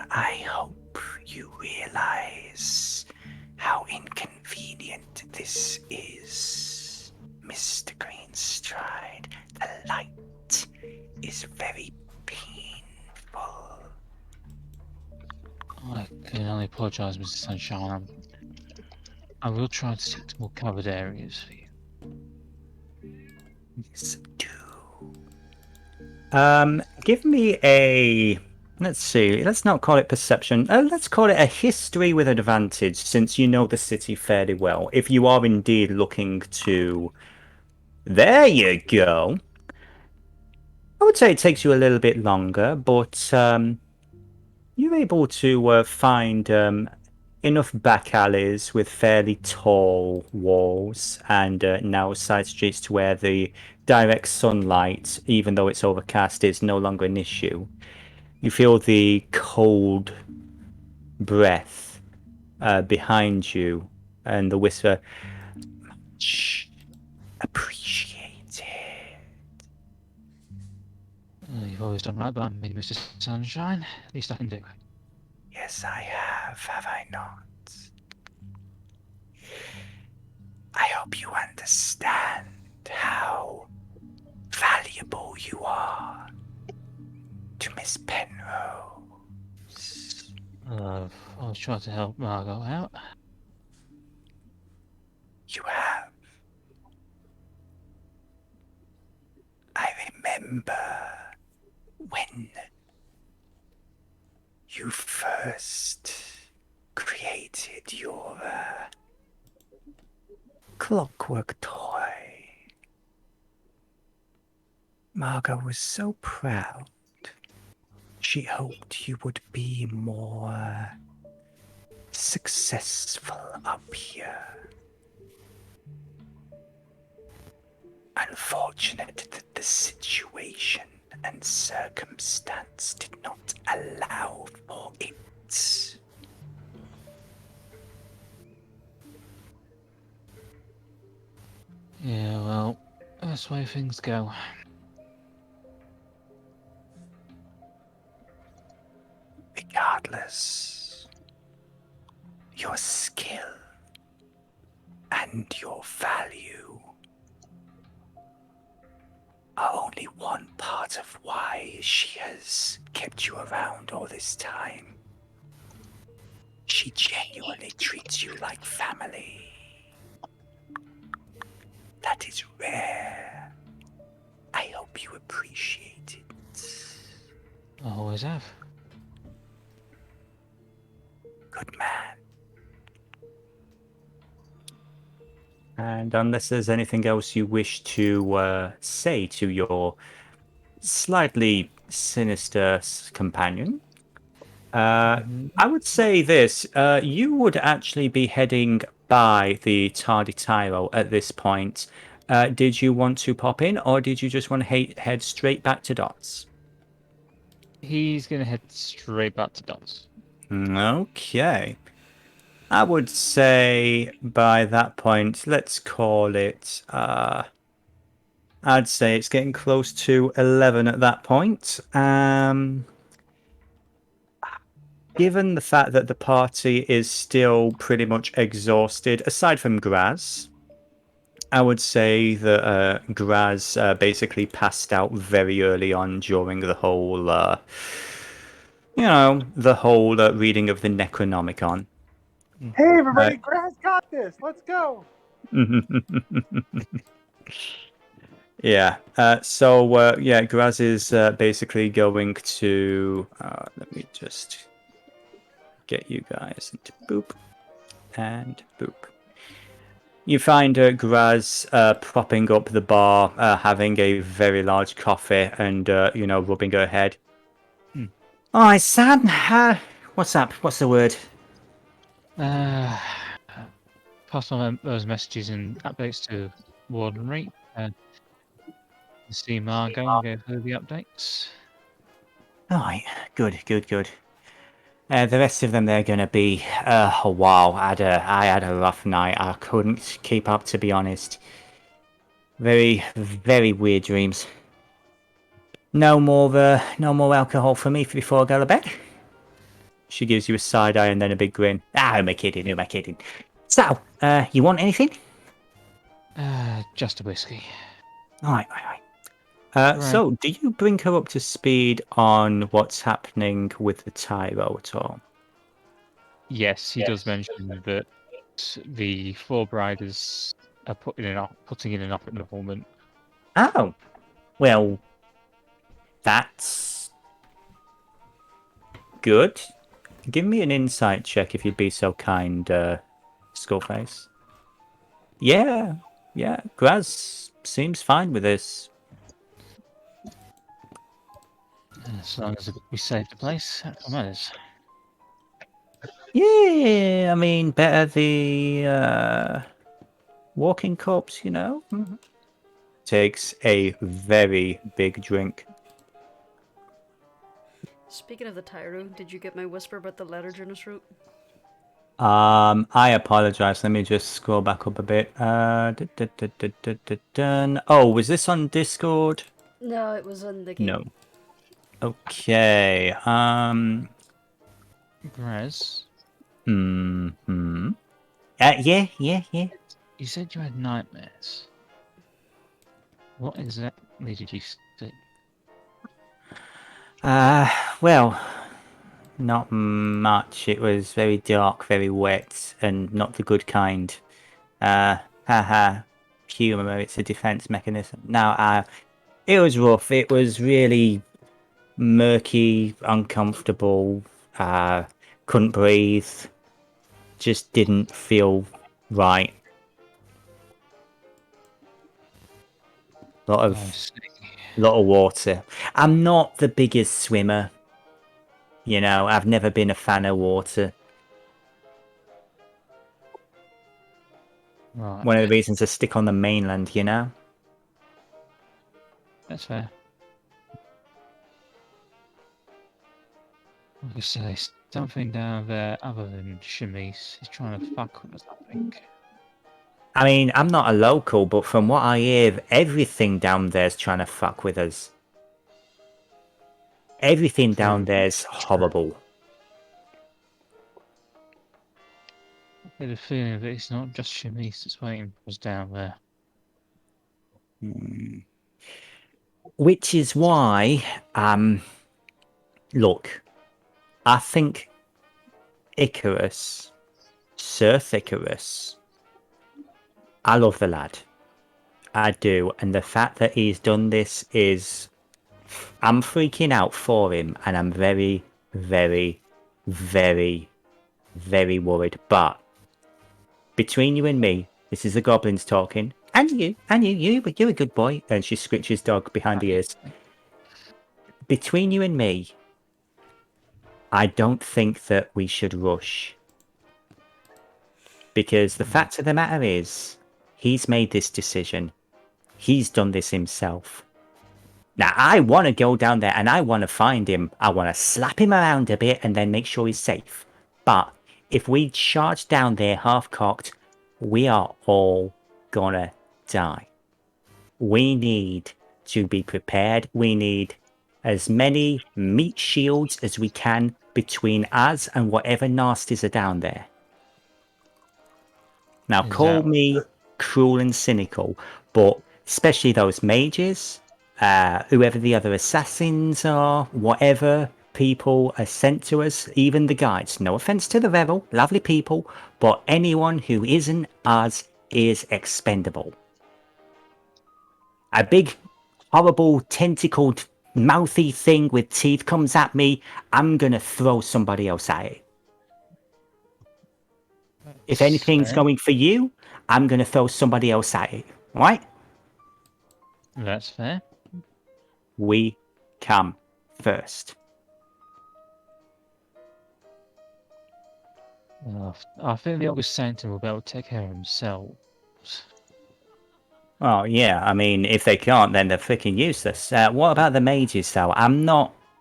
I hope you realize how inconvenient this is, Mr. Greenstride. The light is very painful. I can only apologise, Mr. Sunshine. I will try to stick to more covered areas for you. Yes, do. Give me a... Let's see, let's not call it perception. Let's call it a history with advantage, since you know the city fairly well. If you are indeed looking to... There you go! I would say it takes you a little bit longer, but you're able to find enough back alleys with fairly tall walls and narrow side streets to where the direct sunlight, even though it's overcast, is no longer an issue. You feel the cold breath behind you, and the whisper, much appreciated. You've always done right by me, Mr. Sunshine. Least I can do. Yes, I have I not? I hope you understand how valuable you are to Miss Penrose. I was trying to help Margot out. You have. I remember when you first created your clockwork toy. Margot was so proud. She hoped you would be more successful up here. Unfortunate that the situation and circumstance did not allow for it. Yeah, well, that's the way things go. Regardless, your skill and your value are only one part of why she has kept you around all this time. She genuinely treats you like family. That is rare. I hope you appreciate it. I always have. Good man. And unless there's anything else you wish to say to your slightly sinister companion, I would say this. You would actually be heading by the Tardy Tyro at this point. Did you want to pop in, or did you just want to head straight back to Dots? He's gonna head straight back to Dots. Okay. I would say by that point, let's call it, I'd say it's getting close to 11 at that point. given the fact that the party is still pretty much exhausted, aside from Graz, I would say that Graz basically passed out very early on during the whole, reading of the Necronomicon. Hey, everybody, Graz got this. Let's go. Yeah. Graz is basically going to. Let me just get you guys into boop and boop. You find Graz propping up the bar, having a very large coffee, and rubbing her head. All right, Sam. What's up? What's the word? Pass on those messages and updates to Warden Reap. See Margot and go through the updates. All right, good. The rest of them, they're going to be a while. I had a rough night. I couldn't keep up, to be honest. Very, very weird dreams. No more alcohol for me before I go to bed. She gives you a side eye and then a big grin. Who am I kidding? So, you want anything? Just a whiskey. All right. Right. So, do you bring her up to speed on what's happening with the Tyro at all? Yes, he does mention that the four briders are putting in an offer at the moment. Oh, well, that's good. Give me an insight check if you'd be so kind, Skullface. Yeah, Graz seems fine with this. As long as we save the place, that matters. Yeah, I mean, better the walking corpse, Takes a very big drink. Speaking of the Tyro, did you get my whisper about the letter Jurnis wrote? I apologize. Let me just scroll back up a bit. Oh, was this on Discord? No, it was in the game. No. Okay. Graz? Yeah. You said you had nightmares. What exactly did you see? Well, not much. It was very dark, very wet, and not the good kind. Humor, it's a defense mechanism. Now, it was rough. It was really murky, uncomfortable. Couldn't breathe. Just didn't feel right. Lot of water. I'm not the biggest swimmer. I've never been a fan of water. Right. One of the reasons I stick on the mainland, That's fair. Like I say, something down there other than Chemise is trying to fuck with us, I think. I mean, I'm not a local, but from what I hear, everything down there's trying to fuck with us. Everything down there's horrible. I get a feeling that it's not just Chemise that's waiting for us down there. Which is why, look, I think Icrius, Sir Icrius, I love the lad. I do. And the fact that he's done this is... I'm freaking out for him, and I'm very, very, very, very worried. But between you and me, this is the goblins talking. And you're a good boy. And she scritches dog behind the ears. Between you and me, I don't think that we should rush. Because the fact of the matter is, he's made this decision. He's done this himself. Now, I want to go down there and I want to find him. I want to slap him around a bit and then make sure he's safe. But if we charge down there half-cocked, we are all gonna die. We need to be prepared. We need as many meat shields as we can between us and whatever nasties are down there. Now, Is call that- me cruel and cynical, but especially those mages, whoever the other assassins are, whatever people are sent to us, even the guides. No offense to the Revel, lovely people, but anyone who isn't us is expendable. A big, horrible, tentacled, mouthy thing with teeth comes at me, I'm gonna throw somebody else at it. If anything's fair. going for you, I'm gonna throw somebody else at it. Right? That's fair. We come first. I think the August Sanctum will be able to take care of themselves. Oh, yeah, I mean, if they can't, then they're freaking useless. What about the mages, though?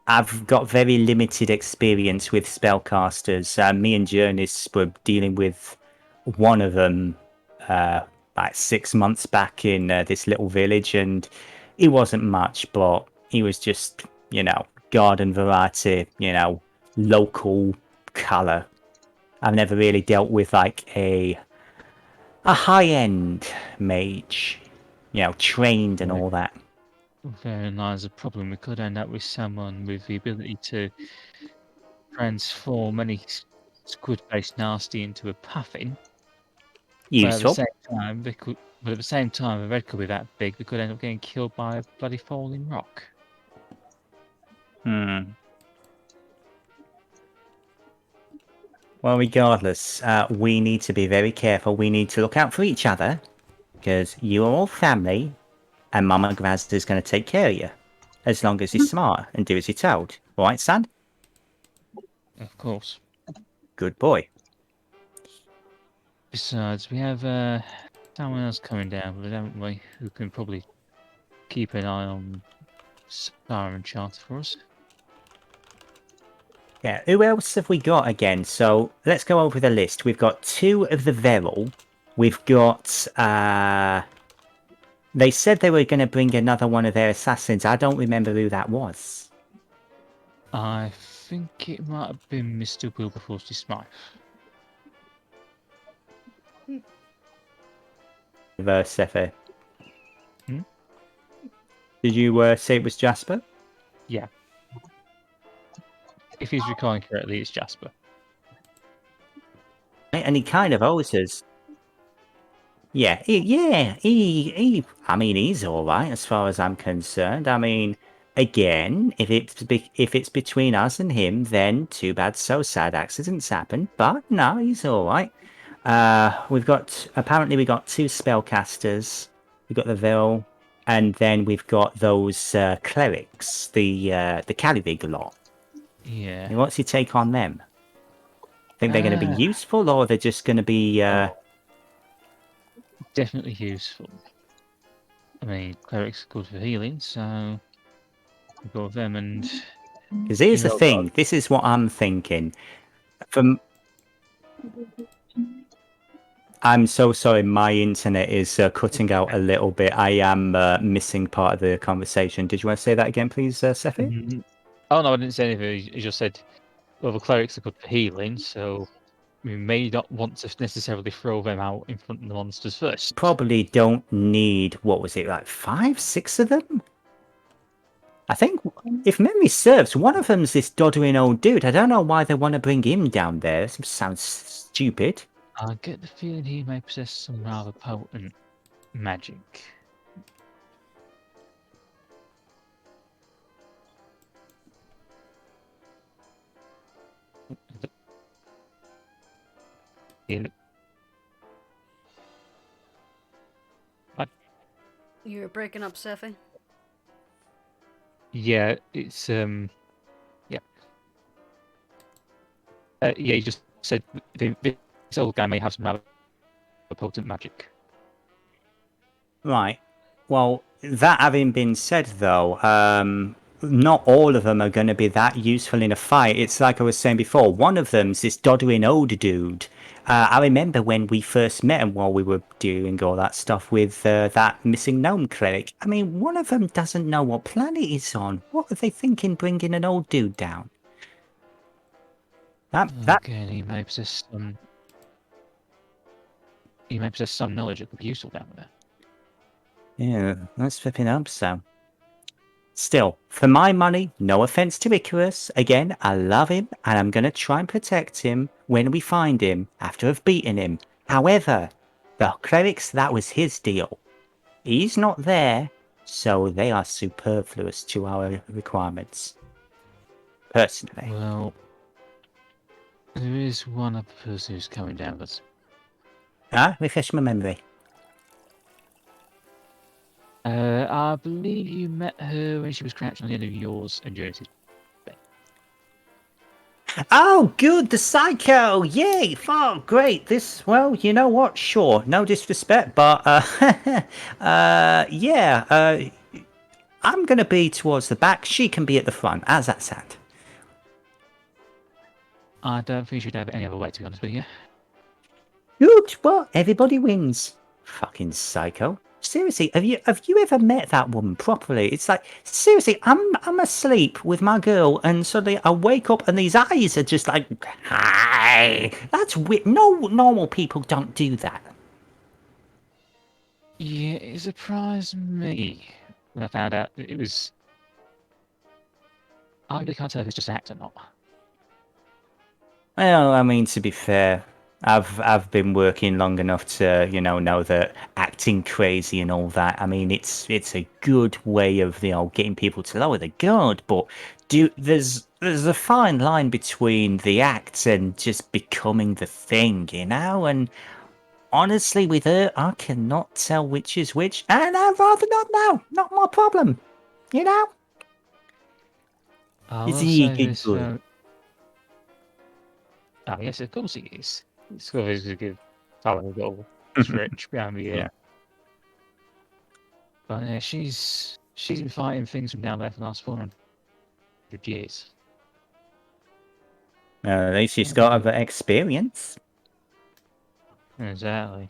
I've got very limited experience with spellcasters. Me and Jurnis were dealing with one of them like 6 months back in this little village, and he wasn't much, but he was just, garden variety, local colour. I've never really dealt with like a high-end mage, trained and all that. Therein lies a problem. We could end up with someone with the ability to transform any squid-based nasty into a puffin. But at the Useful. same time, the red could be that big. They could end up getting killed by a bloody falling rock. Well, regardless, we need to be very careful. We need to look out for each other, because you are all family, and Mama Graz is going to take care of you, as long as you're smart and do as you're told. All right, son? Of course. Good boy. Besides, we have someone else coming down, haven't we? Who can probably keep an eye on Siren Charter for us. Yeah, who else have we got again? So let's go over the list. We've got 2 of the Veril. We've got... They said they were going to bring another one of their assassins. I don't remember who that was. I think it might have been Mr. Wilberforce Smythe. Sefe. Hmm? Did you say it was Jasper? Yeah. If he's recalling correctly, it's Jasper. And he kind of owes us. Yeah, I mean, he's all right as far as I'm concerned. I mean, again, if it's between us and him, then too bad, so sad. Accidents happen, but no, he's all right. We got 2 spellcasters. We've got the Vil, and then we've got those clerics, the Calivig lot. Yeah. What's your take on them? Think they're going to be useful, or they're just going to be? Definitely useful. I mean, clerics are good for healing, so we've got them and... Because here's the thing, this is what I'm thinking. I'm so sorry, my internet is cutting out a little bit. I am missing part of the conversation. Did you want to say that again, please, Sefi? Oh, no, I didn't say anything. You just said, well, the clerics are good for healing, so we may not want to necessarily throw them out in front of the monsters first. Probably don't need, what was it, like 5, 6 of them? I think, if memory serves, one of them's this doddering old dude. I don't know why they want to bring him down there. This sounds stupid. I get the feeling he may possess some rather potent magic. Yeah. You're breaking up, Sefi. Yeah, it's yeah. Yeah, you just said this old guy may have some rather potent magic. Right. Well, that having been said, though, not all of them are going to be that useful in a fight. It's like I was saying before, one of them's this doddering old dude. I remember when we first met him while we were doing all that stuff with that missing gnome cleric. I mean, one of them doesn't know what planet he's on. What are they thinking bringing an old dude down? That Okay, he may possess some. He may possess some knowledge of the Voarcel down there. yeah, that's flipping up. So, still, for my money, no offense to Icrius. Again, I love him, and I'm gonna try and protect him when we find him after I've beaten him. However, the clerics, that was his deal. He's not there, so they are superfluous to our requirements. Personally. Well, there is one other person who's coming down with us. Refresh my memory. I believe you met her when she was crouched on the end of yours and Jurnis' bed. Oh, good, the psycho! Yay! Oh, great. Well, you know what? Sure, no disrespect, but, yeah, I'm gonna be towards the back. She can be at the front. How's that sound? I don't think you should have it any other way, to be honest with you. Good, well, everybody wins. Fucking psycho. Seriously, have you ever met that woman properly? It's like, seriously, I'm asleep with my girl, and suddenly I wake up and these eyes are just like, hi. That's weird. No normal people don't do that. Yeah, it surprised me when I found out that it was. I really can't tell if it's just act or not. Well, I mean, to be fair, I've been working long enough to know that acting crazy and all that. I mean, it's a good way of getting people to lower their guard, but there's a fine line between the act and just becoming the thing, and honestly, with her, I cannot tell which is which, and I'd rather not know. Not my problem, I Is will he say this. good? Oh, yes, of course he is. It's always to give Tahu a little stretch behind the ear. Yeah. But yeah, she's been fighting things from down there for the last 400 years. At least she's got other experience. Exactly.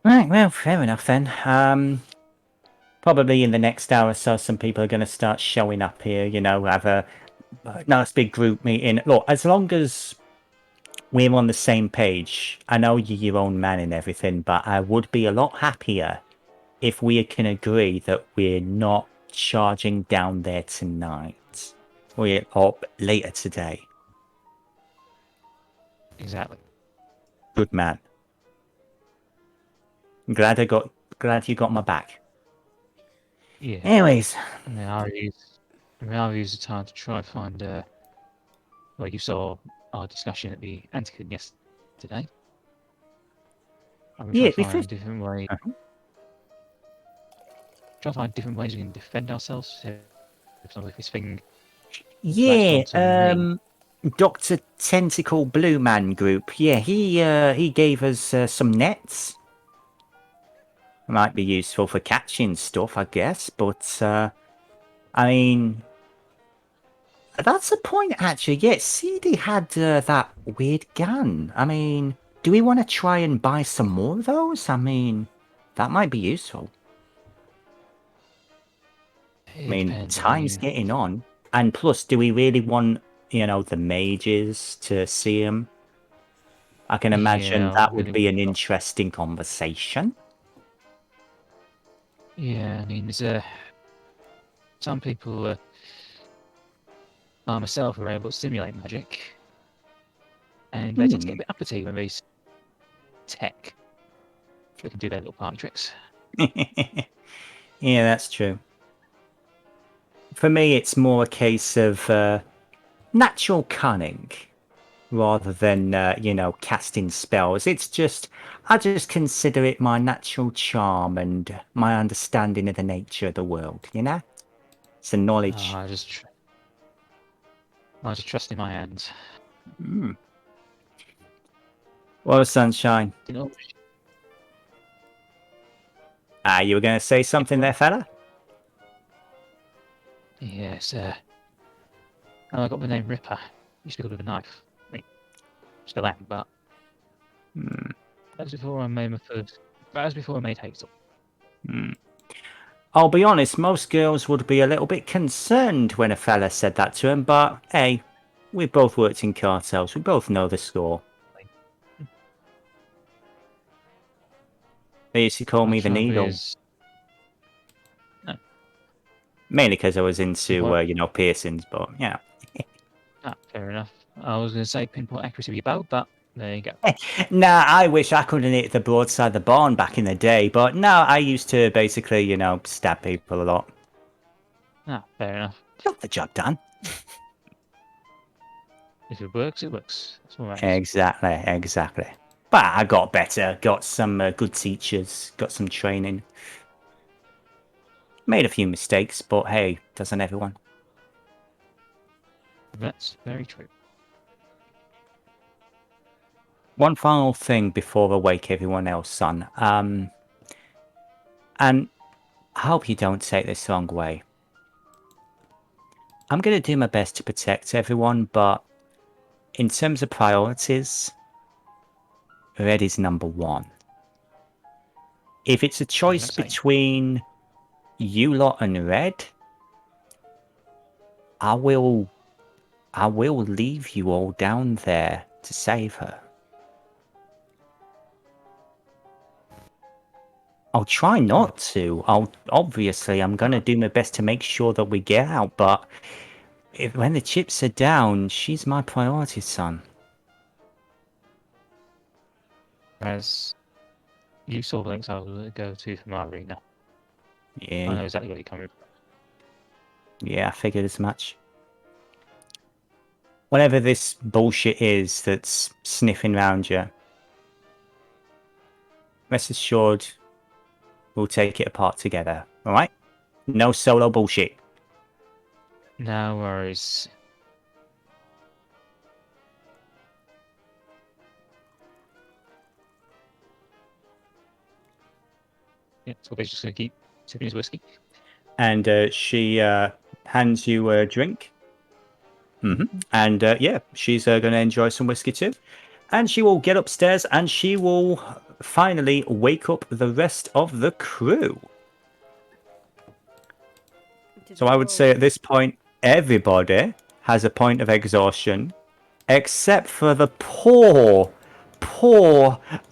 Right, well, fair enough then. Probably in the next hour or so, some people are going to start showing up here, have a nice big group meeting. Look, as long as we're on the same page, I know you're your own man and everything, but I would be a lot happier if we can agree that we're not charging down there tonight. We're up later today. Exactly. Good man. Glad you got my back. Yeah. Anyways. I'll use the time to try and find, well, you saw our discussion at the Antiquin yesterday. I'm Yeah, trying to find different ways. Try to find different ways we can defend ourselves. If not, if this thing. Yeah, Dr. Tentacle Blue Man Group. Yeah, he gave us some nets. Might be useful for catching stuff, I guess, but I mean, that's a point actually. Yeah, Seedie had that weird gun. I mean, do we want to try and buy some more of those? I mean, that might be useful. I mean, time's getting on. And plus, do we really want, the mages to see him? I can imagine that would be an interesting conversation. Yeah, I mean, there's some people, myself, are able to simulate magic. And they tend to get a bit uppity when they tech. They can do their little party tricks. Yeah, that's true. For me, it's more a case of natural cunning rather than, casting spells. I just consider it my natural charm and my understanding of the nature of the world, It's a knowledge. I just trust in my hands. Well, sunshine. You were going to say something there, fella? Yes, I got the name Ripper. Used to be good with a knife. I mean, still am, but that was before I made my first. That was before I made Hazel. I'll be honest, most girls would be a little bit concerned when a fella said that to him, but hey, we both worked in cartels. We both know the score. They used to call me the Trouble needle. is- No. Mainly because I was into, What? piercings, but yeah. Fair enough. I was going to say pinpoint accuracy would be about, but there you go. Nah, I wish I could have hit the broadside of the barn back in the day, but no, I used to basically, stab people a lot. Fair enough. Got the job done. If it works, it works. That's all right. Exactly. But I got better, got some good teachers, got some training. Made a few mistakes, but hey, doesn't everyone? That's very true. One final thing before I wake everyone else, son. And I hope you don't take this the wrong way. I'm going to do my best to protect everyone, but in terms of priorities, Red is number one. If it's a choice between you lot and Red, I will leave you all down there to save her. I'll try not to. I'm going to do my best to make sure that we get out, but when the chips are down, she's my priority, son. As you saw the links I will go to from our arena. Yeah. I know exactly where you're coming from. Yeah, I figured as much. Whatever this bullshit is that's sniffing around you, rest assured, we'll take it apart together, alright? No solo bullshit. No worries. Yeah, so we're just going to keep sipping his whiskey. And she hands you a drink. And yeah, she's going to enjoy some whiskey too. And she will get upstairs and she will finally wake up the rest of the crew. So I would say at this point, everybody has a point of exhaustion, except for the poor,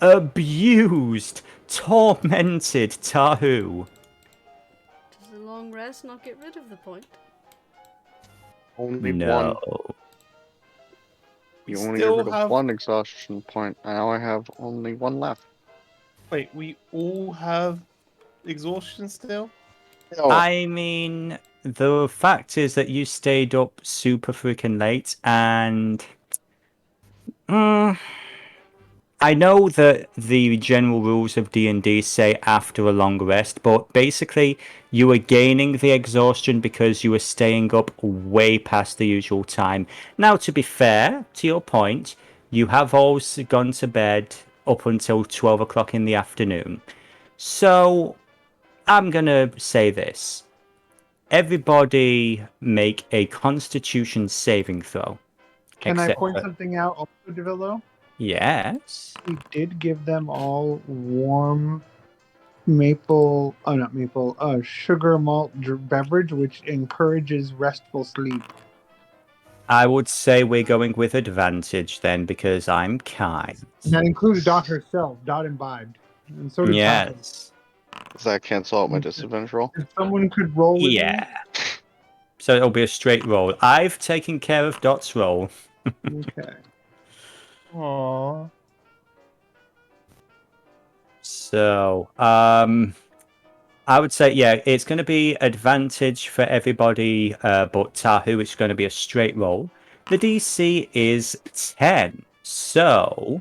abused, tormented Tahu. Does the long rest not get rid of the point? Only No. one. You only Still get rid have- of one exhaustion point, and now I have only one left. Wait, we all have exhaustion still? Oh, I mean, the fact is that you stayed up super freaking late, and I know that the general rules of D&D say after a long rest, but basically you were gaining the exhaustion because you were staying up way past the usual time. Now, to be fair, to your point, you have always gone to bed up until 12 o'clock in the afternoon. So, I'm going to say this. Everybody make a Constitution saving throw. Can I Except point for- something out also, Devillo? Yes. We did give them all warm maple, not maple, sugar malt beverage, which encourages restful sleep. I would say we're going with advantage then, because I'm kind. And that includes Dot herself. Dot imbibed. And so did Tahu. Yes. does that cancel out my disadvantage roll? If someone could roll with me, Yeah. So it'll be a straight roll. I've taken care of Dot's roll. okay. Aww. So, I would say, yeah, it's going to be advantage for everybody but Tahu. It's going to be a straight roll. The DC is 10. So,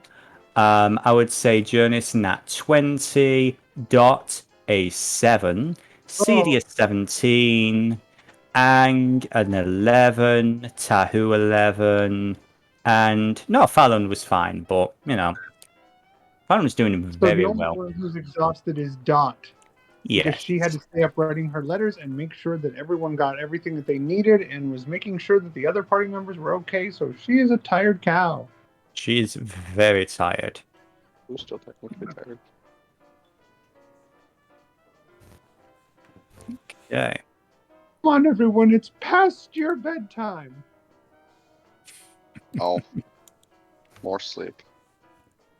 I would say Jurnis nat 20, Dot a 7, Seedie a 17, Ang an 11, Tahu 11, and no, Fallon was fine, but Fallon was doing So very the only well. one who's exhausted is Dot. Yeah. Because she had to stay up writing her letters and make sure that everyone got everything that they needed and was making sure that the other party members were okay. So she is a tired cow. She is very tired. I'm still technically tired. Okay. Come on, everyone, it's past your bedtime. Oh. More sleep.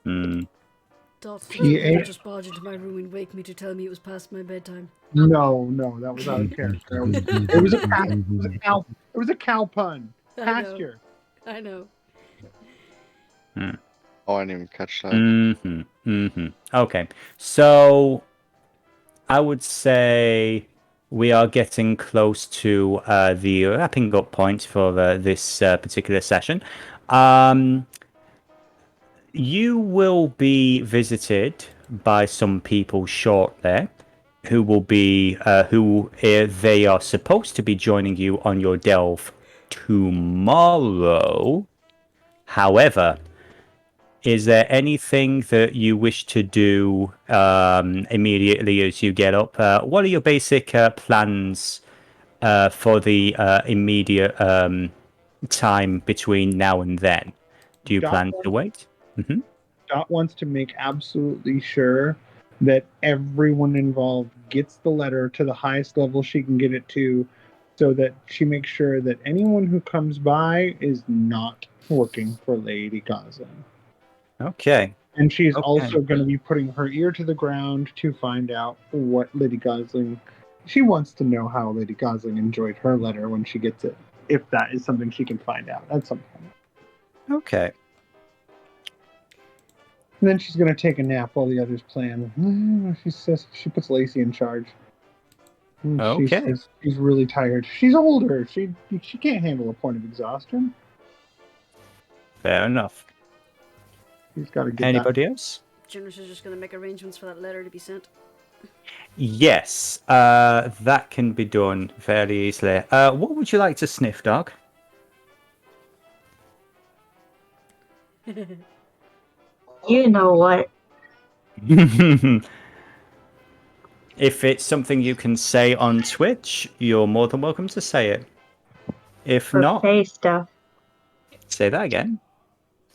Hmm. Dots, did you Yeah. just barge into my room and wake me to tell me it was past my bedtime? No, that was out of character. It was a cow pun. I know. Pasture. I know. Oh, I didn't even catch that. Okay. So I would say we are getting close to the wrapping up point for this particular session. You will be visited by some people shortly who will be they are supposed to be joining you on your delve tomorrow. However, is there anything that you wish to do immediately as you get up? What are your basic plans for the immediate time between now and then? Do you plan to wait? Dot wants to make absolutely sure that everyone involved gets the letter to the highest level she can get it to, so that she makes sure that anyone who comes by is not working for Lady Gosling. Okay. And she's also going to be putting her ear to the ground to find out what Lady Gosling... She wants to know how Lady Gosling enjoyed her letter when she gets it, if that is something she can find out at some point. Okay. And then she's going to take a nap while the others plan. She says she puts Lacey in charge. She says she's really tired. She's older. She can't handle a point of exhaustion. Fair enough. She's got to get Anybody else? Jurnis is just going to make arrangements for that letter to be sent. Yes, that can be done fairly easily. What would you like to sniff, dog? You know what? If it's something you can say on Twitch, you're more than welcome to say it. If not, Say stuff. say that again.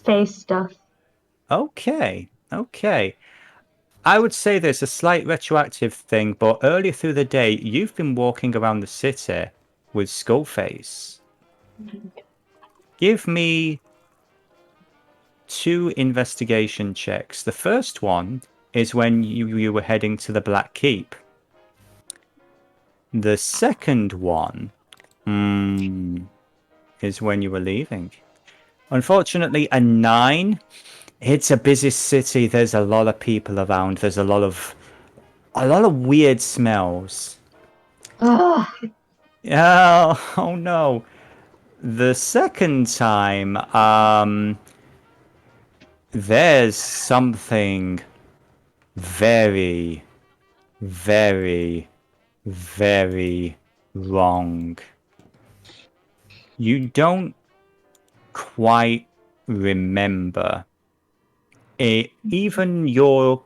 Say stuff. Okay. I would say there's a slight retroactive thing, but earlier through the day, you've been walking around the city with Skullface. Give me 2 investigation checks. The first one is when you were heading to the Black Keep. The second one is when you were leaving. Unfortunately, a 9. It's a busy city. There's a lot of people around. There's a lot of weird smells. Ugh. Oh no. The second time, there's something very, very, very wrong. You don't quite remember it, even your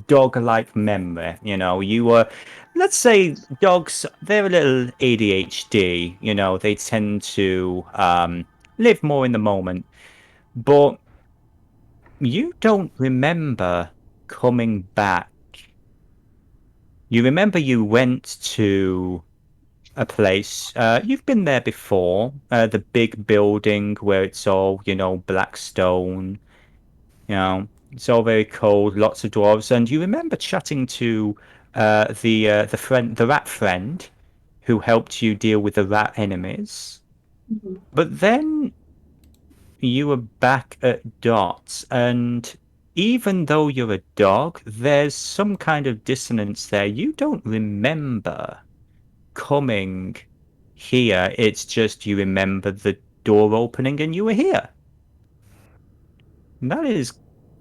dog-like memory. You were, let's say, dogs, they're a little ADHD. They tend to live more in the moment, but you don't remember coming back. You remember you went to a place, you've been there before, the big building where it's all, black stone. It's all very cold, lots of dwarves, and you remember chatting to the rat friend who helped you deal with the rat enemies. But then you were back at Dots, and even though you're a dog, there's some kind of dissonance there. You don't remember coming here. It's just you remember the door opening and you were here. That is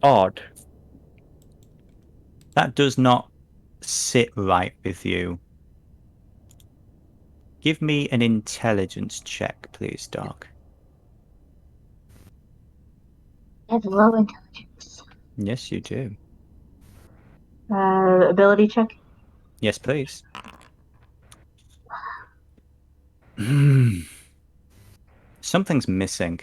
odd. That does not sit right with you. Give me an intelligence check, please, dog. I have low intelligence. Yes, you do. Ability check. Yes, please. Something's missing.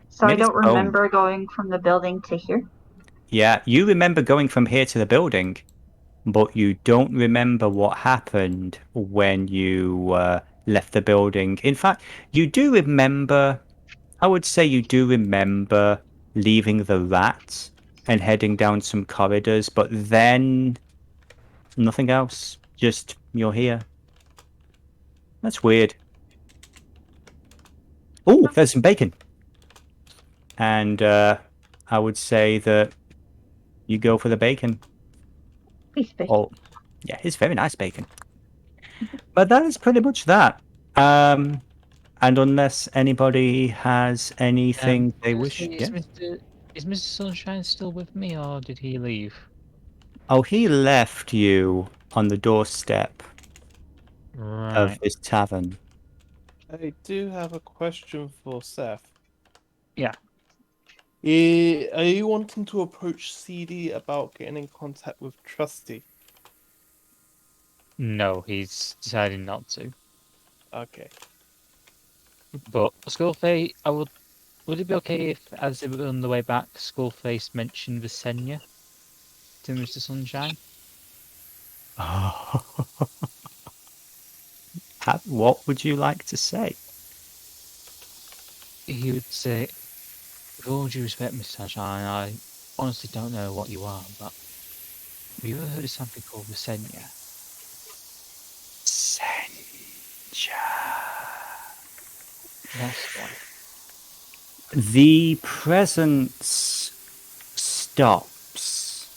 So I Maybe it's don't remember going from the building to here. Yeah, you remember going from here to the building. but you don't remember what happened when you left the building. In fact, you do remember, I would say you do remember leaving the rat and heading down some corridors, but then nothing else. Just you're here. That's weird. Oh, there's some bacon. And I would say that you go for the bacon. Please, bacon. Oh, yeah, it's very nice bacon. But that is pretty much that. And unless anybody has anything they wish, Is yeah. Mr. Sunshine still with me, or did he leave? Oh, he left you on the doorstep of Right. this tavern. I do have a question for Seth. Yeah. Are you wanting to approach Seedie about getting in contact with Trusty? No, he's decided not to. Okay. But Skullface, would it be okay if, as they were on the way back, Skullface mentioned Visenya to Mr. Sunshine? What would you like to say? He would say, with all due respect, Mr. Sunshine, I honestly don't know what you are, but have you ever heard of something called Visenya? That's one. The presence stops.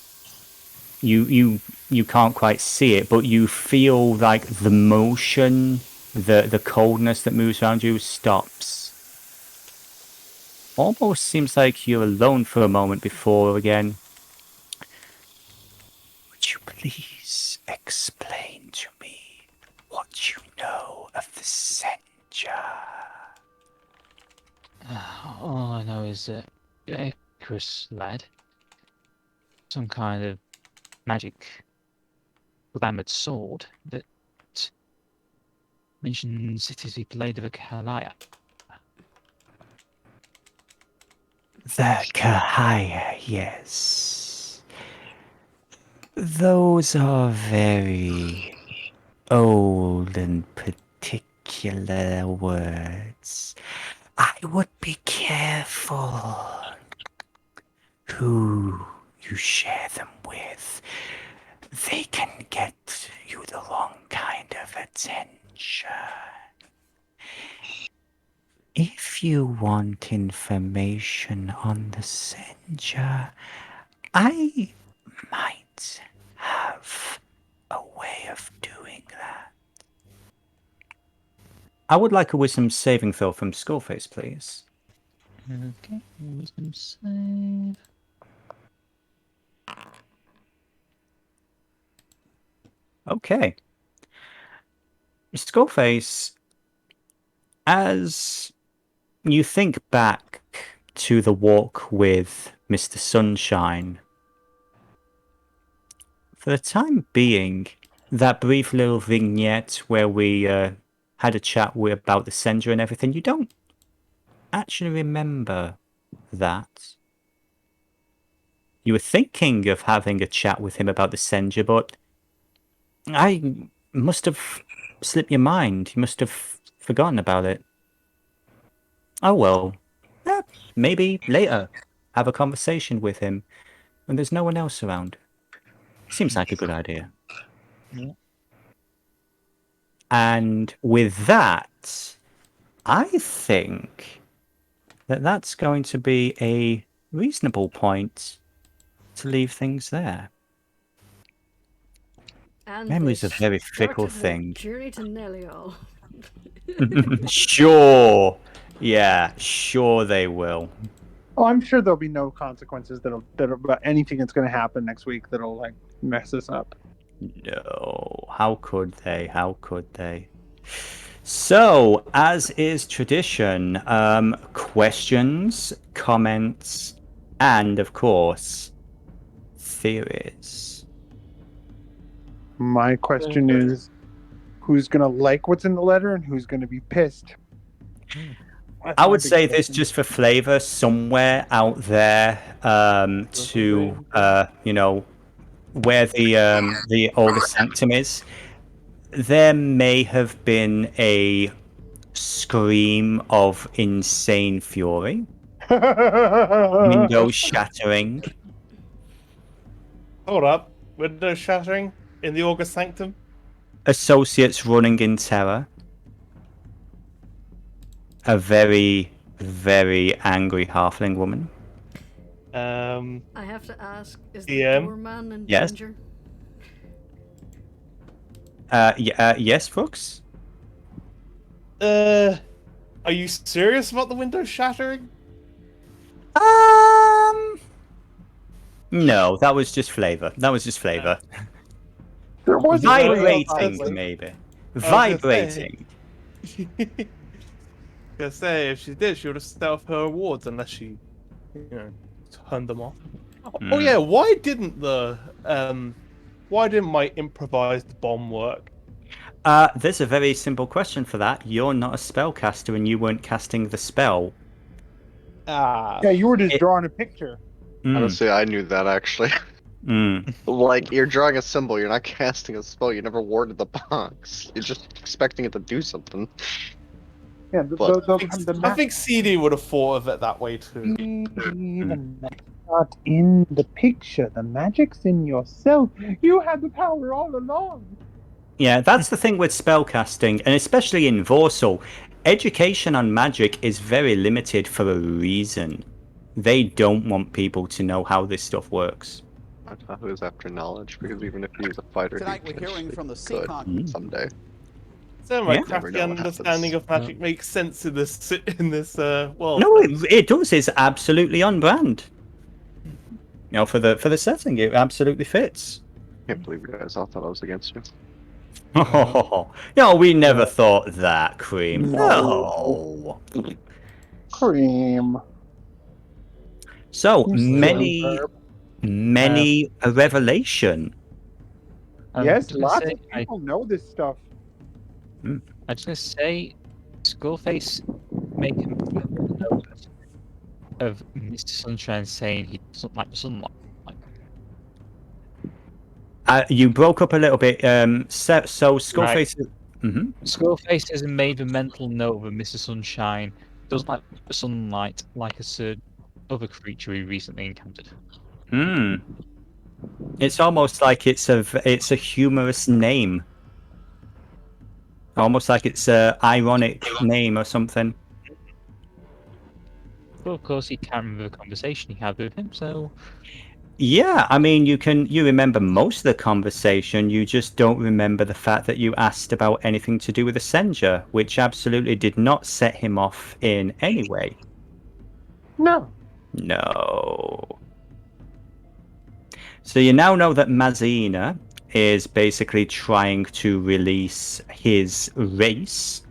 You can't quite see it, but you feel like the motion, the coldness that moves around you stops. Almost seems like you're alone for a moment before again. Would you please explain to me what you know of the Senja? All I know is that Icrius lad, some kind of magic glamored sword that mentions it is the blade of a Kalaya. The Kahaya, yes. Those are very old and particular words. I would be careful who you share them with. They can get you the wrong kind of attention. If you want information on the Senja, I might have a way of doing that. I would like a wisdom saving throw from Skullface, please. Okay, wisdom save. Okay. Skullface, as you think back to the walk with Mr. Sunshine, for the time being, that brief little vignette where we had a chat about the Senja and everything, you don't actually remember that. You were thinking of having a chat with him about the Senja, but I must have slipped your mind. You must have forgotten about it. Oh well. Maybe later. Have a conversation with him when there's no one else around. Seems like a good idea. Yeah. And with that, I think that that's going to be a reasonable point to leave things there. And Memory's a they very fickle started their thing. Journey to Nelial. Sure. Yeah, sure they will. Oh, I'm sure there'll be no consequences that'll about anything that's going to happen next week that'll like mess us up. No. How could they? How could they? So, as is tradition, questions, comments, and of course, theories. My question is, who's going to like what's in the letter and who's going to be pissed? That's I my would big say this question. just for flavor somewhere out there to, where the August Sanctum is, there may have been a scream of insane fury, windows shattering. Hold up. Window shattering in the August Sanctum? Associates running in terror. A very, very angry halfling woman. Um, I have to ask, is the DM? doorman in Yes? danger? Yes, Frux? are you serious about the window shattering? No, that was just flavor. That was just flavor. There was a Vibrating, like- maybe. was gonna Vibrating. Gonna say, if she did, she would have set off her awards unless she, you know, turned them off. Oh yeah, why didn't my improvised bomb work? There's a very simple question for that. You're not a spellcaster and you weren't casting the spell. Yeah, you were just drawing a picture. Honestly, I knew that actually. Like, you're drawing a symbol, you're not casting a spell, you never warded the box. You're just expecting it to do something. Yeah, I think Seedie would have thought of it that way too. Even not in the picture. The magic's in yourself. You had the power all along. Yeah, that's the thing with spellcasting, and especially in Voarcel. Education on magic is very limited for a reason. They don't want people to know how this stuff works. Tahu is after knowledge, because even if he's a fighter, Tonight he we're hearing from the sea could continent. someday. So my Yeah. Never crafty know what understanding happens. of magic makes sense in this world. No, it does. It's absolutely on brand. You know, for the setting, it absolutely fits. Can't believe you guys all thought I was against you. Oh, no, we never thought that, Cream. No. No. Cream. So You many, silly herb. many a revelation. Yes, gonna lots say, of people know this stuff. I was going to say, Skullface make him note of Mr. Sunshine saying he doesn't like the sunlight. You broke up a little bit. So Skullface. Mm-hmm. Skullface has made a mental note of Mr. Sunshine doesn't like the sunlight like a certain other creature we recently encountered. It's almost like it's a humorous name. Almost like it's a ironic name or something. Well, of course, he can't remember the conversation he had with him, so Yeah, I mean, you remember most of the conversation. You just don't remember the fact that you asked about anything to do with the Senja, which absolutely did not set him off in any way. No. No. So you now know that Mazina is basically trying to release his race,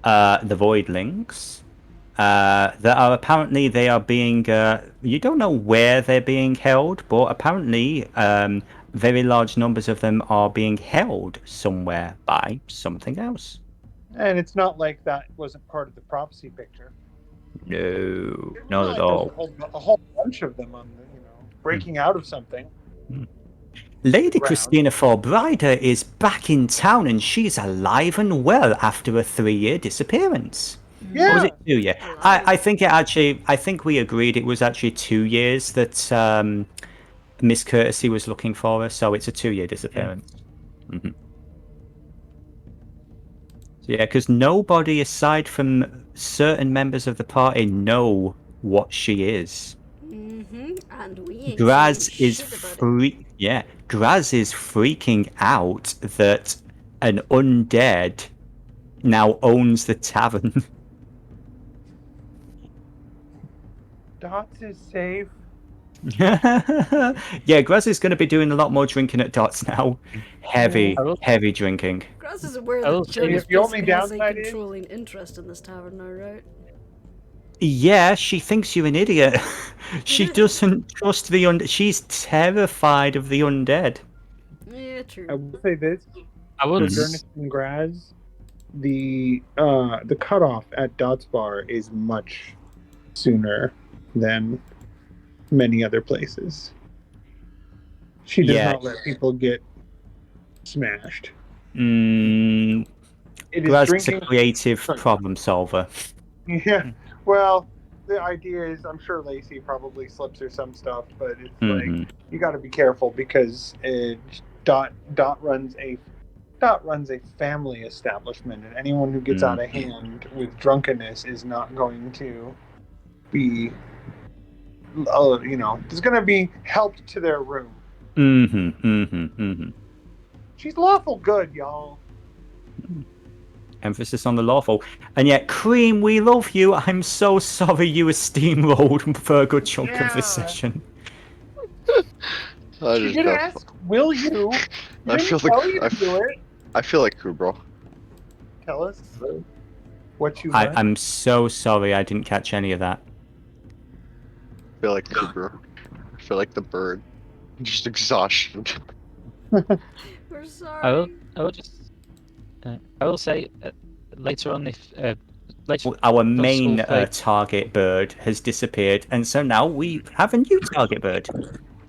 the Voidlings. That are apparently they are being. You don't know where they're being held, but apparently, very large numbers of them are being held somewhere by something else. And it's not like that wasn't part of the prophecy picture. No, not at There's all. A whole bunch of them on the, breaking out of something. Lady Round. Christina Forbrider is back in town and she's alive and well after a 3-year disappearance. Yeah. Or was it 2 years? I think we agreed it was actually 2 years that Miss Courtesy was looking for her, so it's a 2-year disappearance. Mm-hmm. So yeah, because nobody aside from certain members of the party know what she is. And we ain't Graz saying is shit about it. Graz is freaking out that an undead now owns the tavern. Dots is safe. Yeah, Graz is going to be doing a lot more drinking at Dots now. Heavy drinking. Graz is aware I will that say Jurnis the only basically has a downside is- controlling interest in this tavern now, right? Yeah, she thinks you're an idiot. She doesn't trust the undead. She's terrified of the undead. Yeah, true. I will say this: I for would. Jurnis and Graz, the cutoff at Dots Bar is much sooner than many other places. She does Yeah. not let people get smashed. Mm, It is Graz is a drinking. creative Sorry. problem solver. Yeah. Well, the idea is, I'm sure Lacey probably slips her some stuff, but it's Mhm. like you got to be careful because Dot runs a family establishment, and anyone who gets out of hand with drunkenness is not going to be, there's going to be helped to their room. She's lawful good, y'all. Emphasis on the lawful. And yet, Cream, we love you. I'm so sorry you were steamrolled for a good chunk of this session. You did ask, will you? I feel tell you to do it. I feel like Kubro. Tell us what you I'm so sorry I didn't catch any of that. I feel like Kubro. I feel like the bird. Just exhaustion. We're sorry. I will just. I will say later on if later Our main Skullface- target bird has disappeared, and so now we have a new target bird.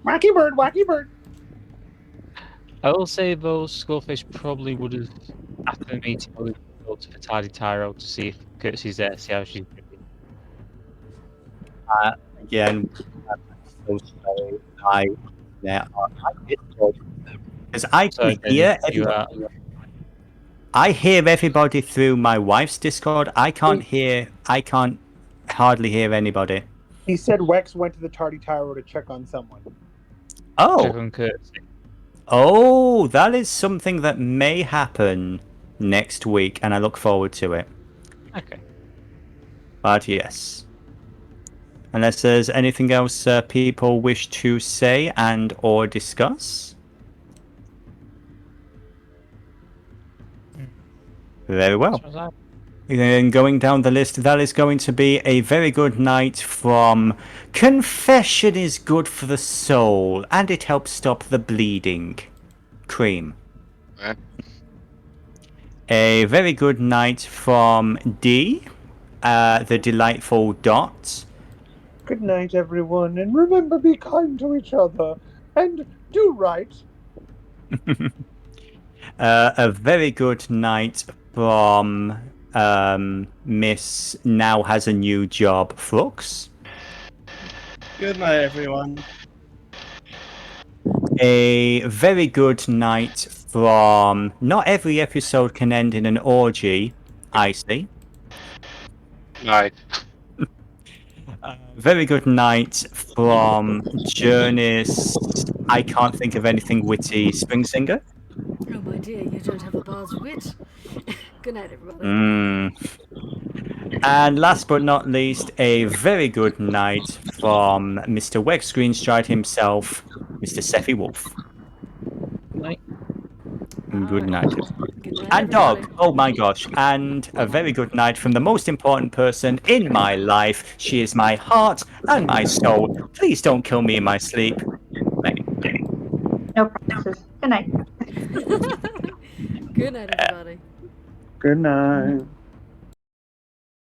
Wacky bird, wacky bird. I will say though, Skullface probably would have after the meeting would have go to Fatadi Tyro to see if Curtsy's there, see how she's doing. Again, I'm so sorry. Because I So can hear you everybody. I hear everybody through my wife's Discord. I can't hardly hear anybody. He said Wex went to the Tardy Tyro to check on someone. check Oh, on Curtsy. oh, that is something that may happen next week, and I look forward to it. Okay. But yes. Unless there's anything else people wish to say and or discuss. Very well. And going down the list, that is going to be a very good night from Confession is good for the soul, and it helps stop the bleeding. Cream. A very good night from D, the delightful Dot. Good night, everyone, and remember, be kind to each other and do right. A very good night from Miss Now Has a New Job, Frux. Good night, everyone. A very good night from Not Every Episode Can End in an Orgy, Icy. Night. Very good night from Jurnis. I can't think of anything witty, Spring Singer. Oh my dear, you don't have a bar's wit. Good night, everybody. And last but not least, a very good night from Mr. Wex Greenstride himself, Mr. Seffy Wolf. Night. Good night. Good night, And everybody. Dog, oh my gosh, and a very good night from the most important person in my life. She is my heart and my soul. Please don't kill me in my sleep. No promises. Good night. Good night, everybody. Good night.